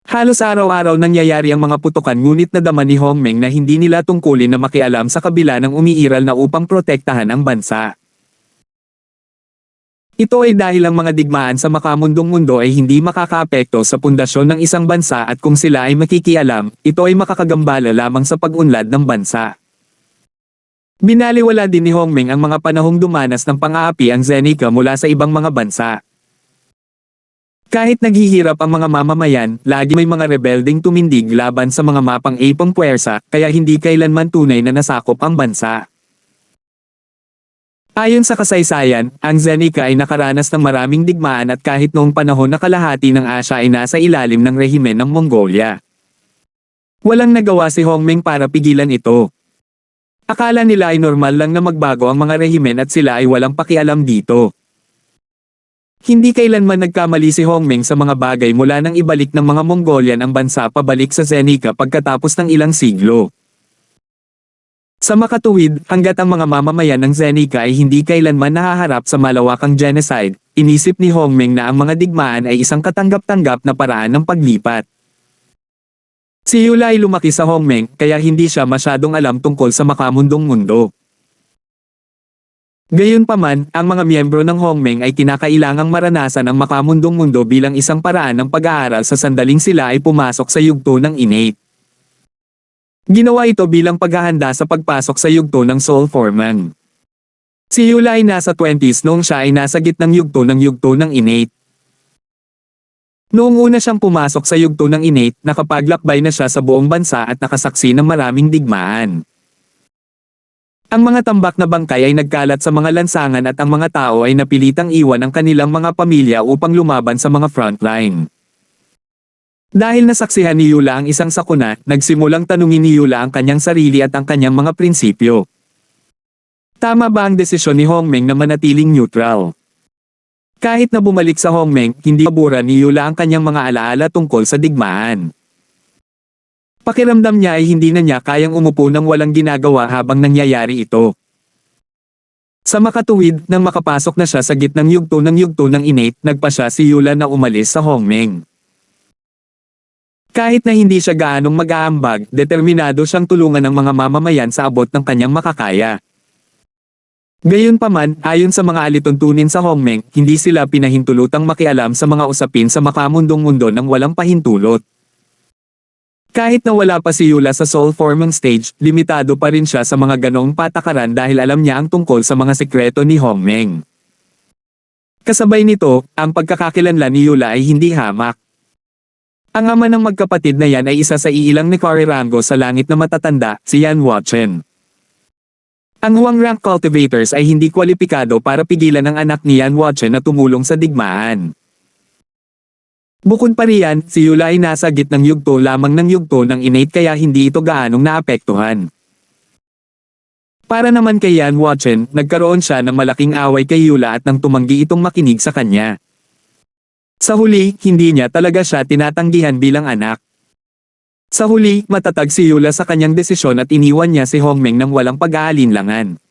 Halos araw-araw nangyayari ang mga putukan ngunit nadama ni Hongmeng na hindi nila tungkulin na makialam sa kabila ng umiiral na upang protektahan ang bansa. Ito ay dahil ang mga digmaan sa makamundong mundo ay hindi makakaapekto sa pundasyon ng isang bansa at kung sila ay makikialam, ito ay makakagambala lamang sa pag-unlad ng bansa. Binaliwala din ni Hongmeng ang mga panahong dumanas ng pang-aapi ang Zenica mula sa ibang mga bansa. Kahit naghihirap ang mga mamamayan, lagi may mga rebelding tumindig laban sa mga mapang ipong puwersa, kaya hindi kailanman tunay na nasakop ang bansa. Ayon sa kasaysayan, ang Zenica ay nakaranas ng maraming digmaan at kahit noong panahon na kalahati ng Asya ay nasa ilalim ng rehimen ng Mongolia. Walang nagawa si Hongmeng para pigilan ito. Akala nila ay normal lang na magbago ang mga rehimen at sila ay walang pakialam dito. Hindi kailanman nagkamali si Hongmeng sa mga bagay mula nang ibalik ng mga Mongolian ang bansa pabalik sa Zenica pagkatapos ng ilang siglo. Sa makatuwid, hanggat ang mga mamamayan ng Zenica ay hindi kailanman nahaharap sa malawakang genocide, inisip ni Hongmeng na ang mga digmaan ay isang katanggap-tanggap na paraan ng paglipat. Si Yula ay lumaki sa Hongmeng, kaya hindi siya masyadong alam tungkol sa makamundong mundo. Gayunpaman, ang mga miyembro ng Hongmeng ay kinakailangang maranasan ang makamundong mundo bilang isang paraan ng pag-aaral sa sandaling sila ay pumasok sa yugto ng innate. Ginawa ito bilang paghahanda sa pagpasok sa yugto ng Soul Foreman. Si Yula ay nasa 20s noong siya ay nasa gitnang yugto ng innate. Noong una siyang pumasok sa yugto ng innate, nakapaglakbay na siya sa buong bansa at nakasaksi ng maraming digmaan. Ang mga tambak na bangkay ay nagkalat sa mga lansangan at ang mga tao ay napilitang iwan ang kanilang mga pamilya upang lumaban sa mga frontline. Dahil nasaksihan ni Yula ang isang sakuna, nagsimulang tanungin ni Yula ang kanyang sarili at ang kanyang mga prinsipyo. Tama ba ang desisyon ni Hongmeng na manatiling neutral? Kahit na bumalik sa Hongmeng, hindi mabura ni Yula ang kanyang mga alaala tungkol sa digmaan. Pakiramdam niya ay hindi na niya kayang umupo nang walang ginagawa habang nangyayari ito. Sa makatuwid, nang makapasok na siya sa gitnang yugto ng innate, nagpa siya si Yula na umalis sa Hongmeng. Kahit na hindi siya gaanong mag-aambag, determinado siyang tulungan ng mga mamamayan sa abot ng kanyang makakaya. Gayunpaman, ayon sa mga alituntunin sa Hongmeng, hindi sila pinahintulutang makialam sa mga usapin sa makamundong mundo nang walang pahintulot. Kahit na wala pa si Yula sa Soul Forming stage, limitado pa rin siya sa mga ganong patakaran dahil alam niya ang tungkol sa mga sekreto ni Hongmeng. Kasabay nito, ang pagkakakilanlan ni Yula ay hindi hamak. Ang ama ng magkapatid na yan ay isa sa iilang Nikari Rango sa langit na matatanda, si Yan Huachen. Ang Huang Rank Cultivators ay hindi kwalipikado para pigilan ang anak ni Yan Huachen na tumulong sa digmaan. Bukod pa riyan, si Yula ay nasa gitnang yugto lamang ng yugto ng innate kaya hindi ito gaanong naapektuhan. Para naman kay Yan Huachen, nagkaroon siya ng malaking away kay Yula at nang tumanggi itong makinig sa kanya. Sa huli, hindi niya talaga siya tinatanggihan bilang anak. Sa huli, matatag si Yula sa kanyang desisyon at iniwan niya si Hongmeng nang walang pag-aalinlangan.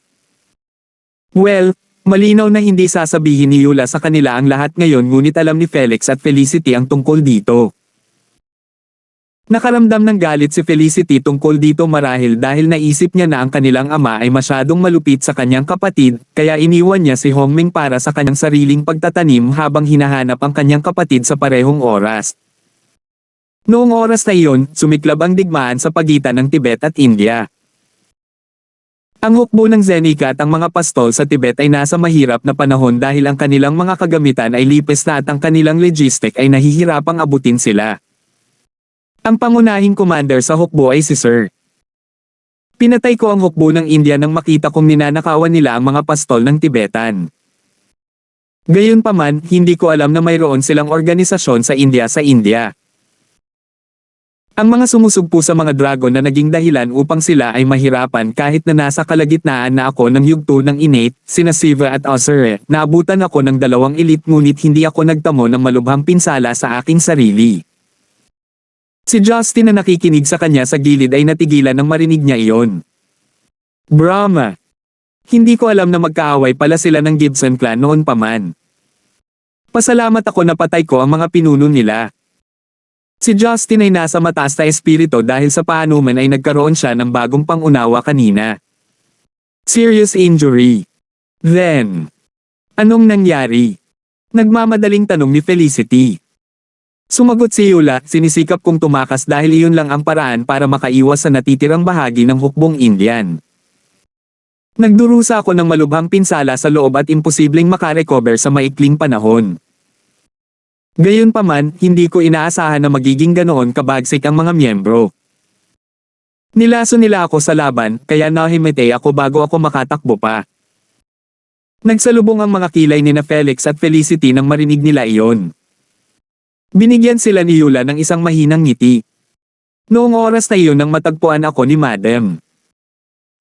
Well, malinaw na hindi sasabihin ni Yula sa kanila ang lahat ngayon ngunit alam ni Felix at Felicity ang tungkol dito. Nakaramdam ng galit si Felicity tungkol dito marahil dahil naisip niya na ang kanilang ama ay masyadong malupit sa kanyang kapatid, kaya iniwan niya si Hongmeng para sa kanyang sariling pagtatanim habang hinahanap ang kanyang kapatid sa parehong oras. Noong oras na iyon, sumiklab ang digmaan sa pagitan ng Tibet at India. Ang hukbo ng Zenica at ang mga pastol sa Tibet ay nasa mahirap na panahon dahil ang kanilang mga kagamitan ay lipes na at ang kanilang logistic ay nahihirapang abutin sila. Ang pangunahing commander sa hukbo ay si Sir. Pinatay ko ang hukbo ng India nang makita kong ninanakawan nila ang mga pastol ng Tibetan. Gayunpaman, hindi ko alam na mayroon silang organisasyon sa India. Ang mga sumusugpo sa mga dragon na naging dahilan upang sila ay mahirapan kahit na nasa kalagitnaan na ako ng yugto ng innate, sina Siva at Osir, naabutan ako ng dalawang elite ngunit hindi ako nagtamo ng malubhang pinsala sa aking sarili. Si Justin na nakikinig sa kanya sa gilid ay natigilan nang marinig niya iyon. Brahma! Hindi ko alam na magkaaway pala sila ng Gibson clan noon pa man. Pasalamat ako na patay ko ang mga pinuno nila. Si Justin ay nasa mataas na espiritu dahil sa paanuman ay nagkaroon siya ng bagong pangunawa kanina. Serious injury. Then, anong nangyari? Nagmamadaling tanong ni Felicity. Sumagot si Yula, sinisikap kong tumakas dahil iyon lang ang paraan para makaiwas sa natitirang bahagi ng hukbong Indian. Nagdurusa ako ng malubhang pinsala sa loob at imposibleng makarecover sa maikling panahon. Gayunpaman, hindi ko inaasahan na magiging ganoon kabagsik ang mga miyembro. Nilaso nila ako sa laban, kaya nahimatay ako bago ako makatakbo pa. Nagsalubong ang mga kilay ni na Felix at Felicity nang marinig nila iyon. Binigyan sila ni Yula ng isang mahinang ngiti. Noong oras na iyon nang matagpuan ako ni Madam.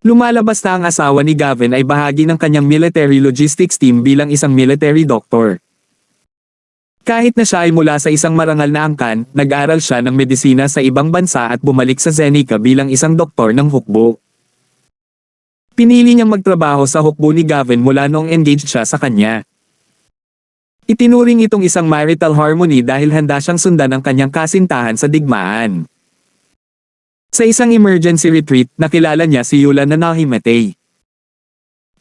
Lumalabas na ang asawa ni Gavin ay bahagi ng kanyang military logistics team bilang isang military doctor. Kahit na siya ay mula sa isang marangal na angkan, nag-aral siya ng medisina sa ibang bansa at bumalik sa Zenica bilang isang doktor ng hukbo. Pinili niyang magtrabaho sa hukbo ni Gavin mula noong engaged siya sa kanya. Itinuring itong isang marital harmony dahil handa siyang sundan ang kanyang kasintahan sa digmaan. Sa isang emergency retreat, nakilala niya si Yula na nahimatay.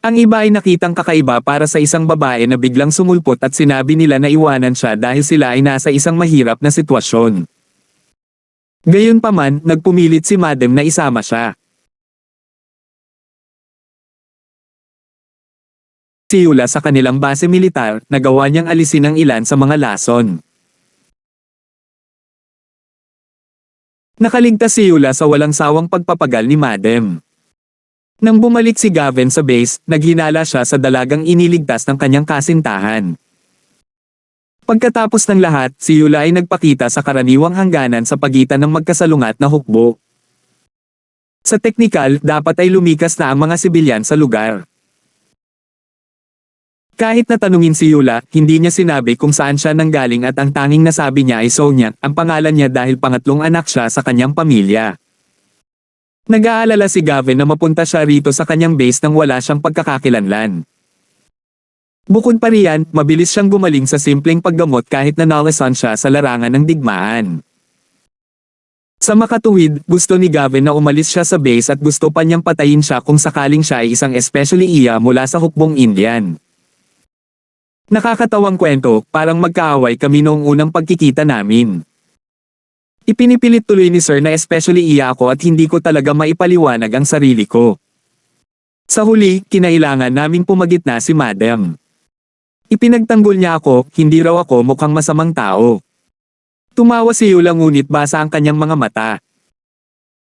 Ang iba ay nakitang kakaiba para sa isang babae na biglang sumulpot at sinabi nila na iwanan siya dahil sila ay nasa isang mahirap na sitwasyon. Gayunpaman, nagpumilit si Madam na isama siya. Si Yula sa kanilang base militar, nagawa niyang alisin ang ilan sa mga lason. Nakaligtas si Yula sa walang sawang pagpapagal ni Madam. Nang bumalik si Gavin sa base, naghinala siya sa dalagang iniligtas ng kanyang kasintahan. Pagkatapos ng lahat, si Yula ay nagpakita sa karaniwang hangganan sa pagitan ng magkasalungat na hukbo. Sa teknikal, dapat ay lumikas na ang mga sibilyan sa lugar. Kahit natanungin si Yula, hindi niya sinabi kung saan siya nanggaling at ang tanging nasabi niya ay Sonia, ang pangalan niya dahil pangatlong anak siya sa kanyang pamilya. Nag-aalala si Gavin na mapunta siya rito sa kanyang base nang wala siyang pagkakakilanlan. Bukod pa riyan, mabilis siyang gumaling sa simpleng paggamot kahit na nalasan siya sa larangan ng digmaan. Sa makatuwid, gusto ni Gavin na umalis siya sa base at gusto pa niyang patayin siya kung sakaling siya ay isang especially iya mula sa hukbong Indian. Nakakatawang kwento, parang magkaaway kami noong unang pagkikita namin. Ipinipilit tuloy ni Sir na especially iya ako at hindi ko talaga maipaliwanag ang sarili ko. Sa huli, kinailangan naming pumagitna si Madam. Ipinagtanggol niya ako, hindi raw ako mukhang masamang tao. Tumawa si Yula ngunit basa ang kanyang mga mata.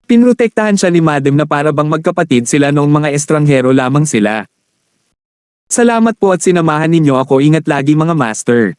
Pinrotektahan siya ni Madam na para bang magkapatid sila noong mga estranghero lamang sila. Salamat po at sinamahan ninyo ako, ingat lagi mga master.